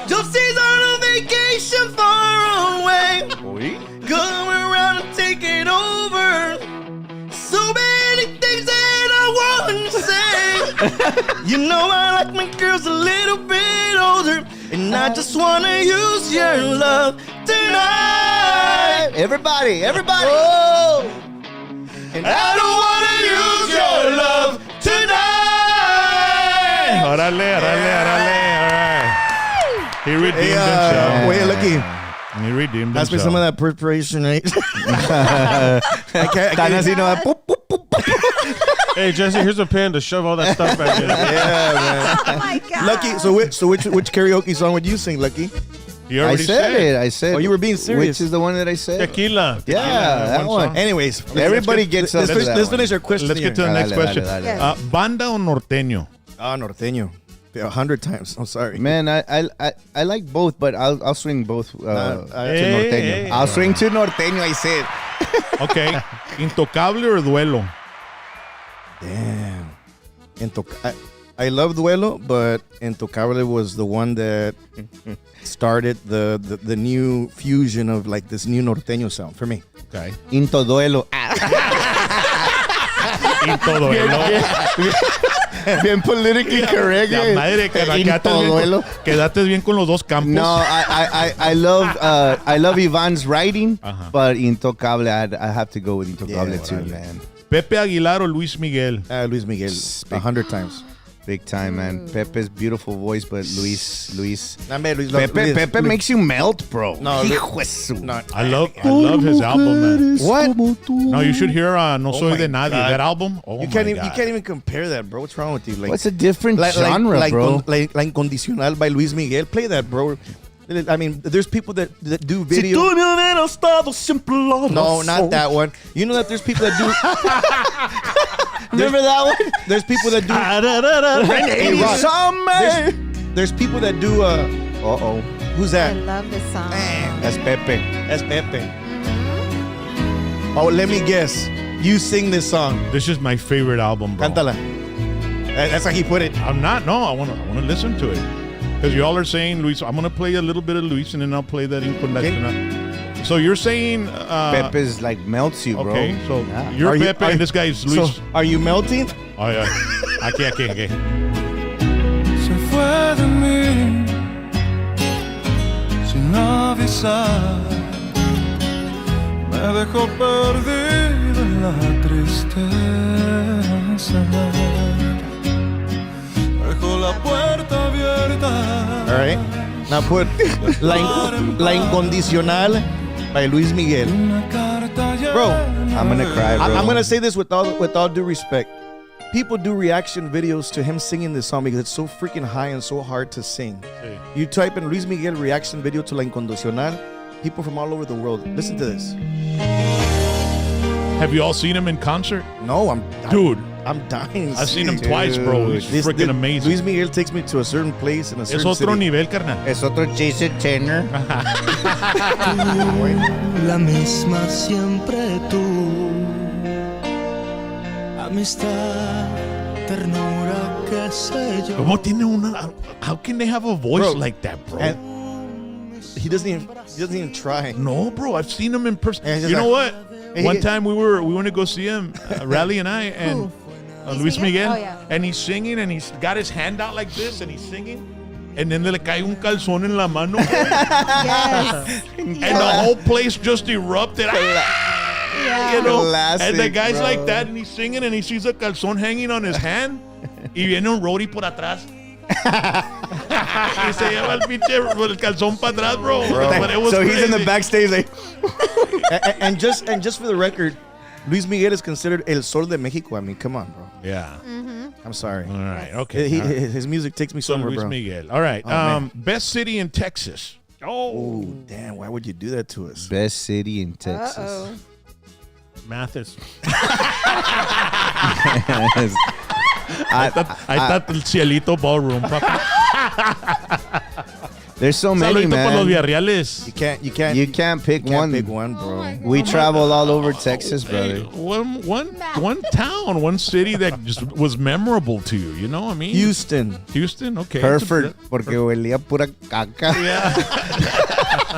Josie's on a vacation far away. Come around and take it over. So many things that I want to say. You know I like my girls a little bit older, and I just want to use your love tonight. Everybody. Oh. And I don't want to use your love tonight. Órale. All right. He redeemed himself. Wait, Lucky. He redeemed Pass me himself. some of that perspiration, right? Hey, Jesse, here's a pen to shove all that stuff back in. Yeah, man. Oh my God. Lucky, which karaoke song would you sing, Lucky? He I already said it. I said. Oh, you were being serious. Which is the one that I said? Tequila. Yeah, that one. Anyways, Everybody gets up to that let's one. finish our question. Let's get to the Dale, next dale, question. dale, dale. Banda o norteño? Norteño. 100 times. I'm sorry. Man, I like both, but I'll swing both to norteño. hey. I'll swing to norteño. I said. Okay. Intocable or Duelo? Damn. I love Duelo, but Intocable was the one that started the new fusion of like this new norteño sound for me. Okay. Into duelo. Into Duelo. Bien politically correct. La madre, quedaste bien con los dos campos. No, I love Ivan's writing, but Intocable, I have to go with Intocable too, man. Pepe Aguilar o Luis Miguel? Luis Miguel, 100 times. Big time, man. Pepe's beautiful voice, but Luis. Pepe makes you melt, bro. No, I love his album, man. What? No, you should hear No Soy de Nadie. That album. Oh, you can't even compare that, bro. What's wrong with you? Like, what's a different genre, bro? Like La Incondicional by Luis Miguel. Play that, bro. I mean, there's people that do video. No, not that one. You know that there's people that do. Remember that one? There's people that do. There's people that do. Who's I that? love this song. That's Pepe. That's Pepe. Oh, let me guess. You sing this song. This is my favorite album, bro. Cántala. That's how he put it. I'm not. No, I want to listen to it. Because y'all are saying Luis. I'm going to play a little bit of Luis and then I'll play that Incondicional. So you're saying Pepe's like melts you, bro. Okay, so you're Pepe and this guy is Luis. So, are you melting? Oh, yeah. Aquí. Se fue de mí sin avisar, me dejó perdido la tristeza. Dejo la puerta abierta. All right. Now put La Incondicional by Luis Miguel. Bro, I'm gonna cry, bro. I'm gonna say this with all due respect. People do reaction videos to him singing this song because it's so freaking high and so hard to sing. Sí. You type in Luis Miguel reaction video to La Incondicional, people from all over the world. Listen to this. Have you all seen him in concert? No, I'm dying. I've seen him twice, bro. He's freaking amazing. Luis Miguel takes me to a certain place in a certain Es otro city. nivel, carnal. Es otro Jason Tanner. La misma siempre tú. Amistad, ternura, qué sé yo. ¿Cómo tiene una? How can they have a voice Bro, like that, bro? And he doesn't even try. No, bro. I've seen him in person. And he's You know like- what? And One he- time we went to go see him, Rally and I, and Luis Miguel, Oh, yeah. and he's singing, and he's got his hand out like this, and he's singing, and then le cae un calzón en la mano, Yes. and the whole place just erupted. You know, Classic, and the guy's bro. like that, and he's singing, and he sees a calzón hanging on his hand, y viene un roadie por atrás. Y se lleva el pinche el calzón para atrás, bro. But it was So he's in the crazy. backstage like, and just for the record, Luis Miguel is considered El Sol de Mexico. I mean, come on, bro. Yeah. I'm sorry. All right. Okay. All right. His music takes me So somewhere, Luis bro. Miguel. All right. Oh, man. Best city in Texas. Oh, damn! Why would you do that to us? Best city in Texas. Uh-oh. Mathis. I thought el Cielito Ballroom, papá. There's so many, Saludito para los man. Villarreales. You can't pick one. Pick one, bro. We travel all over Texas, Hey, brother. one town, one city that just was memorable to you. You know what I mean? Houston. Houston, okay. Hereford, porque olía pura caca.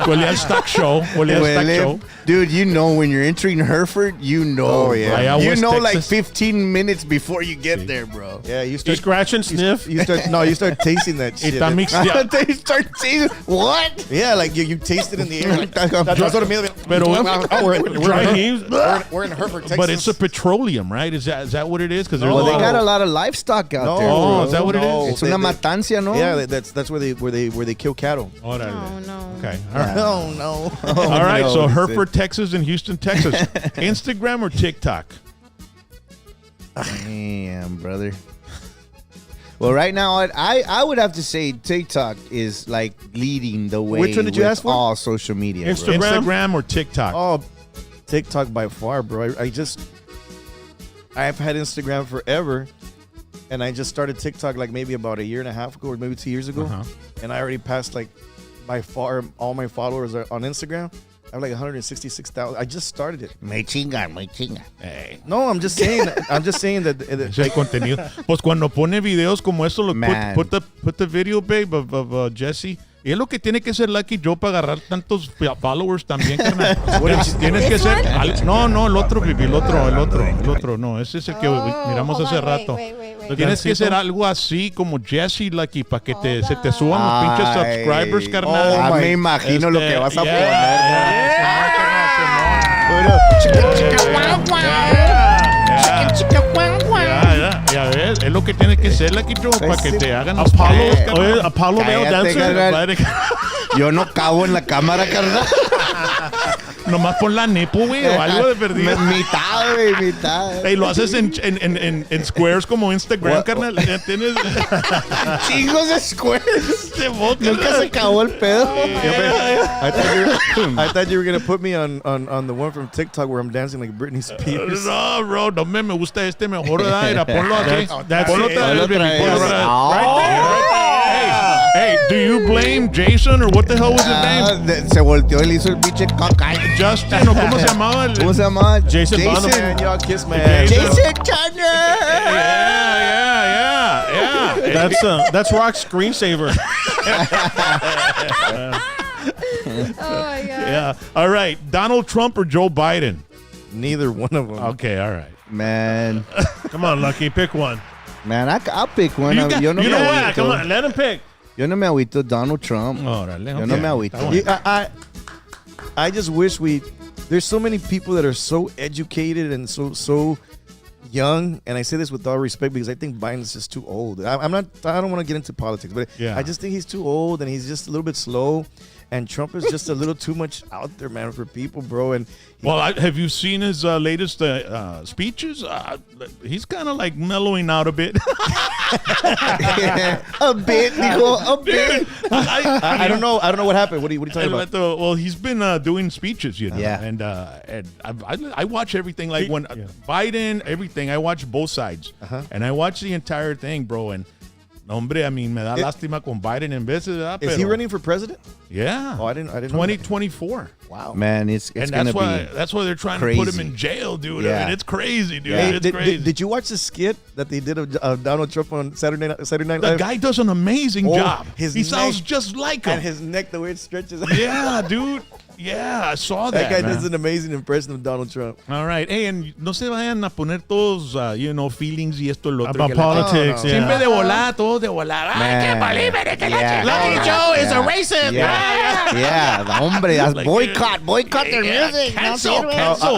Huele al stock show. Huele al stock show. Dude, you know when you're entering Hereford, you know. Oh, yeah. Allá You West know like Texas. 15 minutes before you get there, bro. Yeah, you You start. scratch and sniff. You start tasting that shit. Está mixteado. They start tasting. What? Yeah, like you taste it in the air. Like, that's what I mean. Pero dry We're heaves. in Hereford, Texas. But it's a petroleum, right? Is that what it is? Because Well, they got a lot of livestock out there. Oh, bro. is that what it is? It's una matancia, no? Yeah, that's where they kill cattle. Órale. Oh, no. Okay. All right. Oh no. All right. no, So he Hereford, Texas, and Houston, Texas. Instagram or TikTok? Damn, brother. Well, right now, I would have to say TikTok is like leading the way. Which one did you with ask for? all social media. bro. Instagram or TikTok? Oh, TikTok by far, bro. I've had Instagram forever, and I just started TikTok like maybe about a year and a half ago, or maybe 2 years ago, and I already passed like by far all my followers are on Instagram. I have like 166,000. I just started it. Me chingan, me chingan. Hey. No, I'm just saying. I'm just saying that. Es el contenido. Pues cuando pone videos como esto, Man. put the video, babe, of Jesse. Y es lo que tiene que ser Lucky Joe para agarrar tantos followers también, carnal. Tienes que ser. No, el otro, Bibi, el otro. No, ese es el que miramos hold hace on, rato. wait. Tienes que ser algo así como Jesse, Lucky, para que se te suban los pinches Ay. subscribers, carnal. Ah, me imagino lo que vas a poner. Ya ves, es lo que tiene que ser Lucky Joe para que te hagan los Apollo, followers, carnal. oye, Apollo Male Cállate, Dancer. carnal. Yo no cabo en la cámara, carnal. Nomás pon la nepo, güey, o algo de perdido. Mitad, güey, mitad. Y lo haces en squares como Instagram, carnal. Ya tienes. Chingos de squares. Te boca, Nunca se acabó el pedo. I thought you were gonna put me on the one from TikTok where I'm dancing like Britney Spears. No, bro, no me gusta este mejor, ¿verdad? Mira, ponlo aquí. That's Ponlo it. otra vez, Ponlo baby, otra vez. ponlo otra vez. Oh. Hey, do you blame Jason or what the hell was his name? Se volteó y le hizo el pinche caca. Justin, o cómo se llamaba? ¿Cómo se llama? Jason Bonham. Man, y'all kiss my ass. Jason Turner. Yeah. That's Rock's screensaver. Oh, my God. Yeah. All right. Donald Trump or Joe Biden? Neither one of them. Okay, all right. Man, Come on, Lucky, pick one. man, I'll pick one. You Yo no know me what? agüito. Come on, let him pick. Yo no me agüito Donald Trump. Órale, Yo no okay. me agüito. I just wish we there's so many people that are so educated and so young, and I say this with all respect because I think Biden's just too old. I don't want to get into politics, but Yeah. I just think he's too old and he's just a little bit slow. And Trump is just a little too much out there, man, for people, bro. And Have you seen his latest speeches? He's kind of like mellowing out a bit. a bit, dijo, a bit. I don't know. I don't know what happened. What are you talking about? Well, he's been doing speeches, you know. Yeah. And I watch everything. Like when Biden, everything. I watch both sides, and I watch the entire thing, bro. And hombre, I mean, me da lástima con Biden en veces. Is he running for president? Yeah. Oh, I didn't. 2024. Wow. Man, it's And gonna that's why they're trying crazy. to put him in jail, dude. Yeah. I mean, it's crazy, dude. Hey, It's crazy. Did you watch the skit that they did of Donald Trump on Saturday Night The Live? guy does an amazing job. He sounds neck- just like him. And his neck, the way it stretches. Yeah, dude. Yeah, I saw That guy man. does an amazing impression of Donald Trump. All right. Hey, and no se vayan a poner todos, feelings y esto y lo otro. About que la- politics, No, no. yeah. Siempre de volar, todos de volar. Ay, Man. que Bolívar, que la Yeah. Lucky Yeah. Joe is a Yeah. racist. Yeah. Yeah, the hombre, that's Like, boycott their yeah, music. cancel, no sirve. cancel.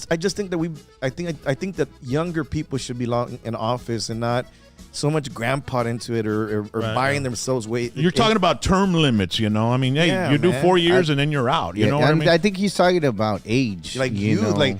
I just think that I think that younger people should belong in office and not so much grandpa into it or Right. buying themselves way. You're talking about term limits, you know. I mean, hey, Yeah, you do man. 4 years and then you're out. You know what I mean? I think he's talking about age. like you know? like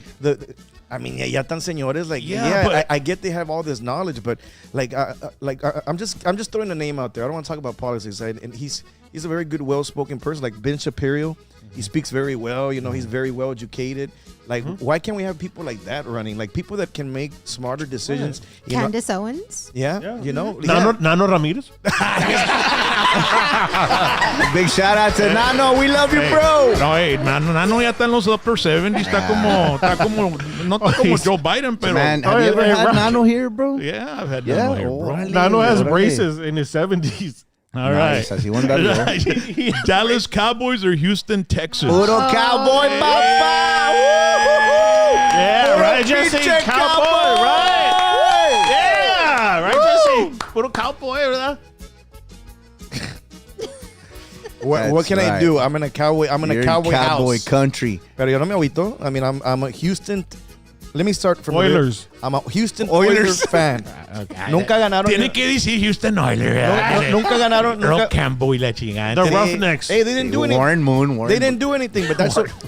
I mean, ya tan señores. Like, Yeah, but- I get they have all this knowledge, but I'm just throwing a name out there. I don't want to talk about politics. And he's a very good, well-spoken person, like Ben Shapiro. He speaks very well. You know, he's very well educated. Like, why can't we have people like that running? Like people that can make smarter decisions. You know? Candace Owens. Yeah, you know. Nano Ramirez. Big shout out to Nano. We love you, bro. No, hey, Nano ya está en los upper 70s. Está como no está como Joe Biden, pero. Man, have you ever had Nano here, bro? Yeah, I've had Yeah, Nano here, bro. órale. Nano has Órale. braces in his 70s. All right. Nice, así buen darle. Dallas Cowboys or Houston Texans? Puro cowboy, papá. Yeah, right, Puro Jesse? pinche Cowboy, right? Yeah, right, Jesse? Puro cowboy, ¿verdad? What That's can I right. do? I'm in a cowboy Cowboy house. country. Pero yo no me agüito. I mean, I'm a Houston. Let me start from Oilers. I'm a Houston Oilers fan. Nunca ganaron. Tiene que decir Houston Oilers. Nunca ganaron. Earl Nunca, Campbell y la chingada. The Roughnecks. hey, they didn't do anything. Warren Moon. They didn't do anything, but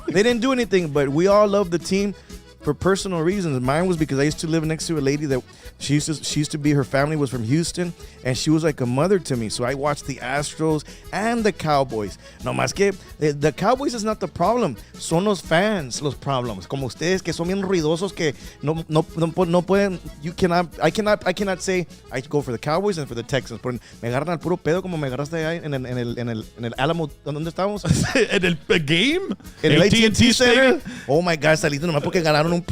they didn't do anything. But we all love the team for personal reasons. Mine was because I used to live next to a lady that she used to be. Her family was from Houston, and she was like a mother to me. So I watched the Astros and the Cowboys. No más que the Cowboys is not the problem. Son los fans los problems. Como ustedes que son bien ruidosos que no pueden. I cannot say I go for the Cowboys and for the Texans. Pero me agarran al puro pedo como me agarraste allá en el Alamo. ¿Dónde estábamos? En el game? En el AT&T Stadium? Center. Oh my God, saliste nomás porque ganaron un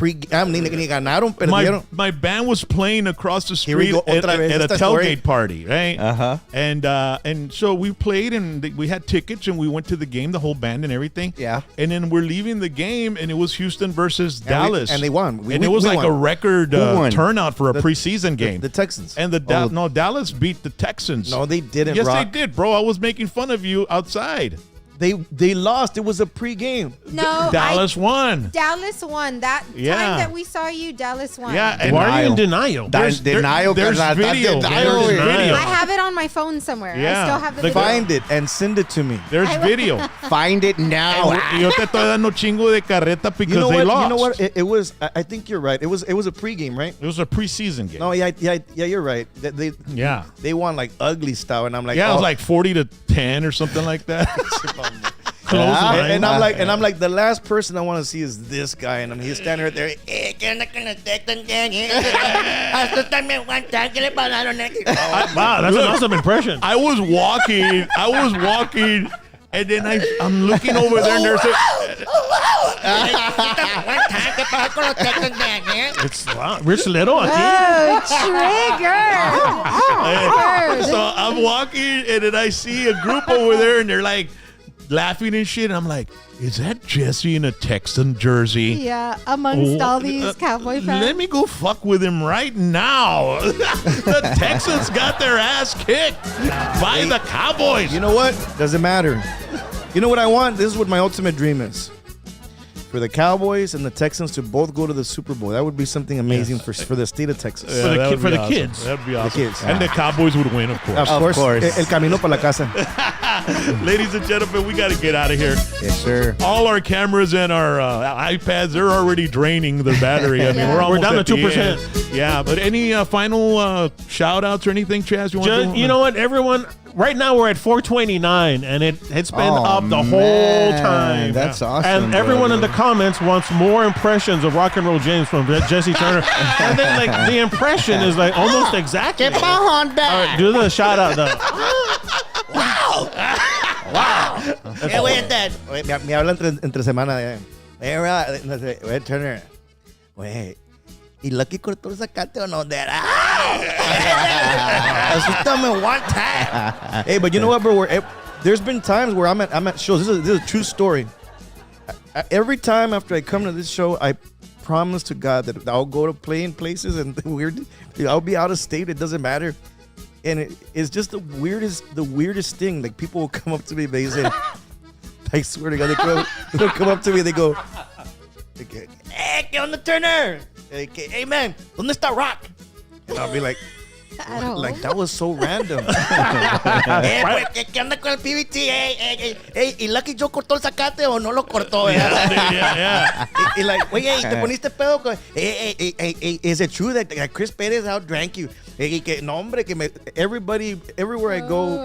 ni ganaron, perdieron. My band was playing across the Here we street go, otra vez at a esta tailgate story. party, right? Uh-huh. And so we played and we had tickets and we went to the game, the whole band and everything. Yeah. And then we're leaving the game and it was Houston versus Dallas. And they won. And it was we like won. a record won? turnout for a The- preseason game. The Texans. And Dallas beat the Texans. No, they didn't. Yes, Rock. they did, bro. I was making fun of you outside. They lost. It was a pregame. No, Dallas won. Dallas won. That Yeah. time that we saw you, Dallas won. Yeah, and Why are you in denial? There's Denial, there's carnal. video. Denial, There's güey. video. I have it on my phone somewhere. Yeah. I still have the The video. Find it and send it to me. There's video. Find it now. Y yo te estoy dando chingo de carreta because You know they what? lost. You know what? It was. I think you're right. It was a pregame, right? It was a preseason game. No, yeah, you're right. Yeah. They won like ugly style, and I'm like, Yeah, it was oh. like 40-10 or something like that. Close Ah, line. And I'm like, the last person I want to see is this guy, and he's standing right there. Wow, that's an awesome impression. I was walking, and then I'm looking over there, and there's a. It's Rich Little aquí. Oh, trigger. So I'm walking, and then I see a group over there, and they're like laughing and shit. And I'm like, is that Jesse in a Texan jersey? Yeah, amongst all these Uh, Cowboy fans. Let me go fuck with him right now. The Texans got their ass kicked by the Cowboys. You know what? Doesn't matter. You know what I want? This is what my ultimate dream is. for the Cowboys and the Texans to both go to the Super Bowl. That would be something amazing for the state of Texas. Yeah, for the awesome. kids. That'd be awesome. kids. And the Cowboys would win, of course. Of course. El camino para la casa. Ladies and gentlemen, we got to get out of here. Yes, sir. All our cameras and our iPads, they're already draining their battery. I mean, we're almost down at to the 2%. end. Yeah, but any final shout-outs or anything, Chaz, you want to do? You know what, everyone? Right now we're at 429, and it's been up the whole man, time. that's awesome, And everyone in the comments wants more impressions of Rock and Roll James from Jesse Turner. And then, like, the impression is like almost exactly. Keep on back. All right, do the shout out though. Wow. Hey, wait, Dad. Me habla entre semana. Wait, Turner. Wait. ¿Y Lucky cortó el zacate o no, Dad? ASUSTAME one time. Hey, but you know what, bro? There's been times where I'm at shows. This is a true story. Every time after I come to this show, I promise to God that I'll go to play in places and I'll be out of state. It doesn't matter. And it's just the weirdest thing. Like, people will come up to me, they say, I swear to God, they'll come up to me, they go, hey, ¿qué onda, Turner? Hey, man, ¿dónde está Rock? And I'll be like, like, that was so random. ¿Qué onda con el PBT? Hey, ¿y Lucky Joe cortó el zacate o no lo cortó? Yeah. Y like, oye, ¿te poniste pedo? Hey, is it true that Chris Perez outdrank you? No, hombre, everywhere I go,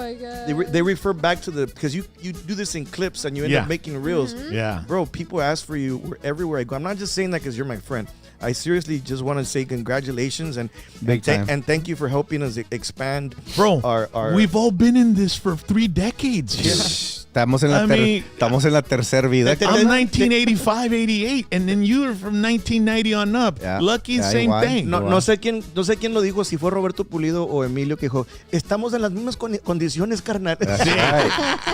they refer back to because you do this in clips and you end up making reels. Yeah. Bro, people ask for you everywhere I go. I'm not just saying that because you're my friend. I seriously just want to say congratulations and thank you for helping us expand. Bro, our we've all been in this for 3 decades. Estamos en la tercera vida. I'm 1985, 88, and then you were from 1990 on up. Yeah. Lucky, Yeah, same igual. thing. No sé quién lo dijo, si fue Roberto Pulido o Emilio, que dijo, estamos en las mismas condiciones, carnal. Sí.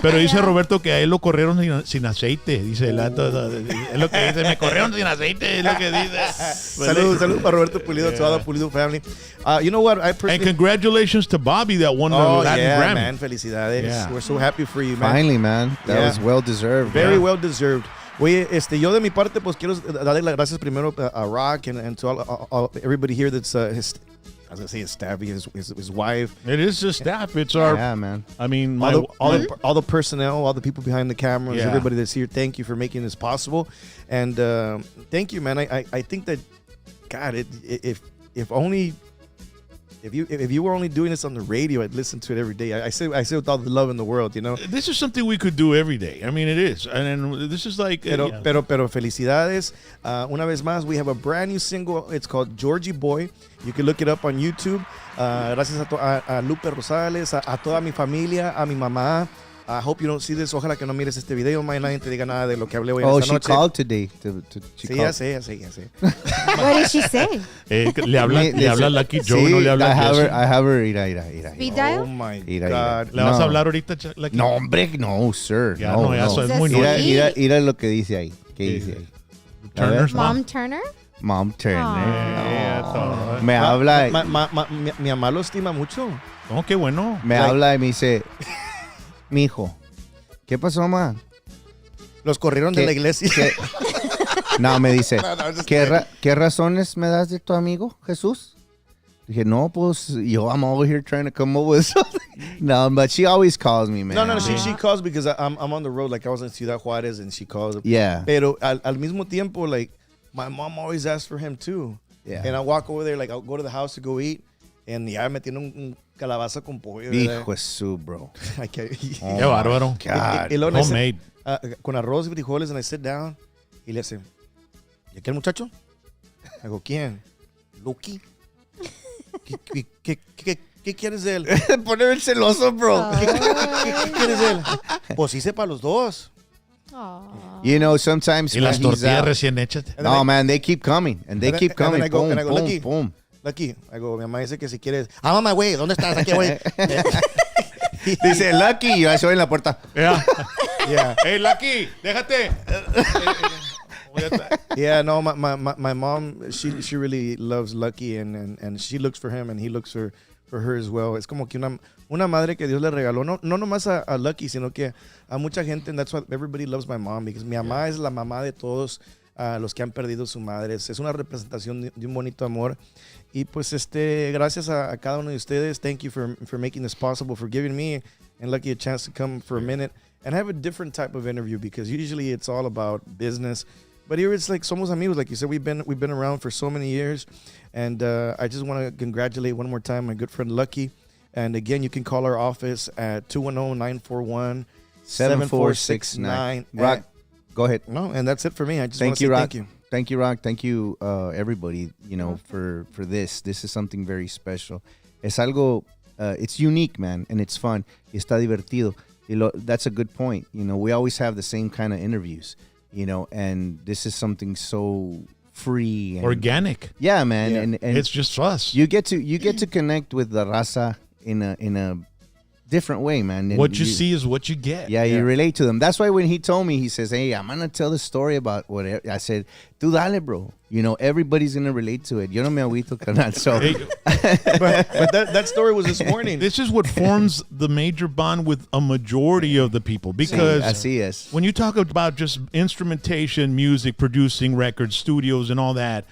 Pero dice Roberto que a él lo corrieron sin aceite. Dice, es lo que dice, me corrieron sin aceite, es lo que dice. Salud para Roberto Pulido, to all the Pulido family. You know what? And congratulations to Bobby that won the Latin Grammy. Man, felicidades. Yeah. We're so happy for you, man. Finally, man. That was well deserved. Very well deserved. Oye, yo de mi parte, pues quiero darle las gracias primero a Rock and to all everybody here that's I was gonna say his staff, his wife. It is the staff. It's our. Yeah, man. I mean, all the personnel, all the people behind the cameras, everybody that's here. Thank you for making this possible, and thank you, man. I think that, God, if only. If you were only doing this on the radio, I'd listen to it every day. I say with all the love in the world, you know. This is something we could do every day. I mean, it is, and this is like. Pero felicidades. Una vez más, we have a brand new single. It's called Georgie Boy. You can look it up on YouTube. Gracias a Lupe Rosales, a toda mi familia, a mi mamá. I hope you don't see this. Ojalá que no mires este video. Nadie te diga nada de lo que hablé hoy esta noche. She called today. Sí, ya sé. What did she say? Le habla Lucky Joe, no le habla I have her. Ira. Speed dial? Oh my Ira. God. ¿Le vas a hablar ahorita, Lucky? No, hombre, no, sir. Ya no. eso es muy nuevo. Mira lo que dice ahí. ¿Qué dice ahí? Turner's Mom Turner? Mom Turner. No. Me habla. Mi mamá lo estima mucho. Oh, qué bueno. Me habla y me dice, mijo, ¿qué pasó, mamá? Los corrieron de la iglesia. No, me dice, ¿qué razones me das de tu amigo Jesús? Dije, no, pues, I'm over here trying to come up with something. No, but she always calls me, man. No, she calls because I'm on the road. Like, I was in Ciudad Juárez and she calls. Yeah. Pero al mismo tiempo, like, my mom always asks for him too. Yeah. And I walk over there, like, I'll go to the house to go eat. And me tiene un calabaza con pollo. Hijo de su, bro. Qué bárbaro. God. Y luego Homemade. Con arroz y frijoles, and I sit down. Y le hace, ¿y aquel muchacho? Hago, ¿quién? Lucky. ¿Qué quieres de él? Poner el celoso, bro. ¿Qué quieres de él? Pues hice para los dos. You know, sometimes Y las tortillas recién hechas. No, man, they keep coming. And they keep coming. I go, Boom, boom. Lucky. Hago, mi mamá dice que si quieres. Mamá, güey, ¿dónde estás? Aquí, güey. Dice Lucky y yo estoy en la puerta. Yeah. Hey, Lucky, déjate. Yeah, no, my mom, she really loves Lucky and she looks for him and he looks for her as well. Es como que una madre que Dios le regaló, no nomás a Lucky, sino que a mucha gente, and that's why everybody loves my mom, because mi mamá es la mamá de todos los que han perdido su madre. Es una representación de un bonito amor. Y pues gracias a cada uno de ustedes. Thank you for making this possible, for giving me and Lucky a chance to come for a minute and have a different type of interview, because usually it's all about business. But here it's like somos amigos, like you said. We've been around for so many years, and I just want to congratulate one more time my good friend Lucky. And again, you can call our office at 210-941-7469. Rock, go ahead. No, and that's it for me. I just want to say Rock. thank you. Thank you, Rock. Thank you, everybody. For this. This is something very special. Es algo. It's unique, man, and it's fun. Está divertido. That's a good point. We always have the same kind of interviews. And this is something so free and organic. Yeah, man. Yeah. And it's just us. You get to connect with the raza in a different way, man. And what you see is what you get. Yeah, you relate to them. That's why when he told me, he says, "Hey, I'm gonna tell the story about whatever." I said, "Tú dale, bro. Everybody's gonna relate to it. Yo no me agüito, carnal." So, but that story was this morning. This is what forms the major bond with a majority of the people, because así es. When you talk about just instrumentation, music, producing records, studios, and all that,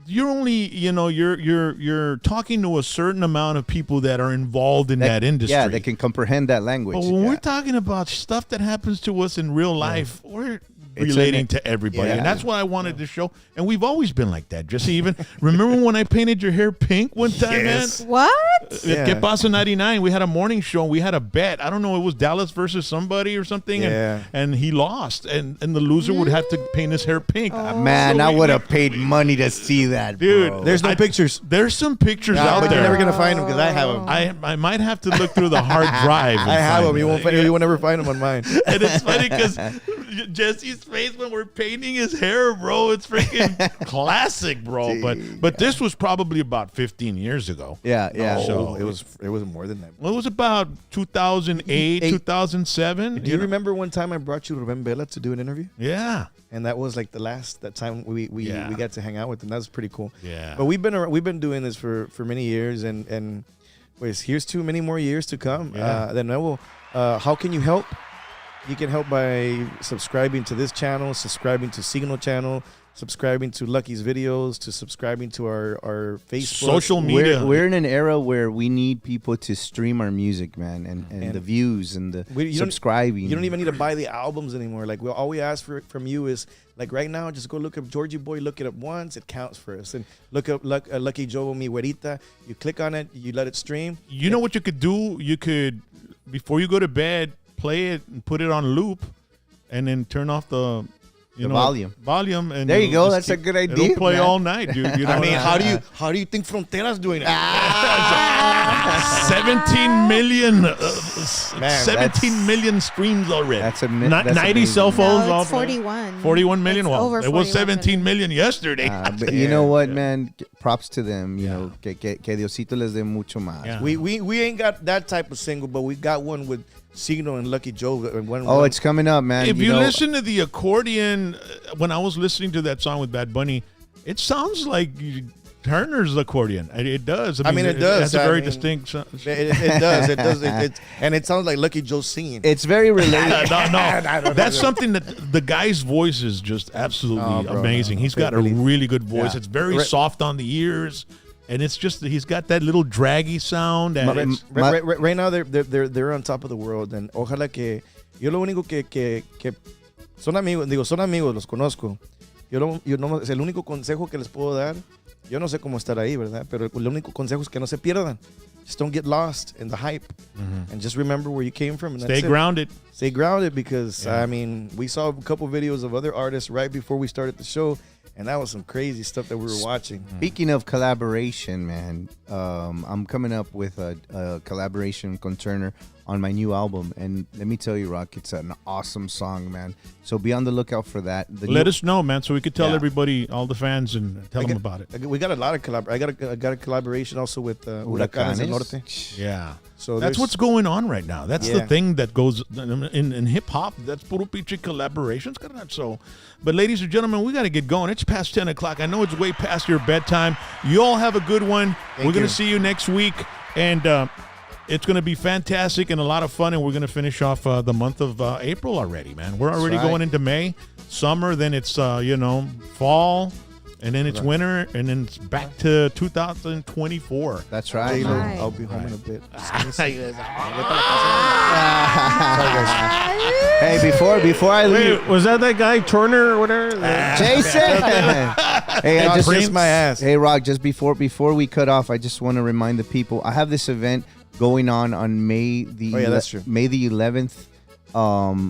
you're only, you're talking to a certain amount of people that are involved in that industry. Yeah, they can comprehend that language. But when we're talking about stuff that happens to us in real life, we're relating to everybody. And that's what I wanted to show. And we've always been like that. Jesse, even remember when I painted your hair pink one time, man? What? Que Pasa 99, we had a morning show and we had a bet. I don't know, it was Dallas versus somebody or something. And he lost. And the loser would have to paint his hair pink. Man, I would have paid money to see that, dude. bro. There's no pictures. There's some pictures out but there. You're never going to find them because I have them. I might have to look through the hard drive. I have them. You won't never find them on mine. And it's funny because Jesse's face when we're painting his hair, bro, it's freaking classic, bro. But this was probably about 15 years ago. Yeah. So it was more than that. Well, it was about 2008, 2007. Do you remember one time I brought you Ruben Vela to do an interview? Yeah. And that was like that time we got to hang out with him. That was pretty cool. Yeah. But we've been doing this for many years, and pues here's too many more years to come. Yeah. De nuevo, how can you help? You can help by subscribing to this channel, subscribing to Signal channel, subscribing to Lucky's videos, to subscribing to our Facebook. Social media. We're in an era where we need people to stream our music, man, and the views and the subscribing. You don't even need to buy the albums anymore. Like, all we ask from you is, like, right now, just go look up Georgie Boy, look it up once, it counts for us. And look up Lucky Joe, Mi Güerita. You click on it, you let it stream. You know what you could do? You could, before you go to bed, play it and put it on loop, and then turn off the volume. And there you go. That's a good idea. It'll play all night, dude. I mean, how do you think Frontera's doing it? 17 million streams already. That's 90 cell phones. No, it's 41. 41 million. It's Well, over it was 41 17 million yesterday. But you know what, man? Props to them. You know, que Diosito les dé mucho más. Yeah. We ain't got that type of single, but we got one with Signal and Lucky Joe. It's coming up, man. If you listen to the accordion, when I was listening to that song with Bad Bunny, it sounds like Turner's accordion. It does. I mean, it does. It has a very distinct sound. It does. It does. And it sounds like Lucky Joe singing. It's very related. No. That's something that the guy's voice is just absolutely amazing. He's got a really good voice. Yeah. It's very soft on the ears. And it's just he's got that little draggy sound. And right now they're on top of the world, and ojalá que yo lo único que son amigos, los conozco. Yo no, es el único consejo que les puedo dar. Yo no sé cómo estar ahí, ¿verdad? Pero el único consejo es que no se pierdan. Just don't get lost in the hype, and just remember where you came from. And stay grounded. Stay grounded, because I mean, we saw a couple videos of other artists right before we started the show. And that was some crazy stuff that we were watching. Speaking of collaboration, man, I'm coming up with a collaboration con Turner on my new album. And let me tell you, Rock, it's an awesome song, man. So be on the lookout for that. Let us know, man, so we could tell everybody, all the fans, and tell them about it. We got a lot of collaboration. I got a collaboration also with Huracanes del Norte. Yeah. So that's what's going on right now. That's the thing that goes in hip hop. That's puro pinche collaborations. So, but ladies and gentlemen, we got to get going. It's past 10 o'clock. I know it's way past your bedtime. You all have a good one. We're going to see you next week. And it's going to be fantastic and a lot of fun, and we're going to finish off the month of April already, man. We're already going into May, summer, then it's, fall, and then it's winter, and then it's back to 2024. That's right. Right. I'll be home in a bit. Hey, before I leave, Wait, was that guy Turner or whatever? Jason. Hey, I just Kiss my ass. Hey, Rock. Just before we cut off, I just want to remind the people I have this event going on May the that's true. May the 11th.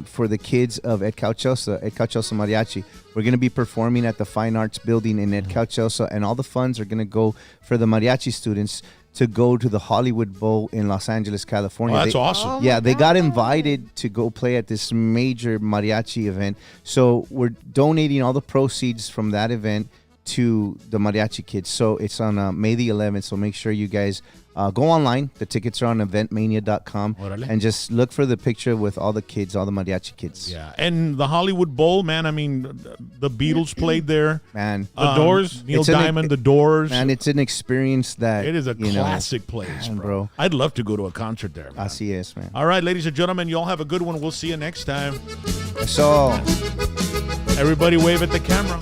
For the kids of Ed Cauchosa Mariachi. We're going to be performing at the Fine Arts Building in Ed Cauchosa, and all the funds are going to go for the mariachi students to go to the Hollywood Bowl in Los Angeles, California. Oh, that's awesome. Oh Yeah, my they got God. invited to go play at this major mariachi event. So we're donating all the proceeds from that event to the mariachi kids. So it's on May the 11th. So make sure you guys go online. The tickets are on eventmania.com. Orale. And just look for the picture with all the kids, all the mariachi kids. Yeah, and the Hollywood Bowl, man. I mean, the Beatles played there. Man, The Doors? Neil It's an- Diamond, the Doors. man, it's an experience that It is a you know, classic place, man, bro. I'd love to go to a concert there, man. Así es, man. All right, ladies and gentlemen, you all have a good one. We'll see you next time. So. Everybody wave at the camera.